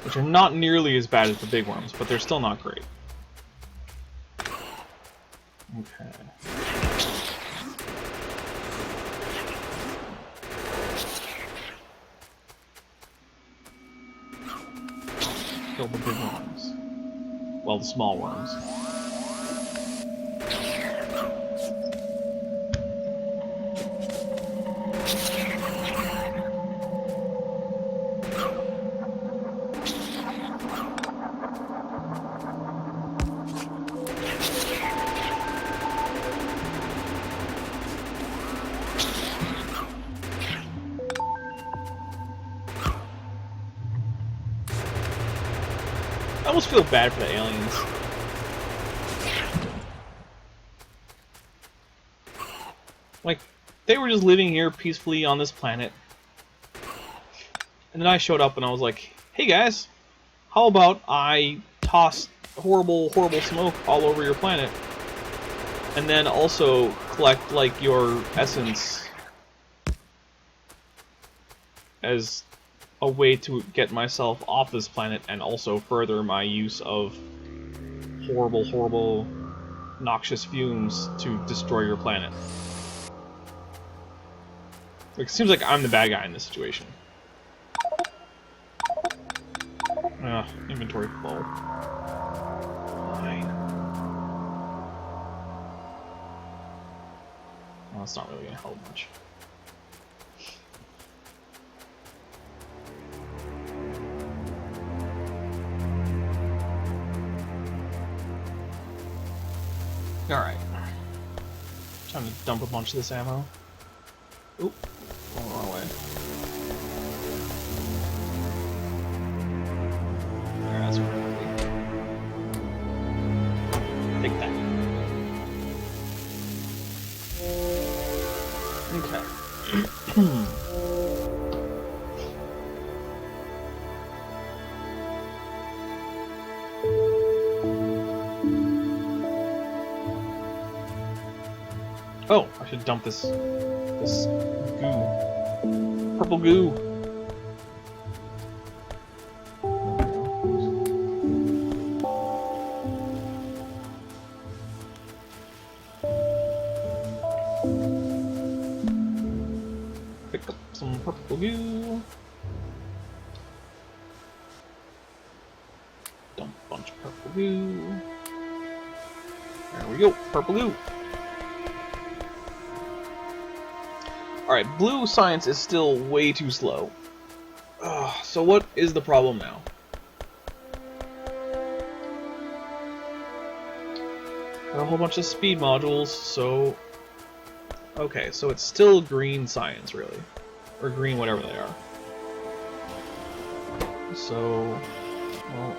which are not nearly as bad as the big worms, but they're still not great. Okay. Kill the big worms. Well, the small worms. I almost feel bad for the aliens. Like, they were just living here peacefully on this planet. And then I showed up and I was like, hey guys, how about I toss horrible, horrible smoke all over your planet? And then also collect, like, your essence as a way to get myself off this planet and also further my use of horrible, horrible, noxious fumes to destroy your planet. Like, it seems like I'm the bad guy in this situation. Inventory full. Fine. Well, that's not really gonna help much. Alright. Time to dump a bunch of this ammo. Oop. Going the wrong way. There, that's where it would be. Take that. Okay. Oh, I should dump this goo. Purple goo. Pick up some purple goo. Dump a bunch of purple goo. There we go, purple goo. Alright, blue science is still way too slow. So what is the problem now? Got a whole bunch of speed modules, so... Okay, so it's still green science, really. Or green whatever they are. So... Well...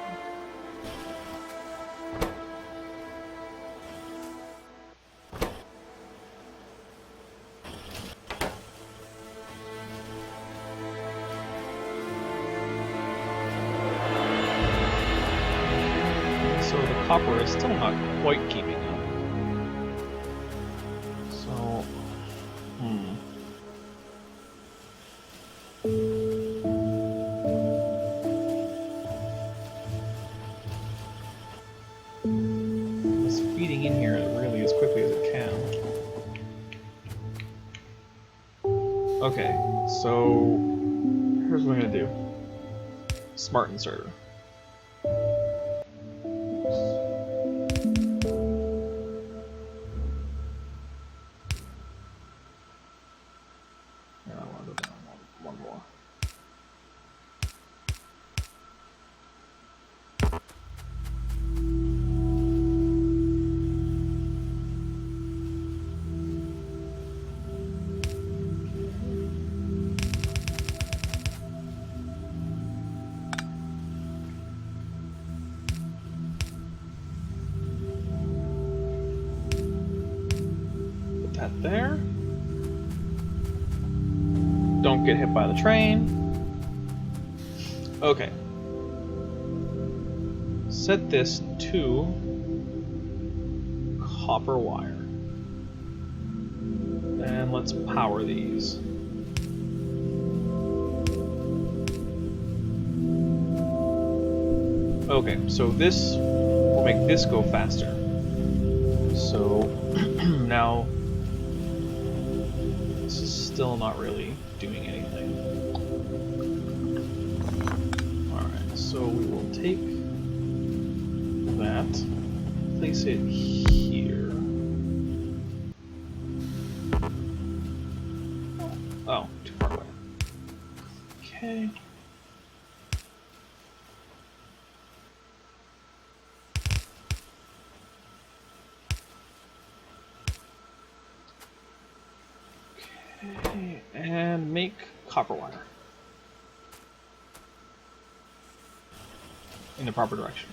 So the copper is still not quite keeping up. So, It's feeding in here really as quickly as it can. Okay, so here's what I'm gonna do. Smart inserter. That there. Don't get hit by the train. Okay. Set this to copper wire. And let's power these. Okay, so this will make this go faster. So now this is still not really doing anything. Alright, so we will take that, place it here. Oh, too far away. Okay. Okay, and make copper wire in the proper direction.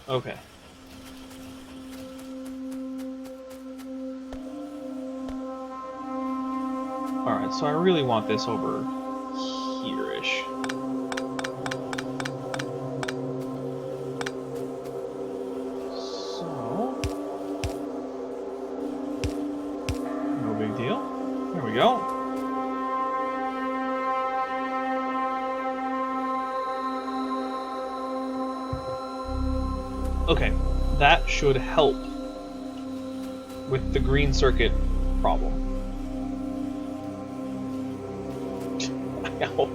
Okay. Alright, so I really want this over here-ish. So, no big deal. There we go. Okay, that should help with the green circuit problem. I hope.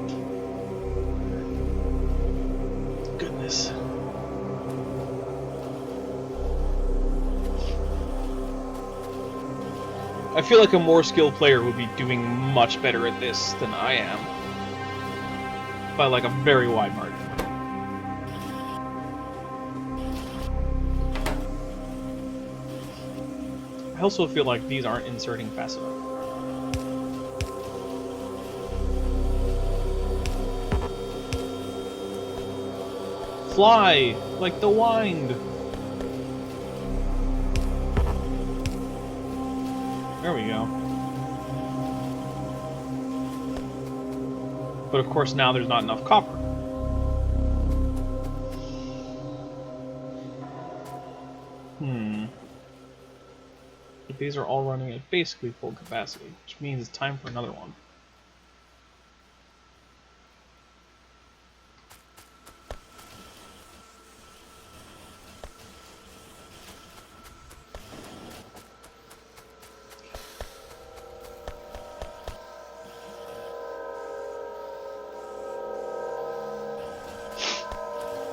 I feel like a more skilled player would be doing much better at this than I am. By like a very wide margin. I also feel like these aren't inserting fast enough. Fly like the wind. There we go. But of course now there's not enough copper. But these are all running at basically full capacity, which means it's time for another one.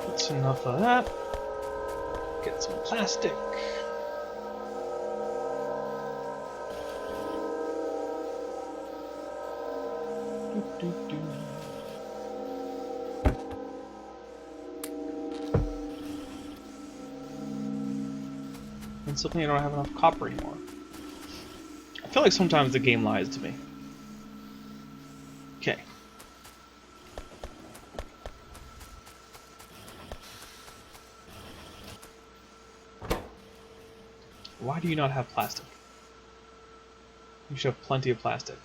That's enough of that. Get some plastic. And suddenly I don't have enough copper anymore. I feel like sometimes the game lies to me. Okay. Why do you not have plastic? You should have plenty of plastic.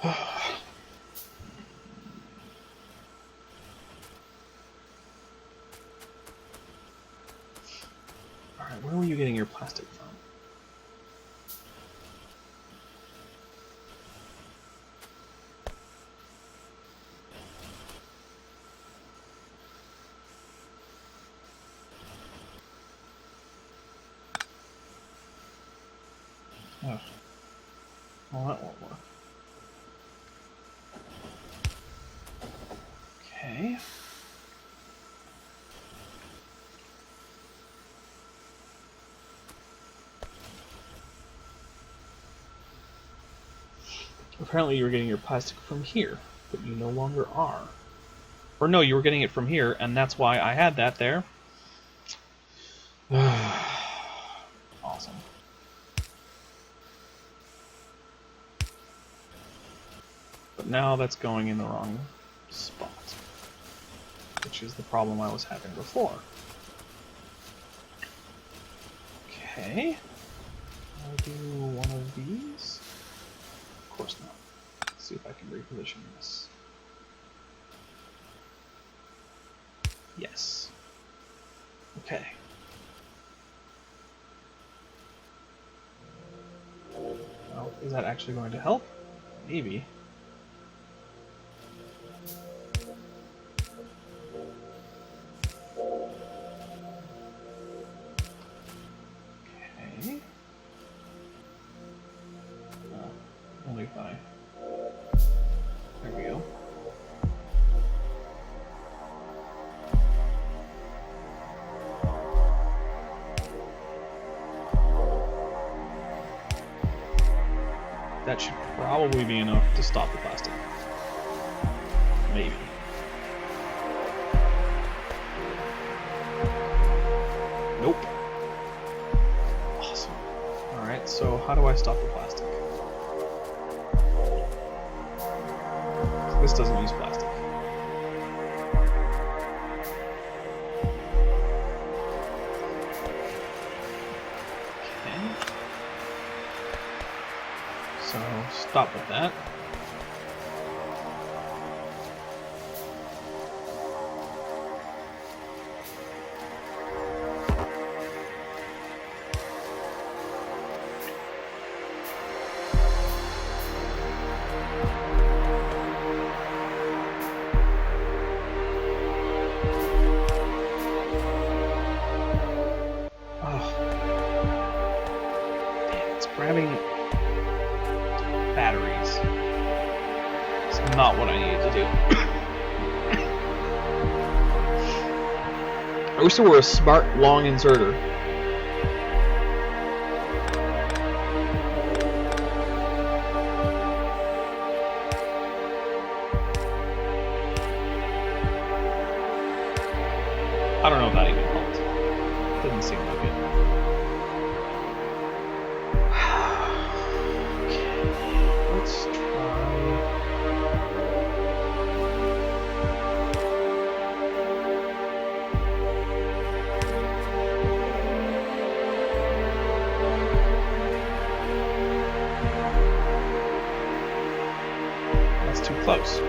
Alright, where were you getting your plastic from? Oh. Well, that won't work. Okay. Apparently you were getting your plastic from here, but you no longer are. Or no, you were getting it from here, and that's why I had that there. Awesome. But now that's going in the wrong spot, which is the problem I was having before. Okay. I'll do one of these. Of course not. Let's see if I can reposition this. Yes. Okay. Well, is that actually going to help? Maybe. Okay. Only if I... There we go. That should probably be enough to stop the plastic. Maybe. Nope. Awesome. Alright, so how do I stop the plastic? This doesn't use plastic. Okay. So stop with that. Grabbing batteries is not what I needed to do. I wish there were a smart long inserter. I don't know if that even helped. Didn't seem like it. Okay, let's try. That's too close.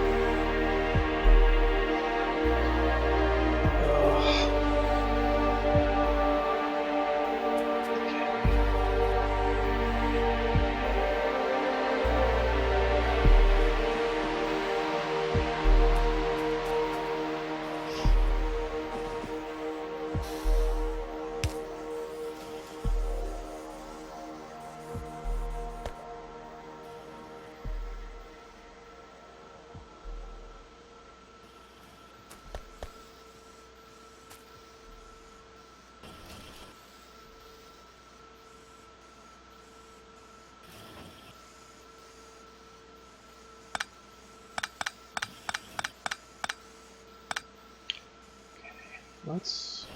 Let's.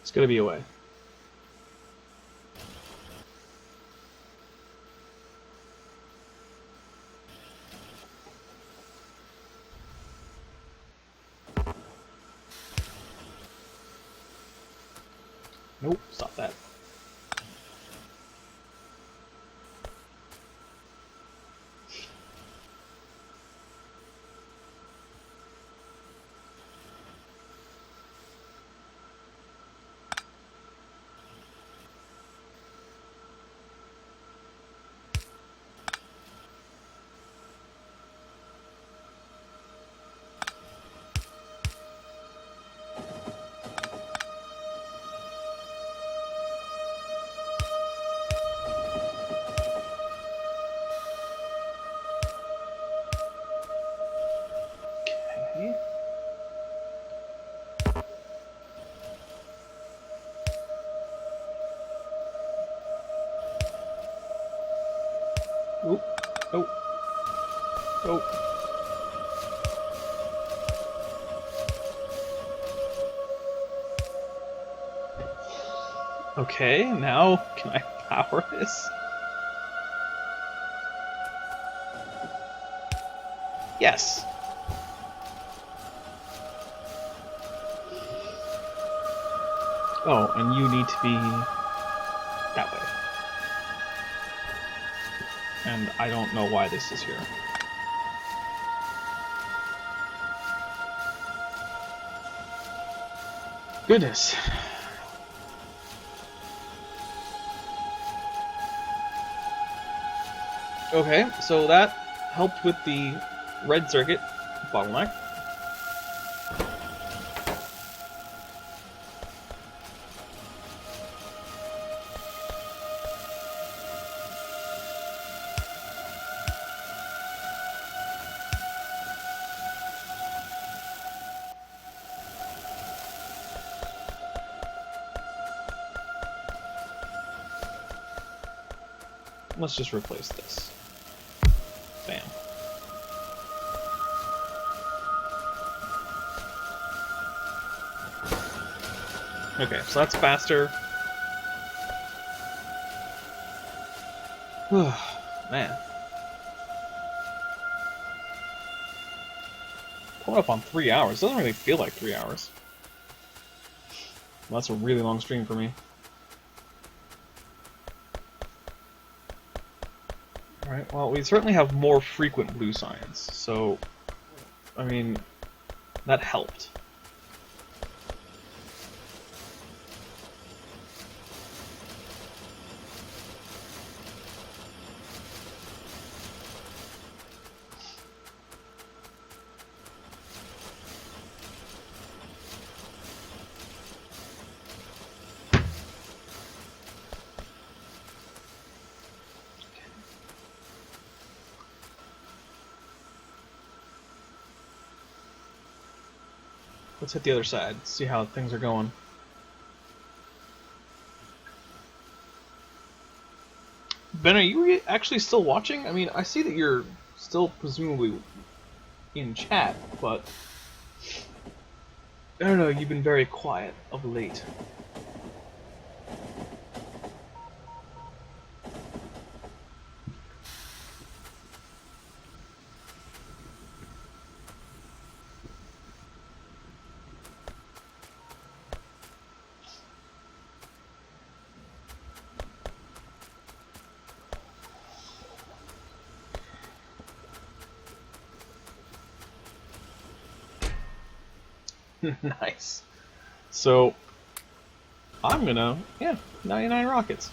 It's gonna be a way. Nope, stop that. Okay. Oh, oh, oh. Okay, now can I power this? Yes. Oh, and you need to be that way. And I don't know why this is here. Goodness. Okay, so that helped with the red circuit bottleneck. Let's just replace this. Bam. Okay, so that's faster. Man. Pulling up on 3 hours. Doesn't really feel like 3 hours. Well, that's a really long stream for me. Alright, well, we certainly have more frequent blue signs, so, I mean, that helped. Let's hit the other side, see how things are going. Ben, are you actually still watching? I mean, I see that you're still presumably in chat, but I don't know, you've been very quiet of late. Nice. So, I'm gonna, 99 rockets.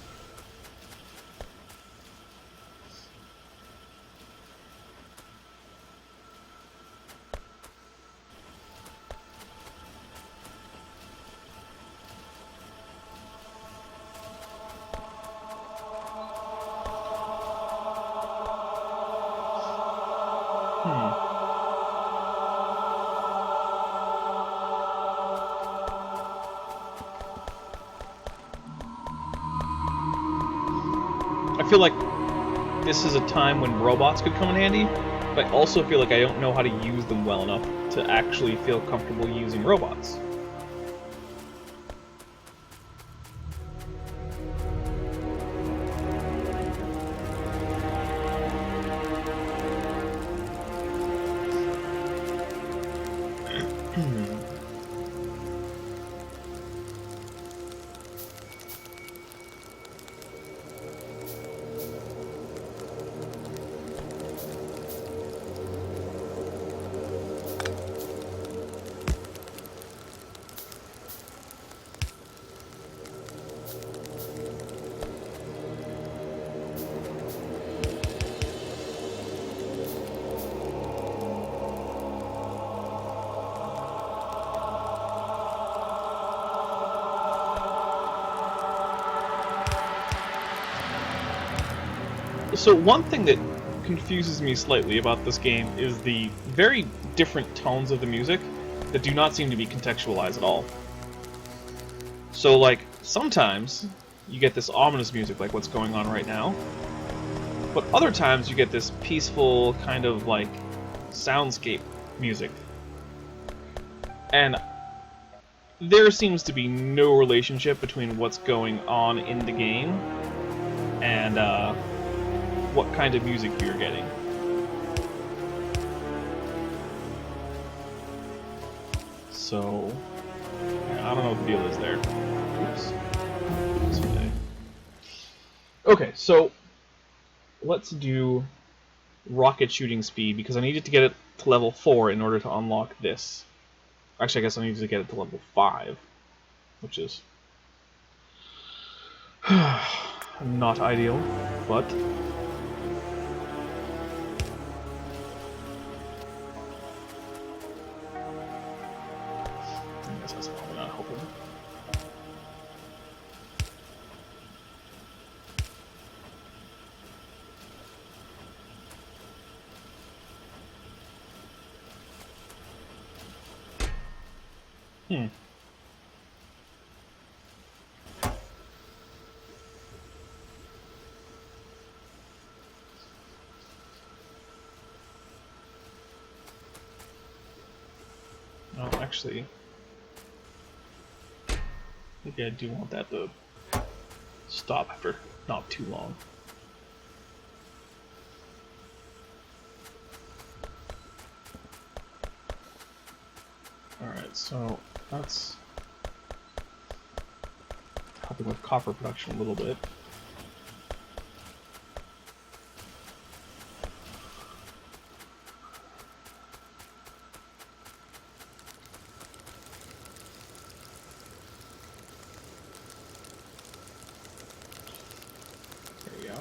I feel like this is a time when robots could come in handy, but I also feel like I don't know how to use them well enough to actually feel comfortable using robots. So one thing that confuses me slightly about this game is the very different tones of the music that do not seem to be contextualized at all. So, like, sometimes you get this ominous music, like what's going on right now, but other times you get this peaceful, kind of, like, soundscape music. And there seems to be no relationship between what's going on in the game and, what kind of music you're getting. So, I don't know what the deal is there. Oops. Okay, so let's do rocket shooting speed, because I needed to get it to level 4 in order to unlock this. Actually, I guess I needed to get it to level 5, which is not ideal, but I guess that's probably not helping. Oh, actually, maybe I do want that to stop after not too long. Alright, so that's helping with copper production a little bit. There we go.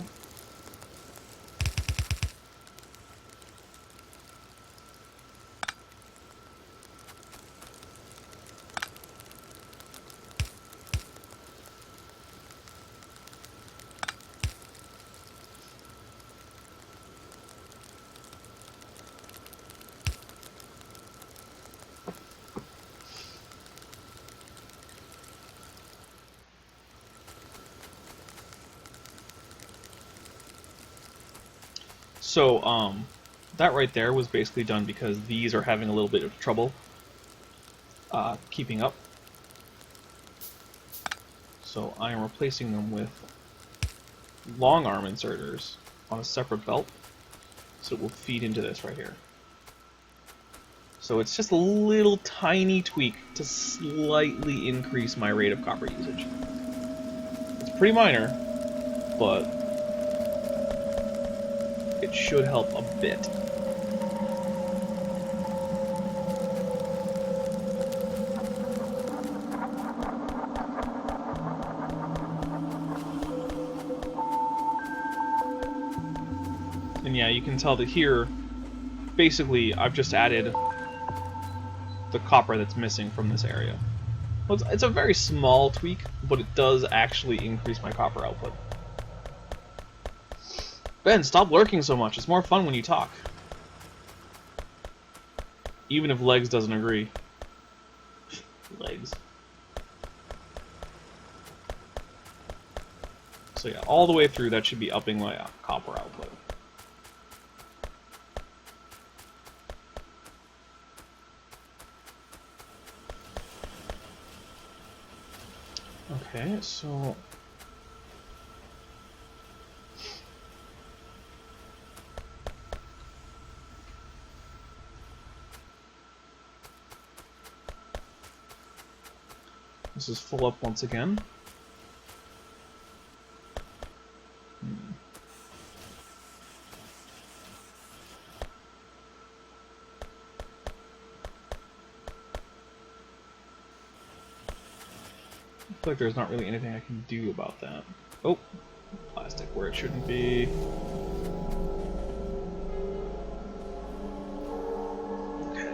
So, that right there was basically done because these are having a little bit of trouble keeping up. So I am replacing them with long arm inserters on a separate belt, so it will feed into this right here. So it's just a little tiny tweak to slightly increase my rate of copper usage. It's pretty minor, but it should help a bit. And yeah, you can tell that here, basically, I've just added the copper that's missing from this area. Well, it's a very small tweak, but it does actually increase my copper output. Ben, stop lurking so much. It's more fun when you talk. Even if Legs doesn't agree. Legs. So yeah, all the way through, that should be upping my copper output. Okay, so this is full up once again. I feel like there's not really anything I can do about that. Oh, plastic where it shouldn't be. Okay.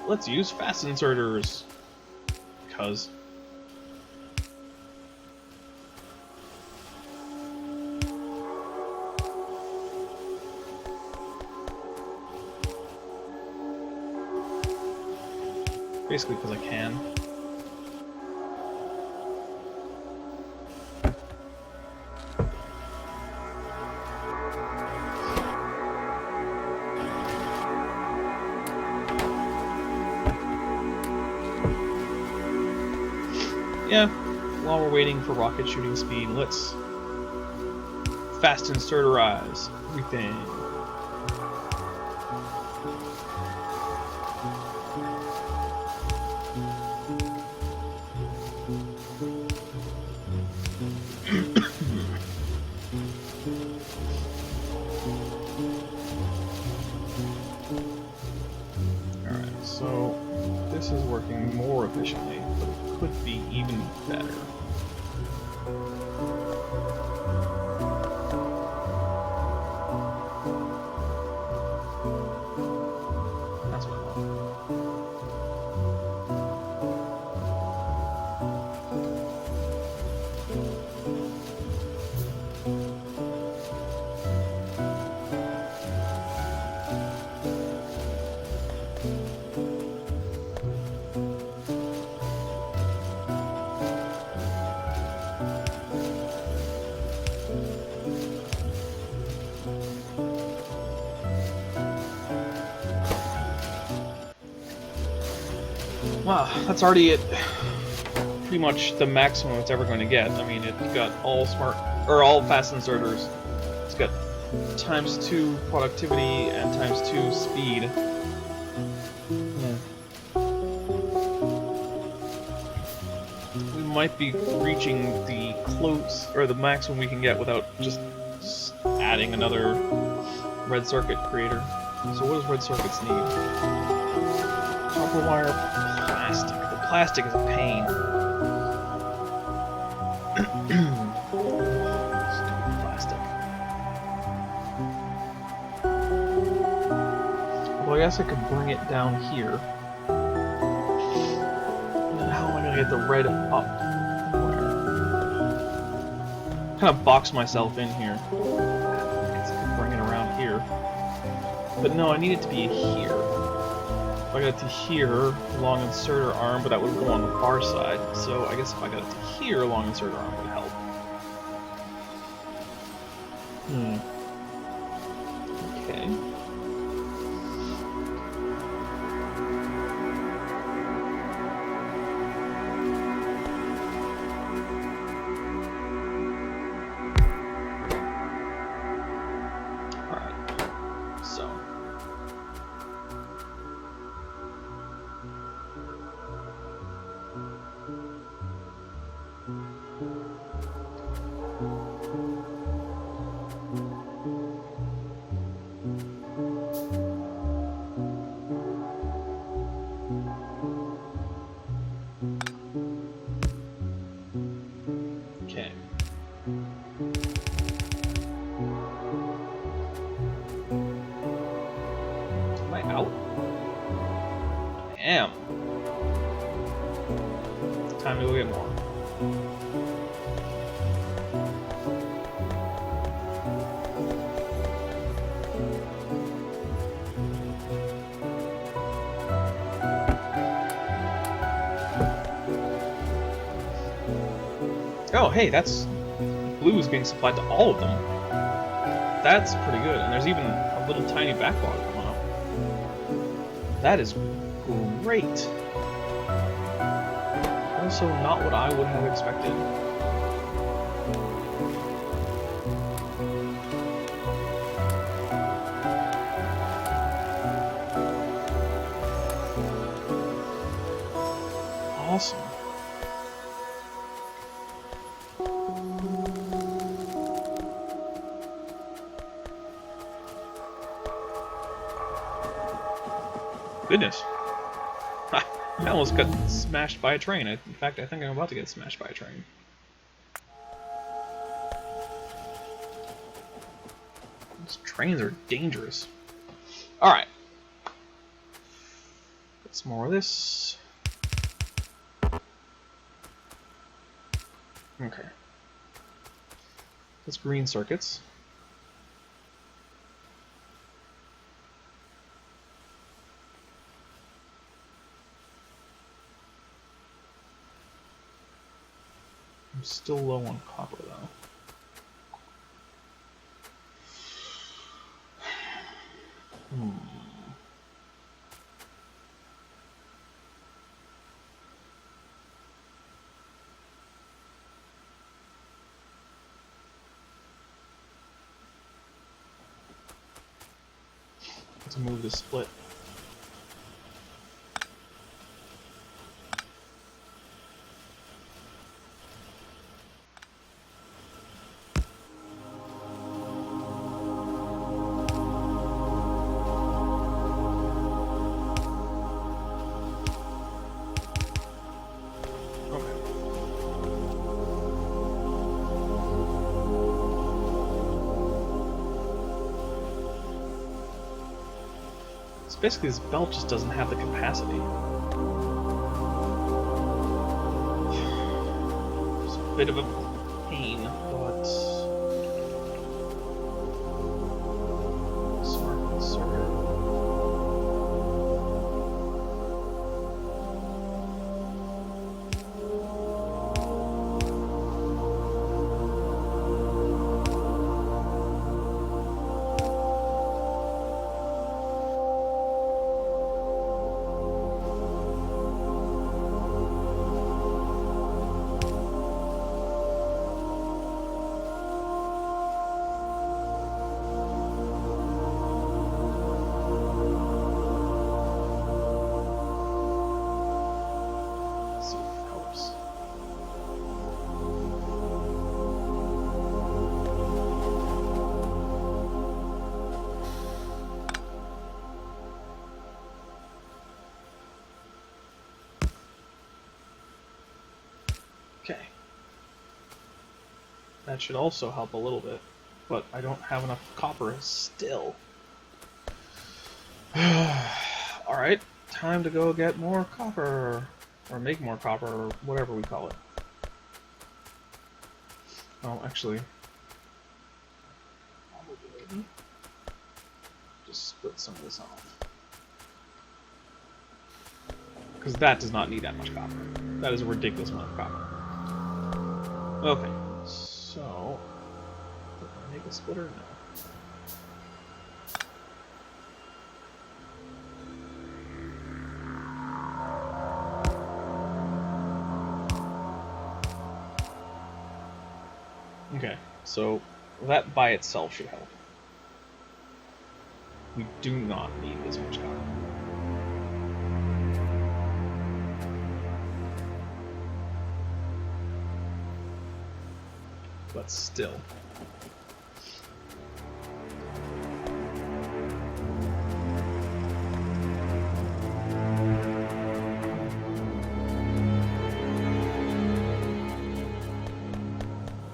Let's use fast inserters. Because. Basically because I can. Yeah, while we're waiting for rocket shooting speed, let's fast inserterize everything. Alright, so this is working more efficiently, but it could be even better. That's what I want. Wow, that's already at pretty much the maximum it's ever going to get. I mean, it's got all fast inserters. It's got ×2 productivity and ×2 speed. Yeah. We might be reaching the maximum we can get without just adding another red circuit creator. So what does red circuits need? Copper wire, plastic. The plastic is a pain. Stupid plastic. Well, I guess I could bring it down here. And then how am I going to get the red up? Kind of box myself in here. I guess I could bring it around here. But no, I need it to be here. If I got it to here, long inserter arm, but that would go on the far side. So I guess if I got it to here, long inserter arm would help. Okay. Okay. Am I out? I am. Time to go get more. Oh, hey, that's blue is being supplied to all of them. That's pretty good, and there's even a little tiny backlog coming up. That is great. Also, not what I would have expected. Awesome. Goodness. I almost got smashed by a train. In fact, I think I'm about to get smashed by a train. These trains are dangerous. Alright. Get some more of this. Okay. That's green circuits. I'm still low on copper though. Let's move the split. Basically, this belt just doesn't have the capacity. It's a bit of a pain, but smart inserter. Okay. That should also help a little bit, but I don't have enough copper still. Alright, time to go get more copper. Or make more copper, or whatever we call it. Oh, actually... just split some of this off. Because that does not need that much copper. That is a ridiculous amount of copper. Okay, so... Did I make a splitter? No. Okay, so that by itself should help. We do not need this much copper. But still.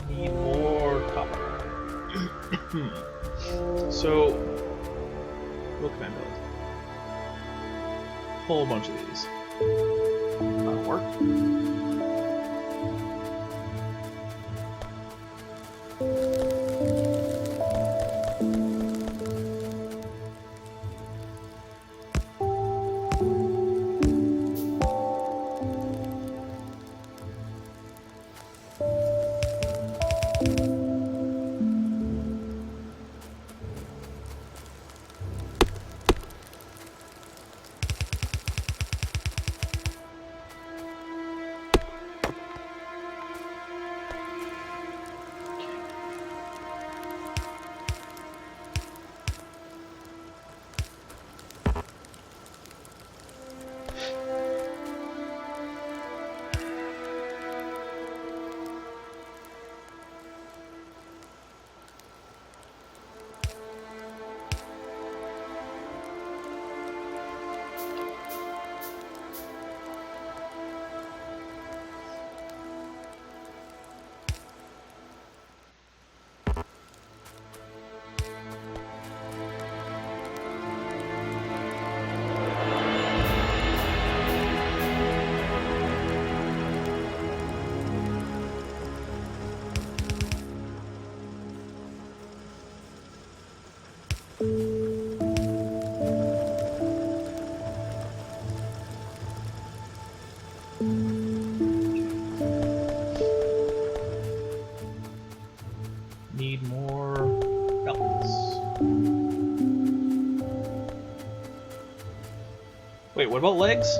Need more copper. So, what can I build? A whole bunch of these. That'll work. Need more belts. Wait, what about legs?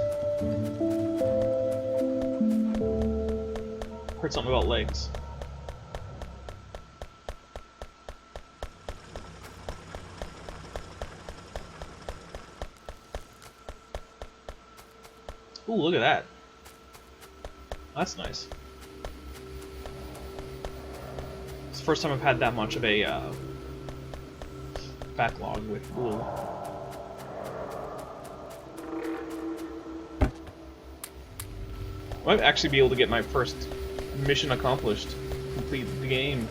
Heard something about legs. Ooh, look at that. That's nice. It's the first time I've had that much of a backlog with wool. I might actually be able to get my first mission accomplished, complete the game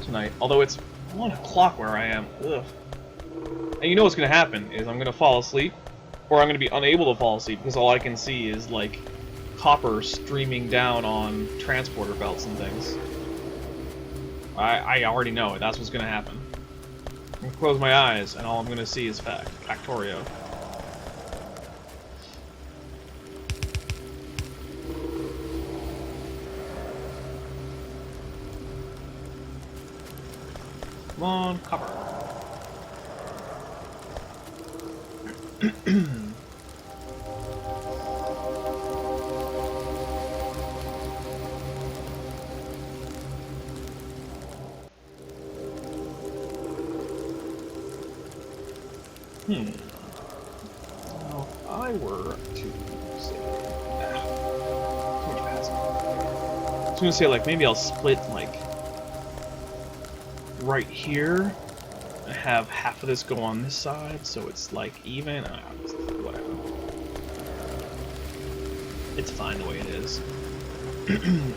tonight. Although it's 1 o'clock where I am. Ugh. And you know what's going to happen is I'm going to fall asleep, or I'm going to be unable to fall asleep because all I can see is like copper streaming down on transporter belts and things. I already know it. That's what's going to happen. I'm going to close my eyes and all I'm going to see is Factorio. Come on, copper. Now, if I were to say, too much passing. I was gonna say, like, maybe I'll split, like, right here, and have half of this go on this side, so it's, like, even. Whatever. It's fine the way it is.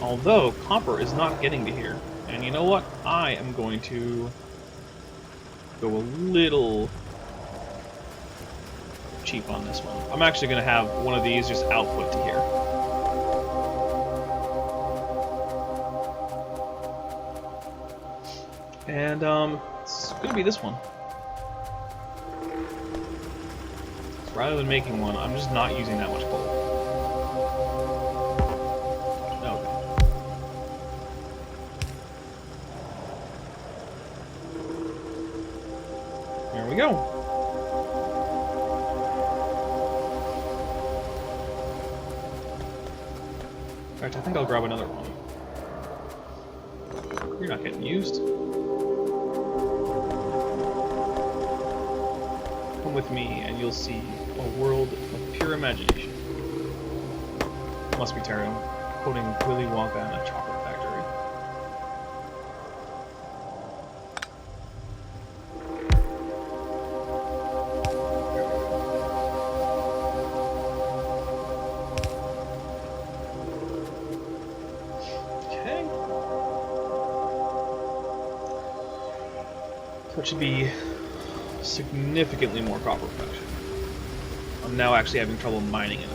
Although, copper is not getting to here. And you know what? I am going to go a little cheap on this one. I'm actually going to have one of these just output to here. And it's going to be this one. So rather than making one, I'm just not using that much coal. we go. In fact, I think I'll grab another one. You're not getting used. Come with me and you'll see a world of pure imagination. Must be Terry, quoting Willy Wonka in a chocolate factory. Okay. So it should be significantly more copper production. I'm now actually having trouble mining enough.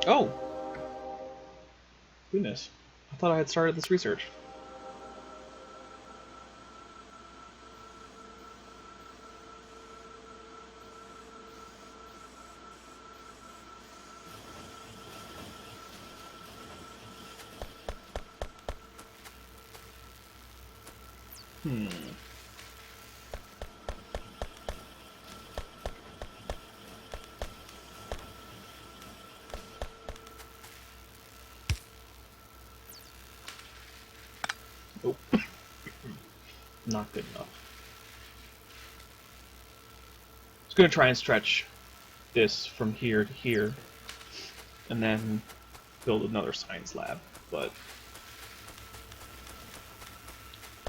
Oh! Goodness. I thought I had started this research. Oh. Not good enough. I was going to try and stretch this from here to here, and then build another science lab, but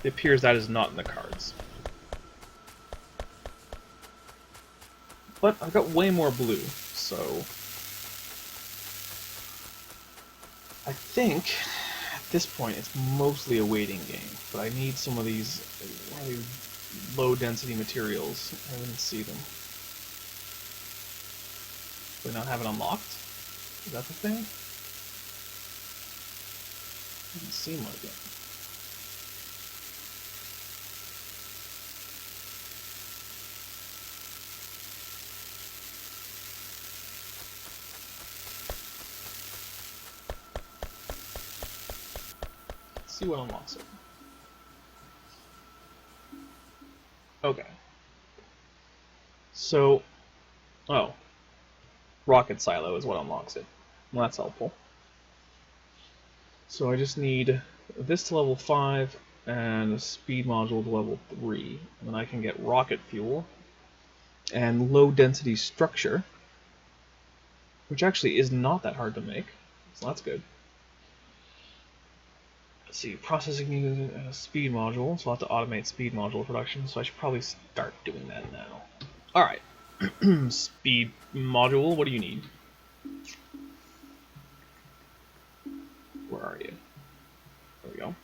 it appears that is not in the cards. But I've got way more blue, so I think at this point it's mostly a waiting game, but I need some of these really low density materials. I didn't see them. Do I not have it unlocked? Is that the thing? Doesn't seem like it. Let's see what unlocks it. Okay. So, oh. Rocket silo is what unlocks it. Well, that's helpful. So I just need this to level 5 and a speed module to level 3. And then I can get rocket fuel and low density structure, which actually is not that hard to make. So that's good. Let's see, processing needs a speed module, so I'll have to automate speed module production, so I should probably start doing that now. Alright. Speed module, what do you need? Where are you? There we go.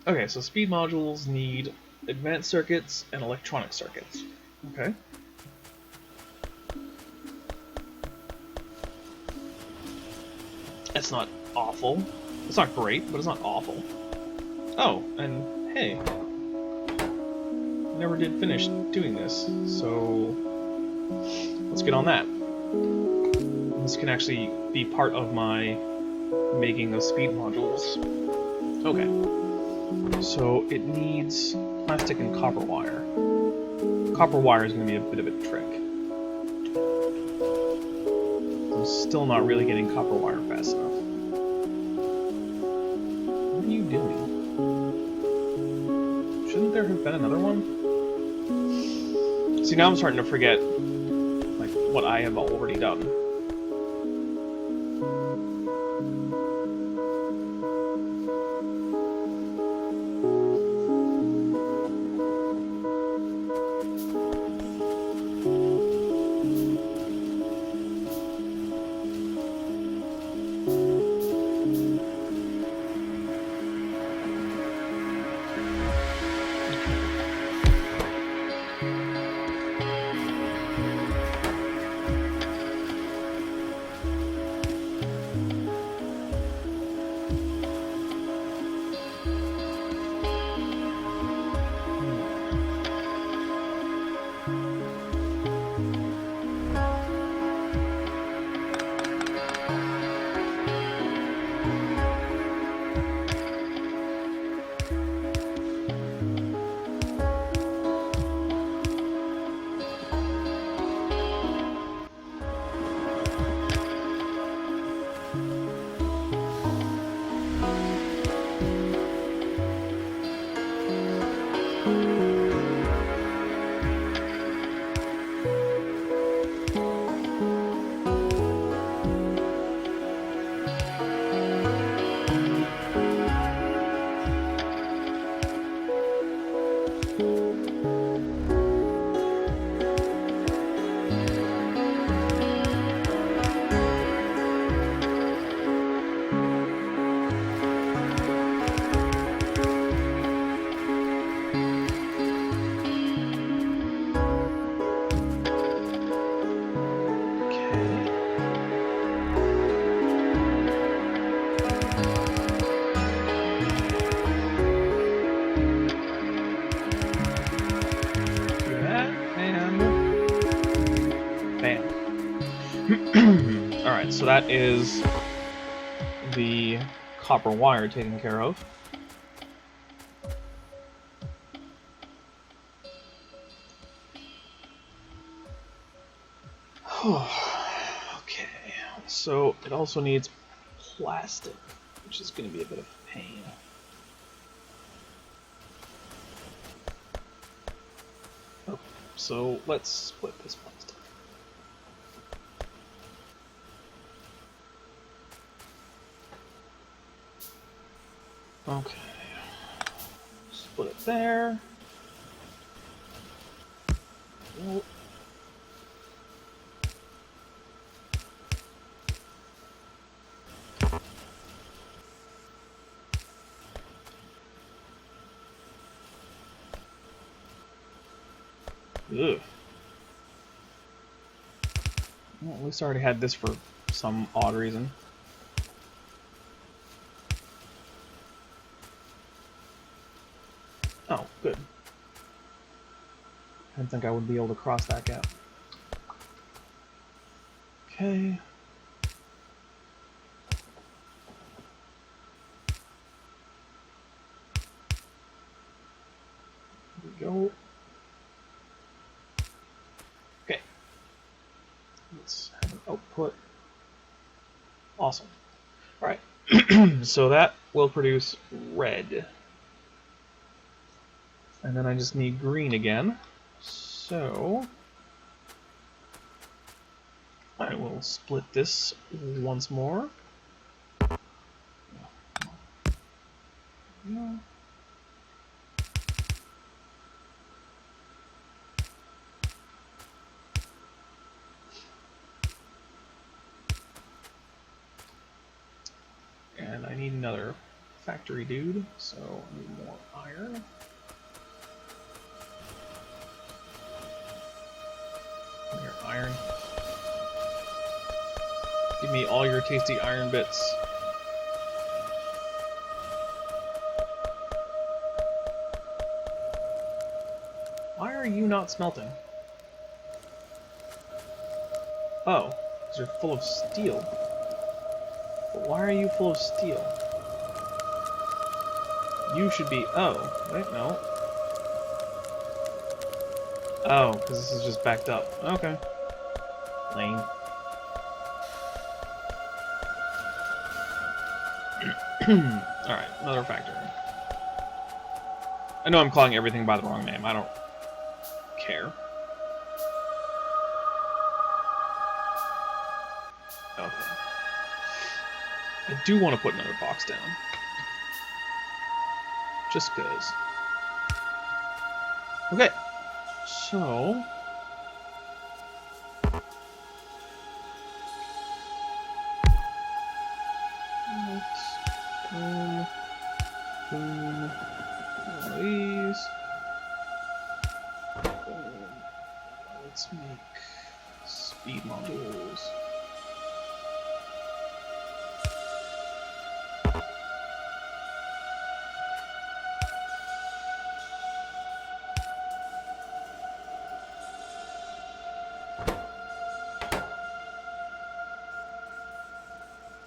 Okay, so speed modules need advanced circuits and electronic circuits. Okay. That's not awful. It's not great, but it's not awful. Oh, and hey. I never did finish doing this, so let's get on that. This can actually be part of my making of speed modules. Okay. So it needs plastic and copper wire. Copper wire is going to be a bit of a trick. I'm still not really getting copper wire fast enough. What are you doing? Shouldn't there have been another one? See, now I'm starting to forget like what I have already done. so that is the copper wire taken care of. Okay, so it also needs plastic, which is going to be a bit of a pain. Okay, so let's split this plastic. Okay, split it there. Well, ugh. Well, at least I already had this for some odd reason. Oh, good. I didn't think I would be able to cross that gap. Okay. Here we go. Okay. Let's have an output. Awesome. Alright. So that will produce red. And then I just need green again. So I will split this once more. Yeah. And I need another factory dude, so I need more iron. Come here, iron. Give me all your tasty iron bits. Why are you not smelting? Oh, because you're full of steel. But why are you full of steel? You should be... Oh, wait, no. Oh, because this is just backed up. Okay. Lame. Alright, another factory. I know I'm calling everything by the wrong name. I don't care. Okay. I do want to put another box down. Just because. Okay. So... boom, boom, one of these. Boom. Let's make speed modules.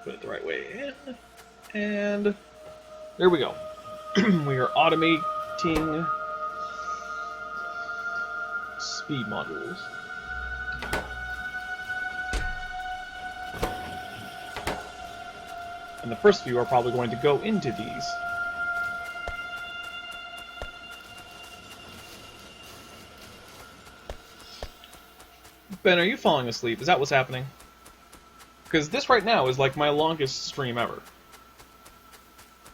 Put it the right way in. And there we go. We are automating speed modules. And the first few are probably going to go into these. Ben, are you falling asleep? Is that what's happening? Because this right now is like my longest stream ever.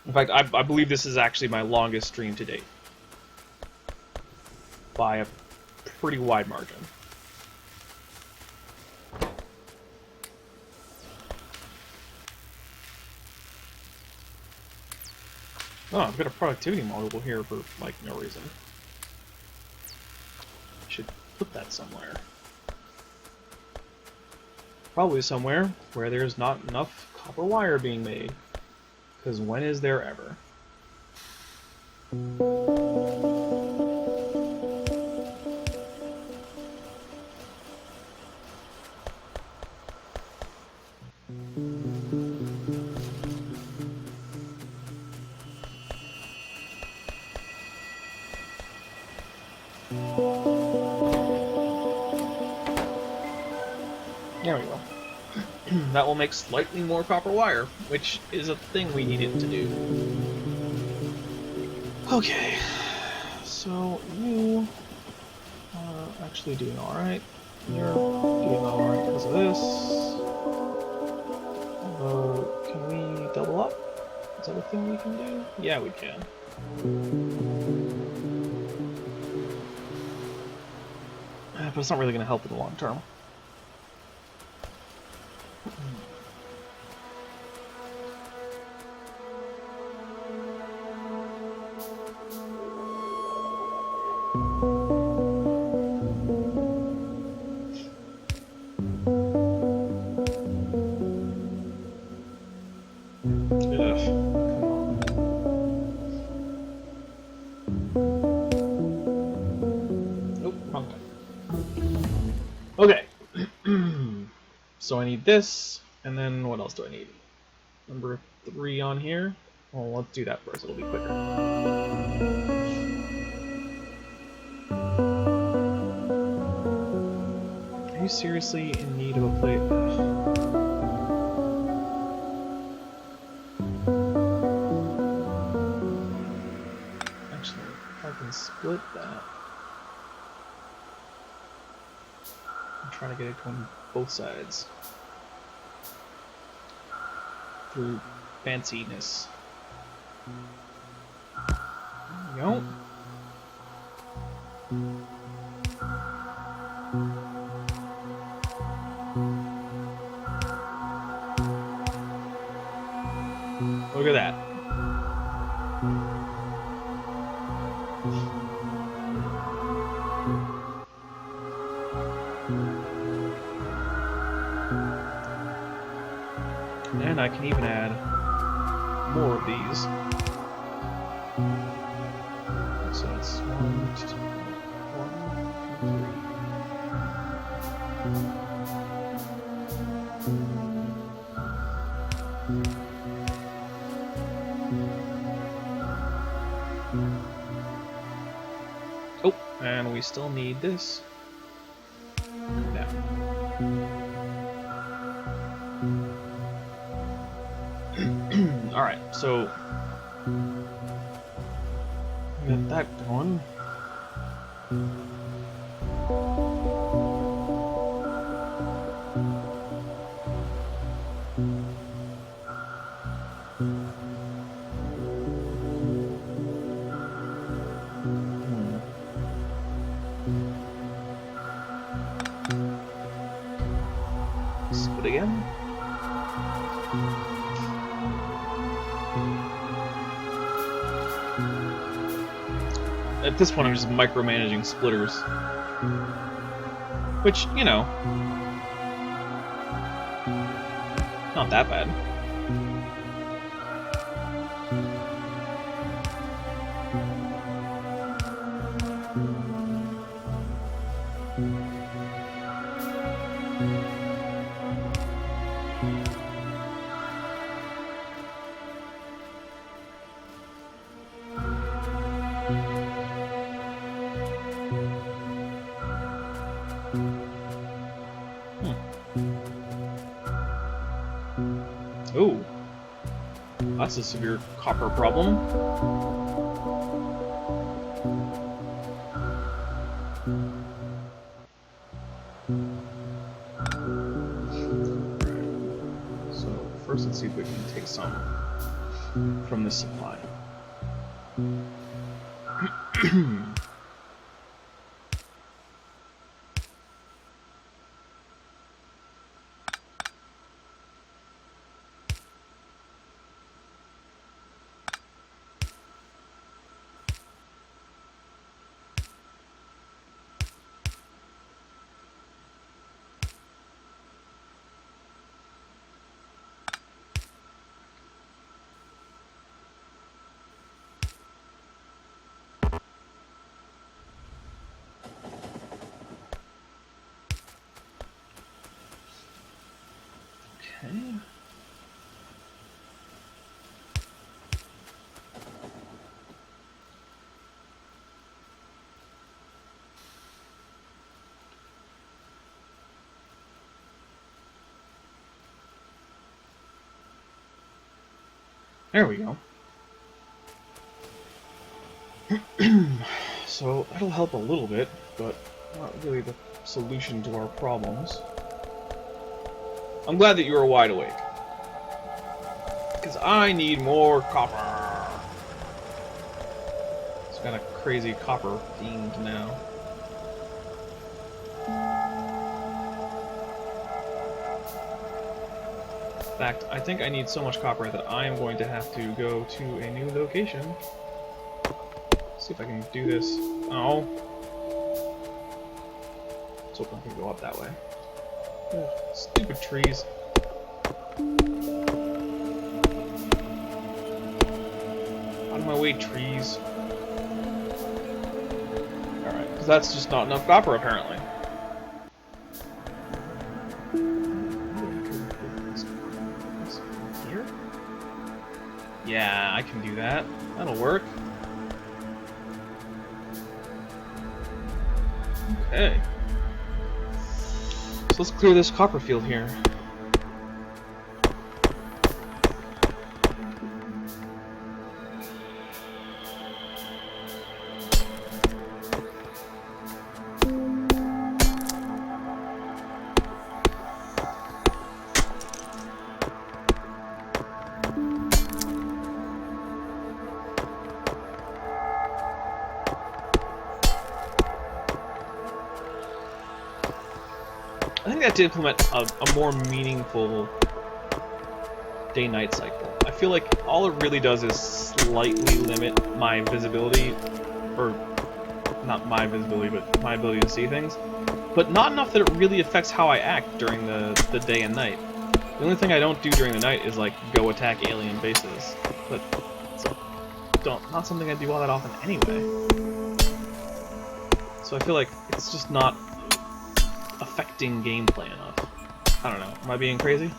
In fact, I believe this is actually my longest stream to date. By a pretty wide margin. Oh, I've got a productivity module here for, like, no reason. I should put that somewhere. Probably somewhere where there's not enough copper wire being made. Because when is there ever? There we go. That will make slightly more copper wire, which is a thing we needed to do. Okay, so you are actually doing alright. You're doing alright because of this. Although, can we double up? Is that a thing we can do? Yeah, we can. But it's not really going to help in the long term. Okay, so I need this, and then what else do I need? Number 3 on here. Well, let's do that first, it'll be quicker. Are you seriously in need of a plate? Actually, if I can split that. Trying to get it going both sides through fanciness. There we go. Look at that. And I can even add more of these. So it's 1, 2, 1, 2, 3. Oh, and we still need this. Now. Alright, so get that going. Split again. At this point, I'm just micromanaging splitters. Which, you know, not that bad. Ooh, that's a severe copper problem. So first let's see if we can take some from this supply. Okay. There we go. So that'll help a little bit, but not really the solution to our problems. I'm glad that you are wide awake. Because I need more copper. It's got a crazy copper fiend now. In fact, I think I need so much copper that I am going to have to go to a new location. See if I can do this. Oh. Let's hope I can go up that way. Ugh, stupid trees. Out of my way, trees. Alright, because that's just not enough copper, apparently. Here? Yeah, I can do that. That'll work. Okay. So let's clear this copper field here. I think that to implement a more meaningful day-night cycle. I feel like all it really does is slightly limit my visibility, or not my visibility, but my ability to see things, but not enough that it really affects how I act during the day and night. The only thing I don't do during the night is like go attack alien bases, but it's not something I do all that often anyway. So I feel like it's just not affecting gameplay enough. I don't know. Am I being crazy?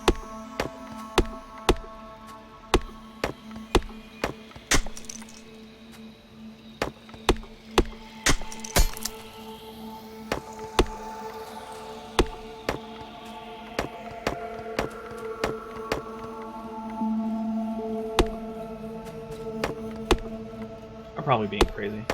I'm probably being crazy.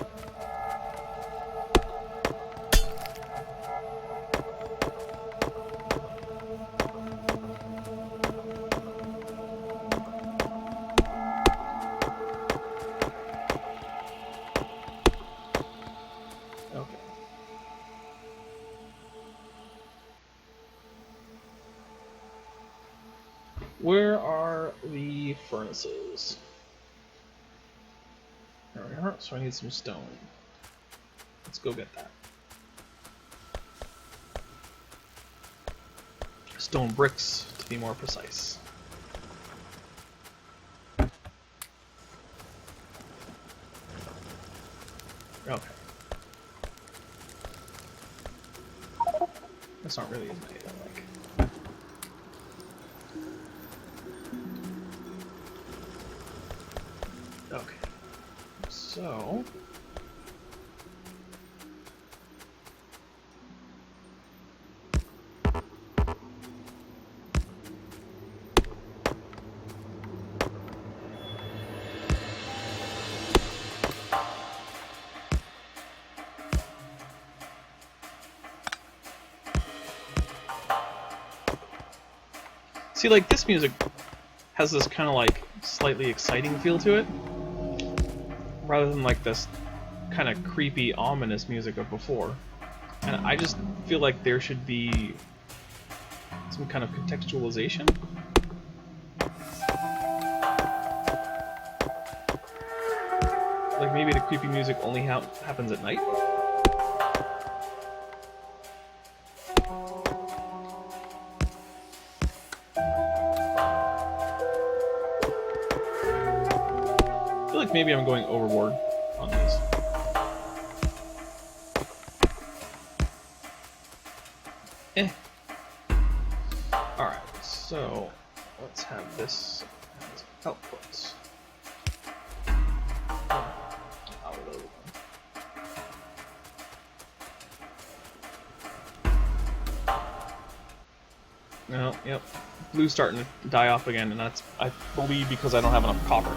Where are the furnaces? There we are. So I need some stone. Let's go get that. Stone bricks, to be more precise. Okay. That's not really as many as I like. Okay, so see, like, this music has this kind of like slightly exciting feel to it, rather than like this kind of creepy, ominous music of before. And I just feel like there should be some kind of contextualization. Like maybe the creepy music only happens at night. I feel like maybe I'm going overboard on this. Alright, so let's have this as output. No, yep. Blue's starting to die off again, and that's, I believe, because I don't have enough copper.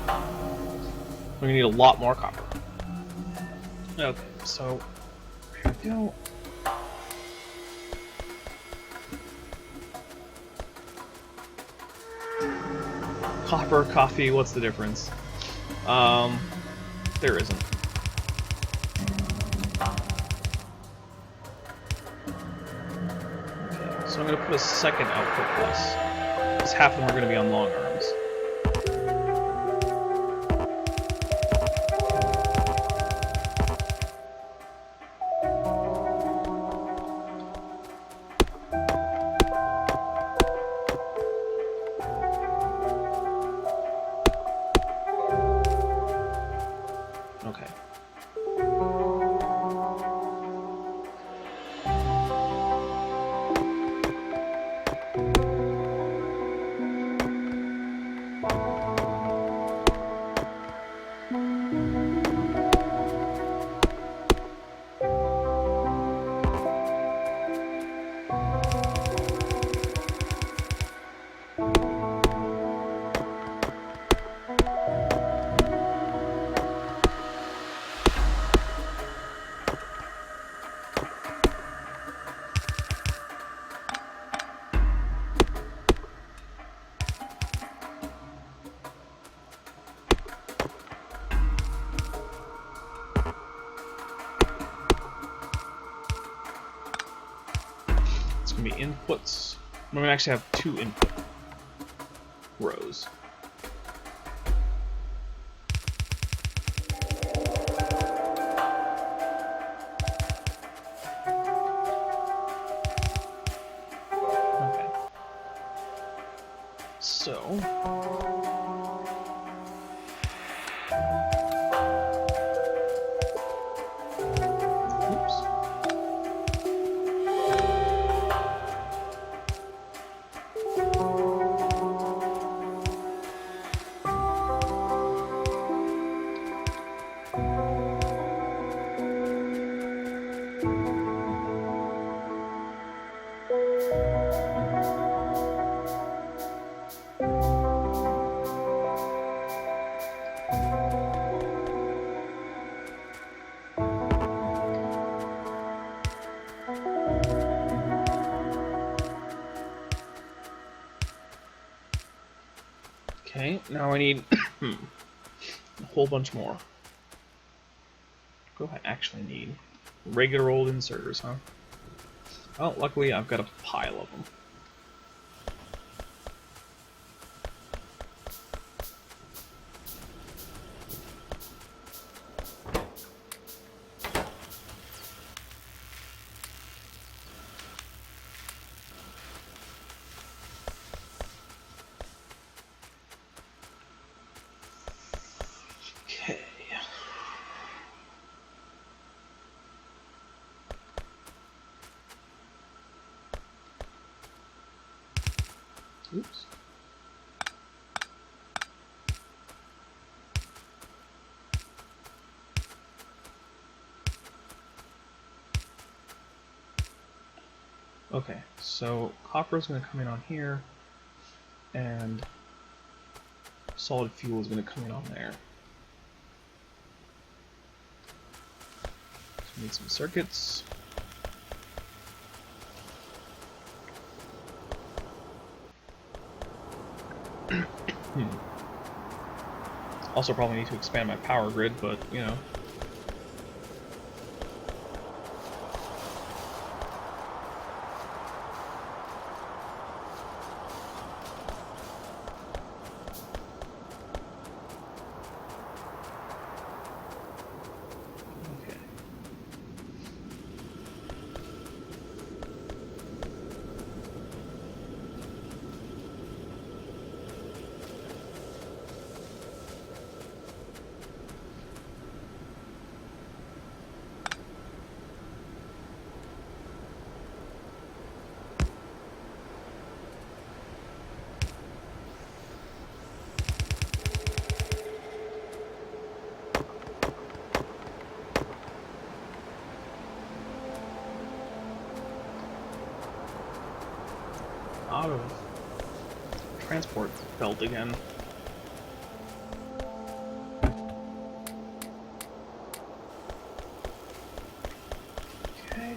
We need a lot more copper. Okay, so here we go. Copper, coffee, what's the difference? There isn't. Okay, so I'm going to put a second output plus, because half of them are going to be on long arms. Okay. It's going to be inputs. I'm going to actually have 2 input rows. Okay. So... Okay, now I need a whole bunch more. What do I actually need? Regular old inserters, huh? Well, luckily I've got a pile of them. Okay. Oops. Okay, so copper is going to come in on here, and solid fuel is going to come in on there. So we need some circuits. Also probably need to expand my power grid, but, you know. Okay. out of transport belt again. Okay.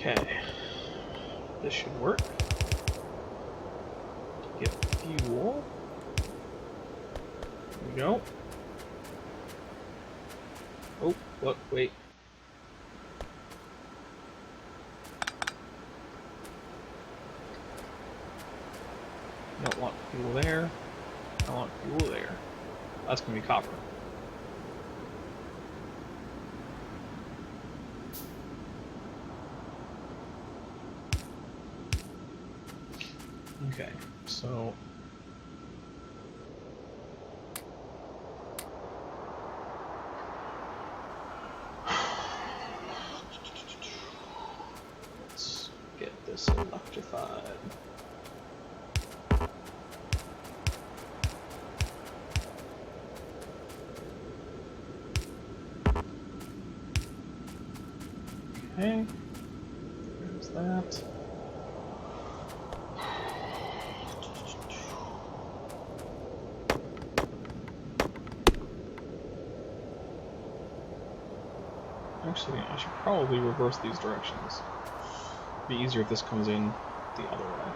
Okay, this should work. Get fuel. There we go. Oh, what? Wait. Don't want fuel there. I want fuel there. That's gonna be copper. Okay, so let's get this electrified. Okay, there's that. Actually, I should probably reverse these directions. It'd be easier if this comes in the other way.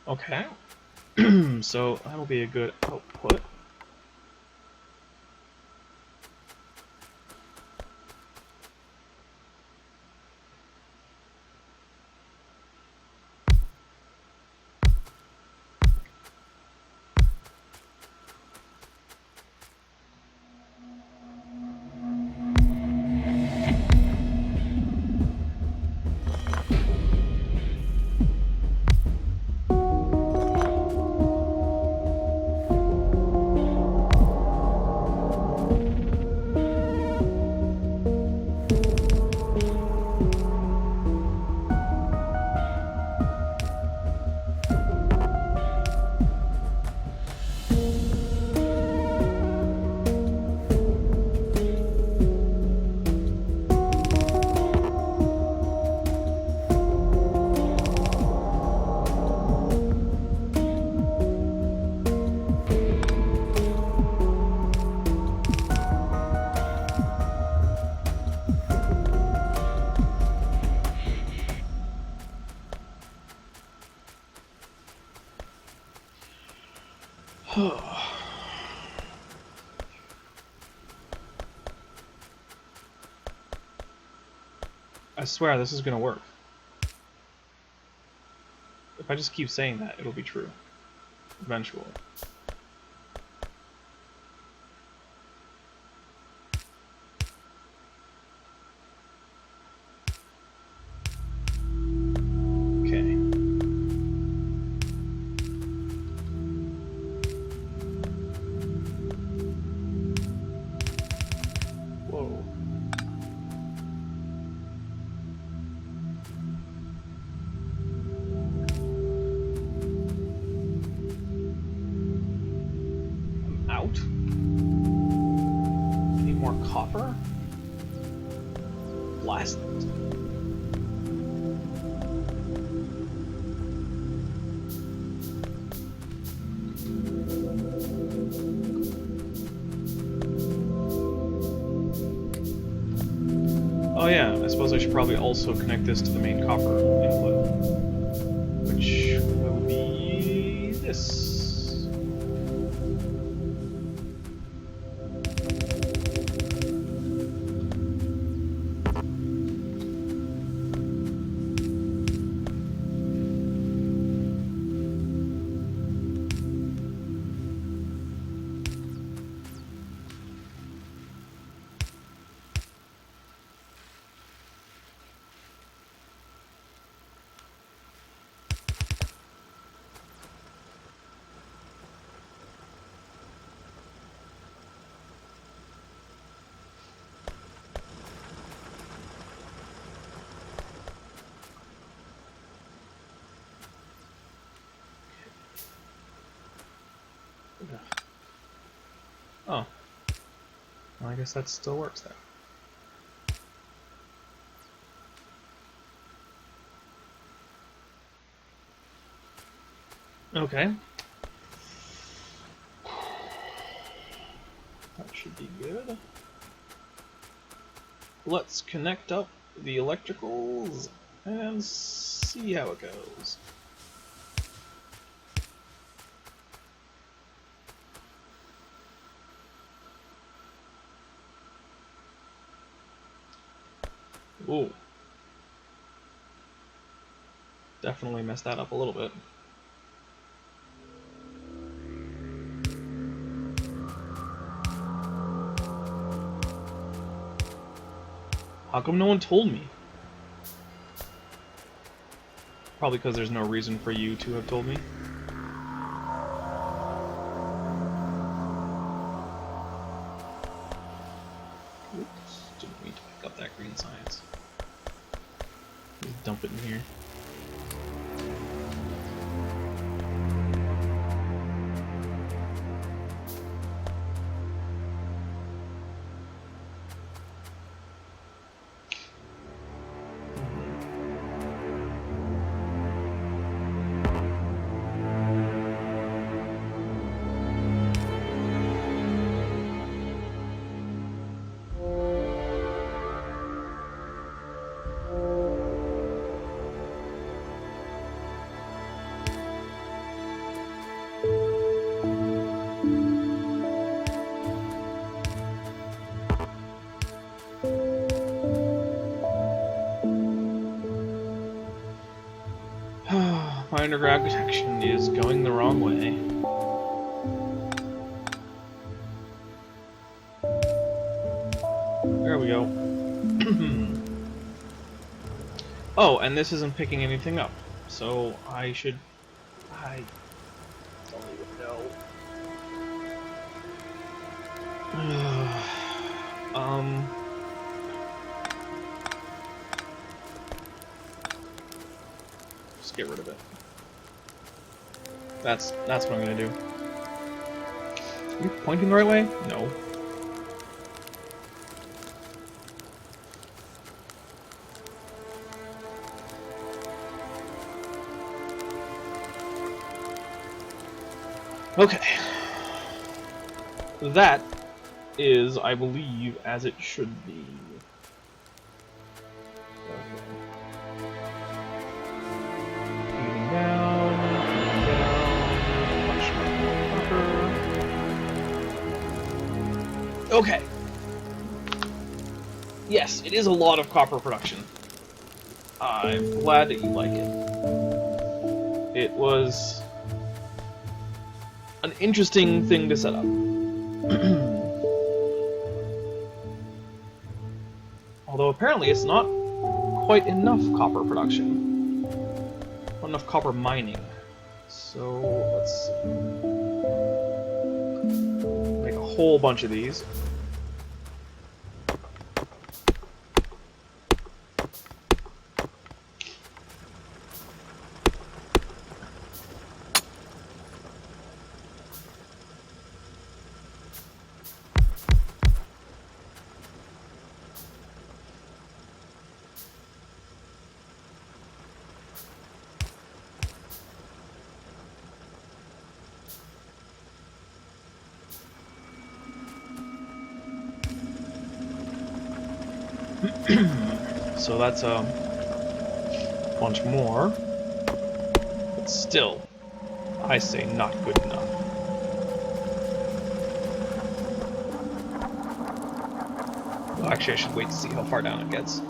Okay, so that'll be a good output. I swear this is gonna work. If I just keep saying that, it'll be true. Eventually. Okay. Whoa. Out. Need more copper? Blast it. Oh yeah, I suppose I should probably also connect this to the main copper input, which will be this. Oh. Well, I guess that still works then. Okay. That should be good. Let's connect up the electricals and see how it goes. Ooh. Definitely messed that up a little bit. How come no one told me? Probably because there's no reason for you to have told me. Oops, didn't mean to pick up that green science. Just dump it in here. My underground connection is going the wrong way. There we go. Oh, and this isn't picking anything up, so I should... I don't even know. Just get rid of it. That's what I'm gonna do. Are you pointing the right way? No. Okay. That is, I believe, as it should be. Feeding down, much more copper. Okay. Yes, it is a lot of copper production. I'm glad that you like it. It was an interesting thing to set up. Although apparently it's not quite enough copper production. Not enough copper mining. So, let's see. Make a whole bunch of these. So that's a bunch more, but still, I say not good enough. Well, actually, I should wait to see how far down it gets.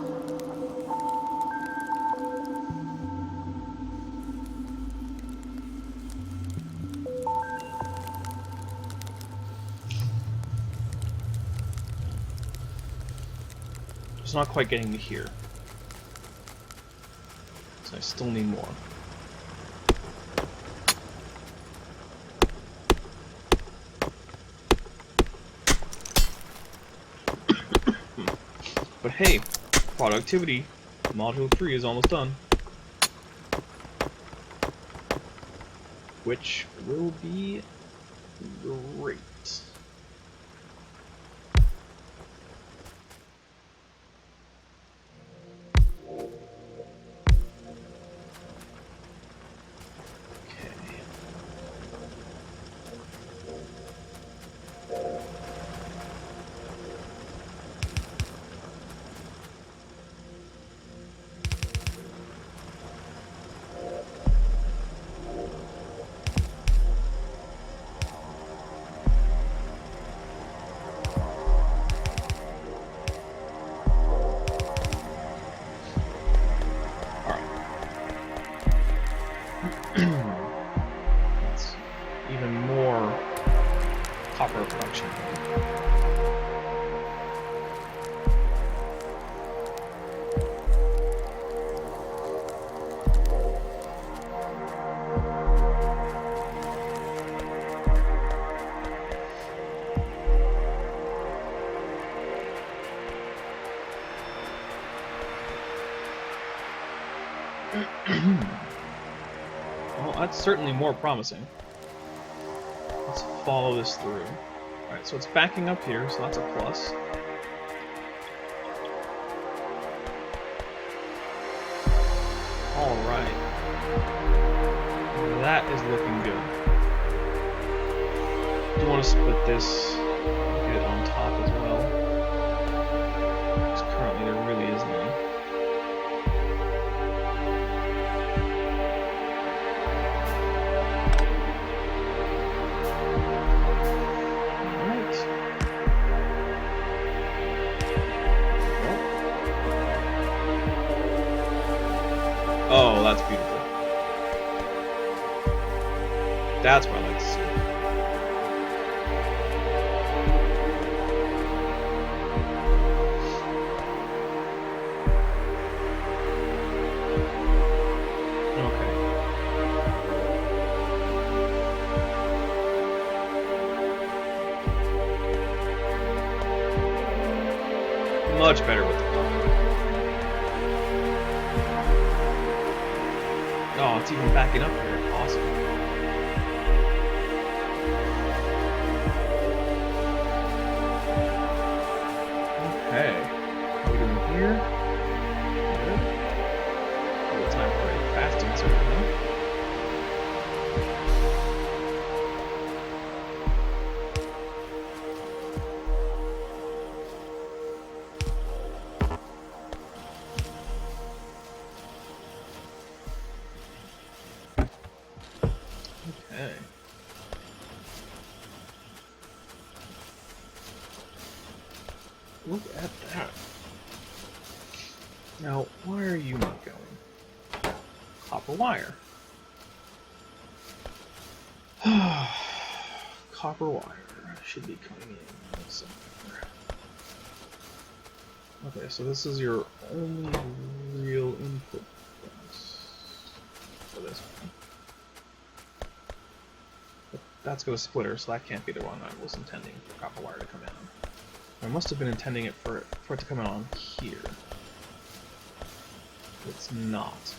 It's not quite getting me here. So I still need more. But hey, productivity, module 3 is almost done. Which will be great. That's even more copper production. Well, that's certainly more promising. Let's follow this through. Alright, so it's backing up here, so that's a plus. Alright. That is looking good. Do want to split this, get it on top as well. Because currently there really is none. Oh, that's beautiful. That's what I like to see. Okay. Much better with the clock. Oh, it's even backing up here. Awesome. Okay. What are we doing here? Good. A little time for a fasting ceremony. Okay. Look at that. Now, why are you not going? Copper wire. Copper wire should be coming in somewhere. Okay, so this is your only real input for this one. But that's got a splitter, so that can't be the one I was intending for copper wire to come in on. I must have been intending it for it to come in on here. It's not.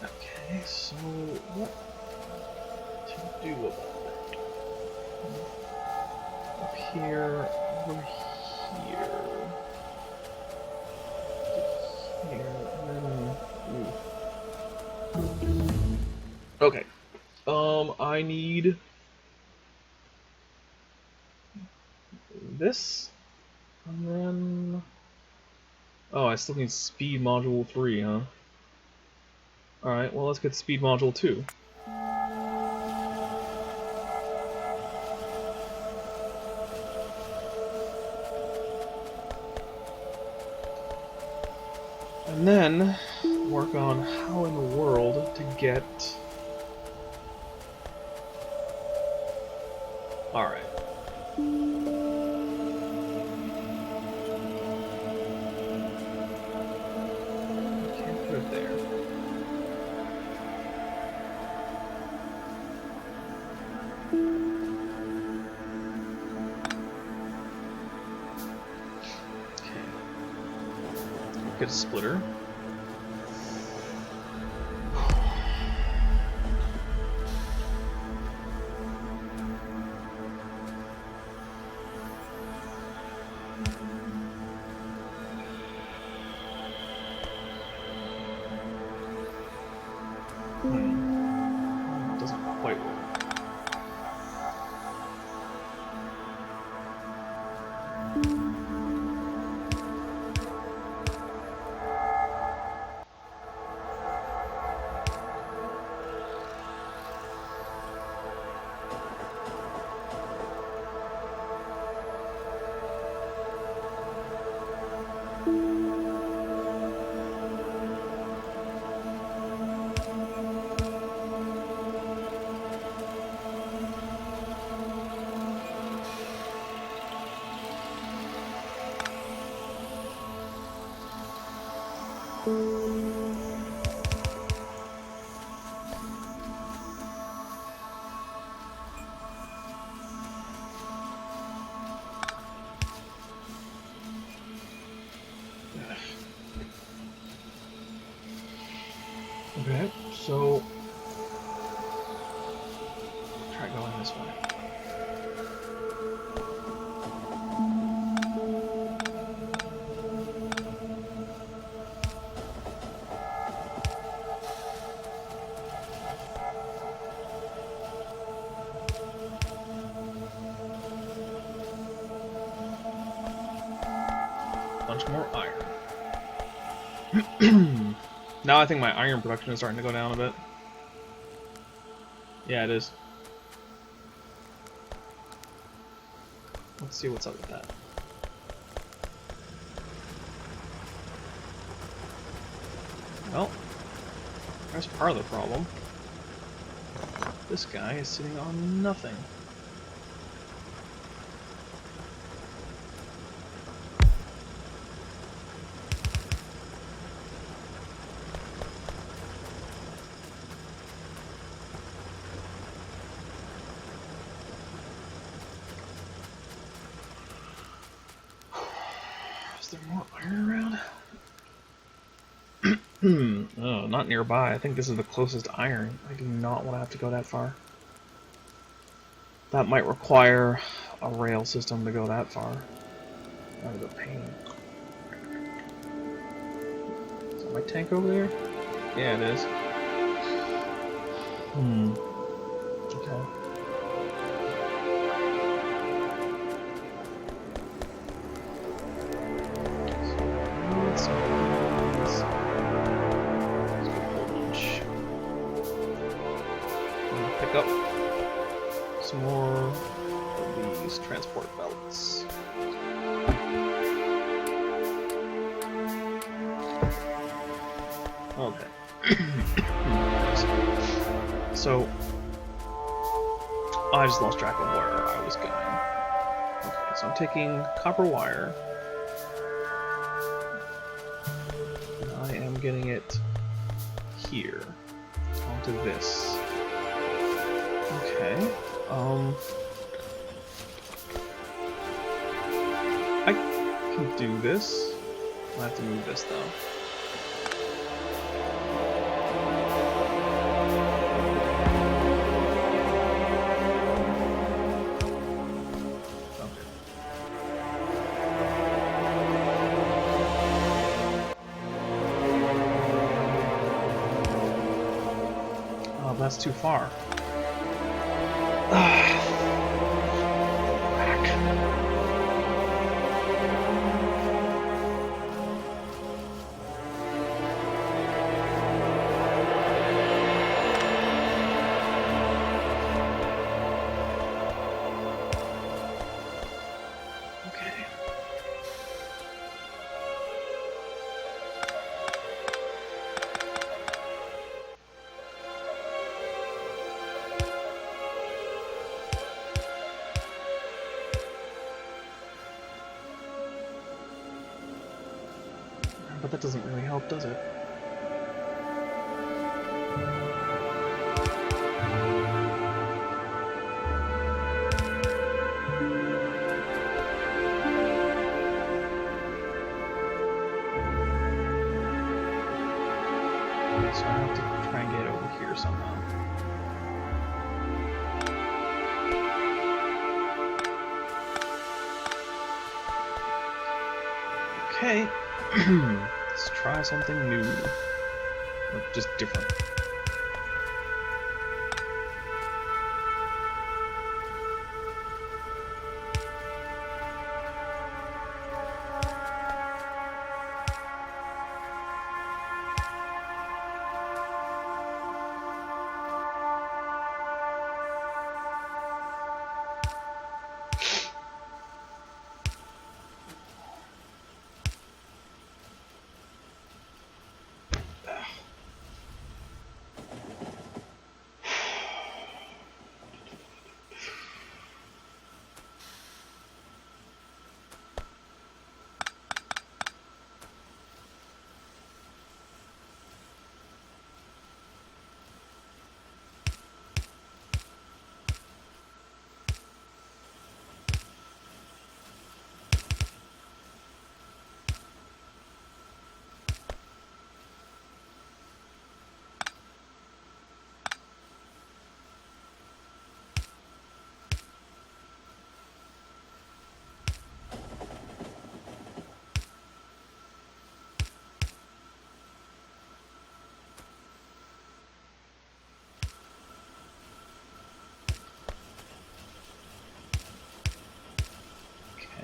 Okay, so what to do about it? Up here, over here, and then, ooh. Okay. I need this, and then, oh, I still need speed module 3, huh? Alright, well, let's get speed module 2. And then work on how in the world to get... Alright. Can't put it there. Okay. Get a splitter. Doesn't quite work. Okay, so try going this way. Bunch more iron. Now I think my iron production is starting to go down a bit. Yeah, it is. Let's see what's up with that. Well, there's part of the problem. This guy is sitting on nothing. Is there more iron around? Oh, not nearby. I think this is the closest iron. I do not want to have to go that far. That might require a rail system to go that far. That is a pain. Is that my tank over there? Yeah, it is. Okay. some more of these transport belts. Okay. So, I just lost track of where I was going. Okay, so I'm taking copper wire. And I am getting it here, onto this. Okay, I can do this. I have to move this though. Oh, that's too far. Okay. But that doesn't really help, does it? So I have to try and get it over here somehow. Okay. Let's try something new. Or just different.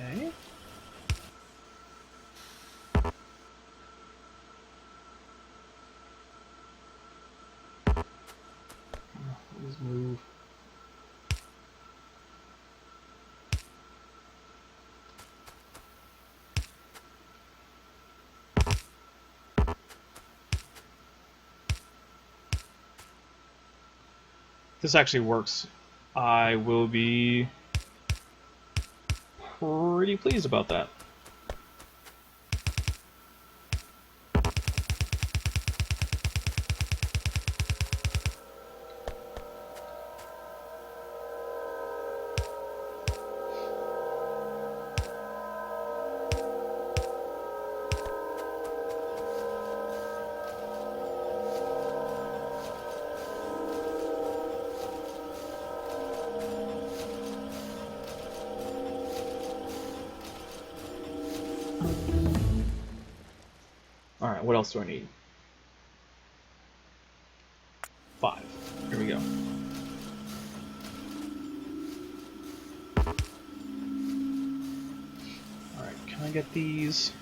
Okay. Please move. This actually works. I will be pretty pleased about that. Alright, what else do I need? 5. Here we go. Alright, can I get these?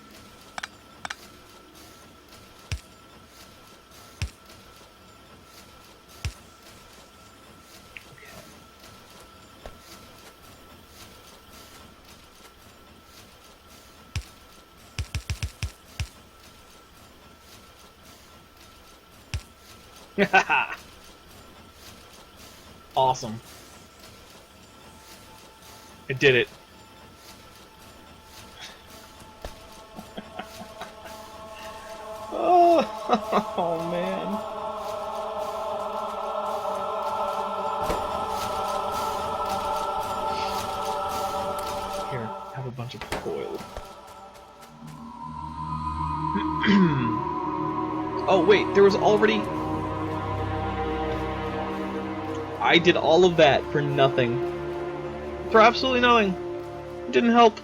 Awesome. I did it. Oh man. Here, have a bunch of foil. Oh wait, there was already... I did all of that for nothing. For absolutely nothing. It didn't help.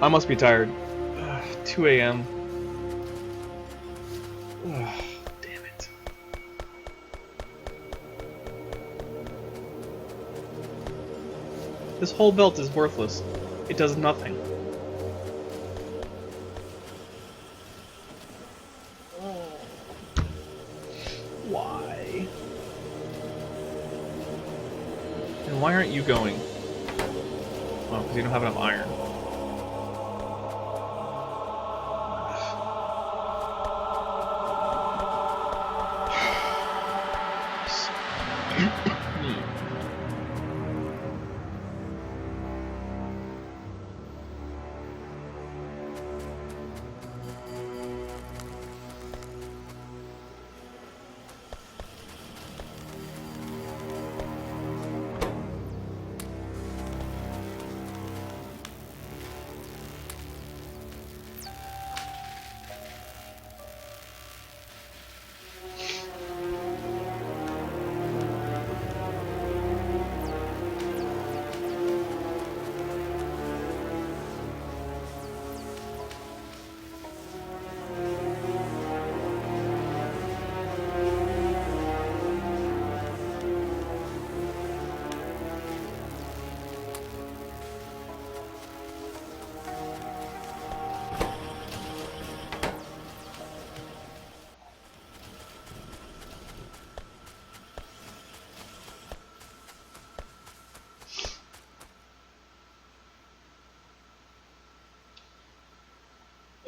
I must be tired. 2 a.m. Damn it. This whole belt is worthless. It does nothing. Why? And why aren't you going? Oh, because you don't have enough iron.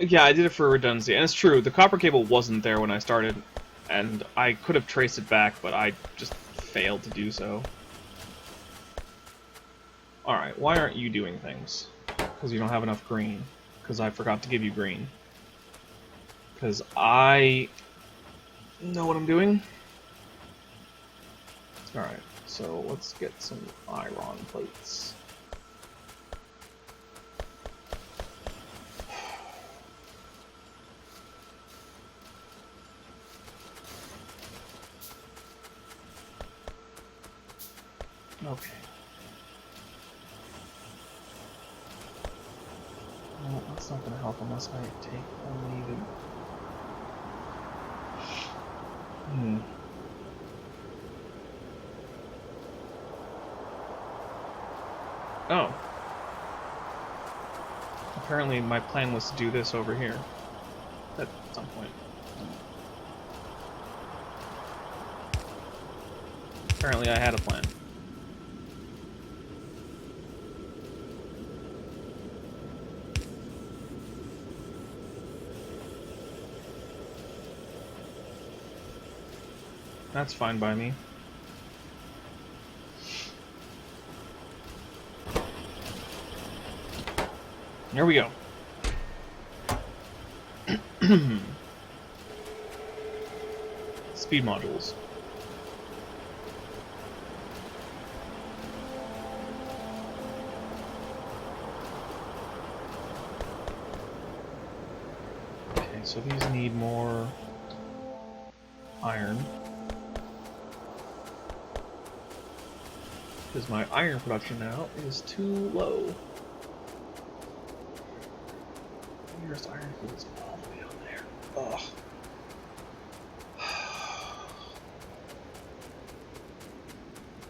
Yeah, I did it for redundancy, and it's true, the copper cable wasn't there when I started, and I could have traced it back, but I just failed to do so. Alright, why aren't you doing things? Because you don't have enough green. Because I forgot to give you green. Because I know what I'm doing. Alright, so let's get some iron plates. Okay. Well, that's not going to help unless I take only the... Oh. Apparently my plan was to do this over here. At some point. Apparently I had a plan. That's fine by me. Here we go. Speed modules. Okay, so these need more iron. Because my iron production now is too low. Nearest iron field is all the way down there. Ugh.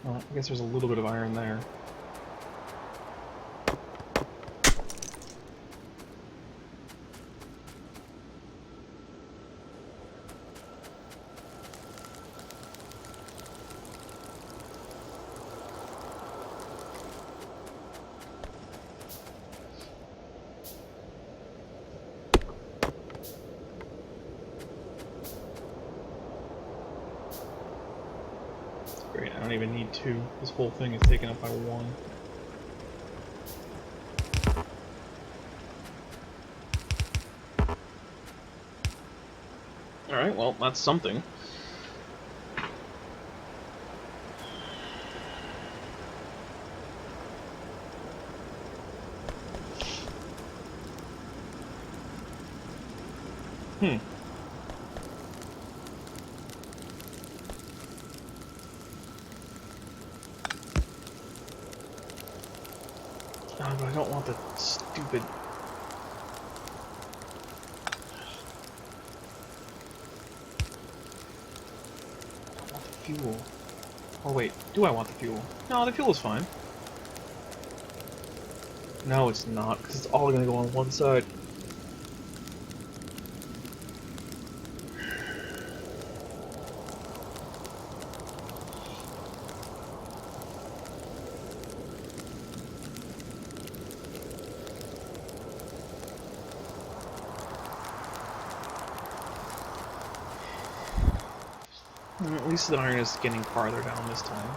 Well, I guess there's a little bit of iron there. don't even need 2. This whole thing is taken up by 1. Alright, well, that's something. Hmm. Oh, but I don't want the stupid... I don't want the fuel. Oh wait, do I want the fuel? No, the fuel is fine. No, it's not, because it's all gonna go on one side. At least the iron is getting farther down this time.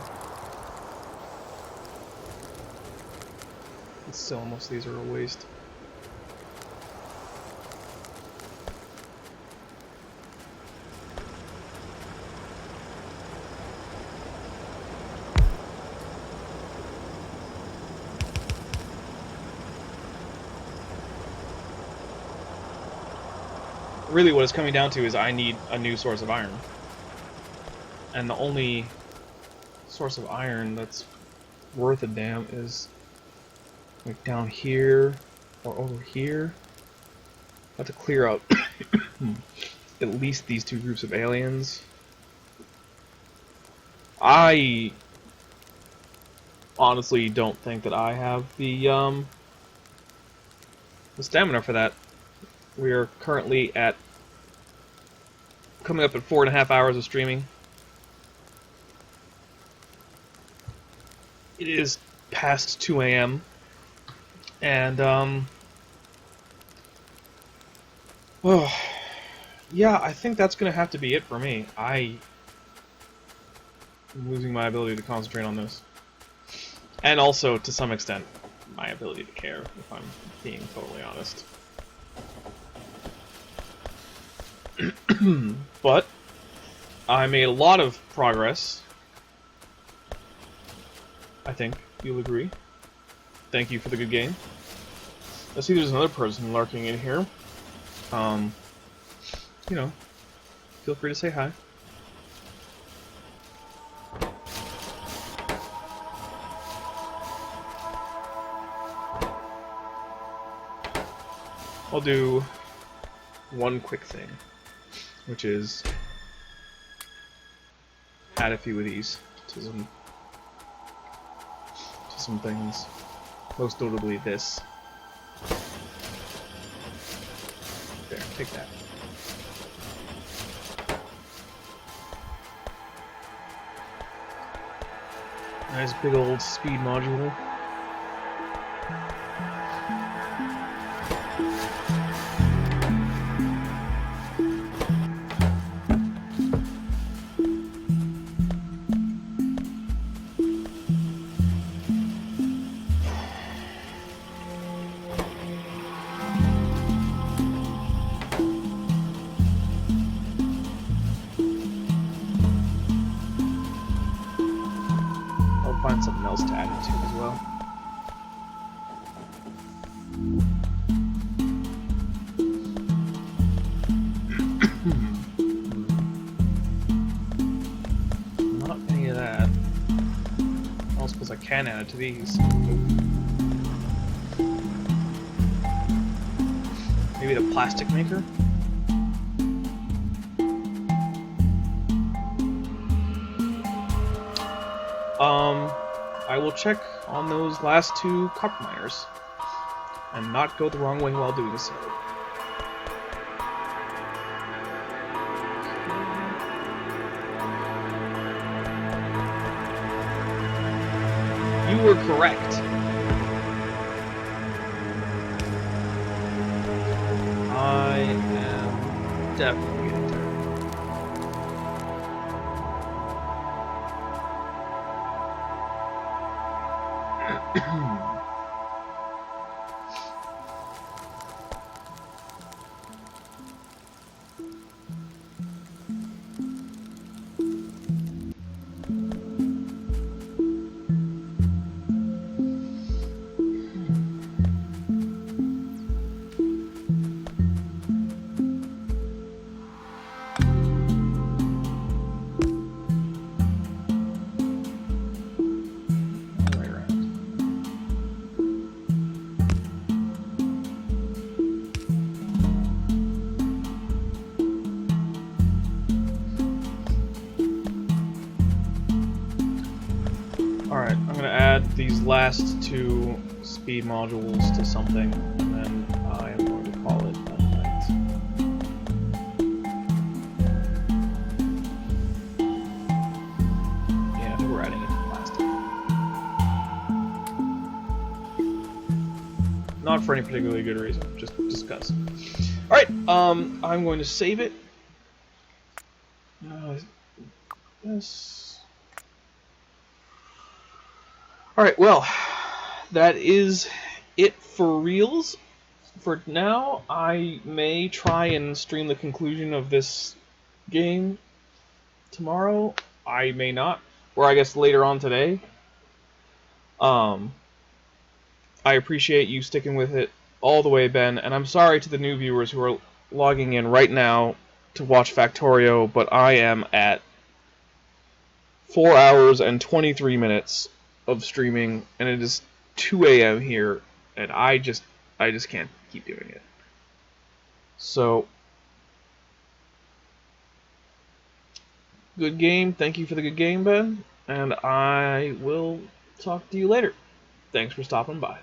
But still, most of these are a waste. Really, what it's coming down to is I need a new source of iron. And the only source of iron that's worth a damn is like down here or over here. I have to clear out at least these 2 groups of aliens. I honestly don't think that I have the stamina for that. We are currently at coming up at 4.5 hours of streaming. It is past 2 a.m. and oh, yeah, I think that's gonna have to be it for me. I'm losing my ability to concentrate on this, and also to some extent my ability to care, if I'm being totally honest. But I made a lot of progress. I think you'll agree. Thank you for the good game. I see there's another person lurking in here. You know, feel free to say hi. I'll do one quick thing, which is add a few of these to some things, most notably this. There, take that. Nice big old speed module. Find something else to add it to as well. Not any of that. I don't suppose I can add it to these. Maybe the plastic maker? I will check on those last 2 copper miners and not go the wrong way while doing so. You were correct. I am definitely getting tired. these last two speed modules to something, and then I am going to call it a night. Yeah, I think we're adding it last. Not for any particularly good reason, just because. Alright, I'm going to save it. Yes. Alright, well, that is it for reals. For now, I may try and stream the conclusion of this game tomorrow. I may not. Or I guess later on today. I appreciate you sticking with it all the way, Ben, and I'm sorry to the new viewers who are logging in right now to watch Factorio, but I am at 4 hours and 23 minutes of streaming, and it is 2 a.m. here, and I just can't keep doing it. So, good game. Thank you for the good game, Ben, and I will talk to you later. Thanks for stopping by.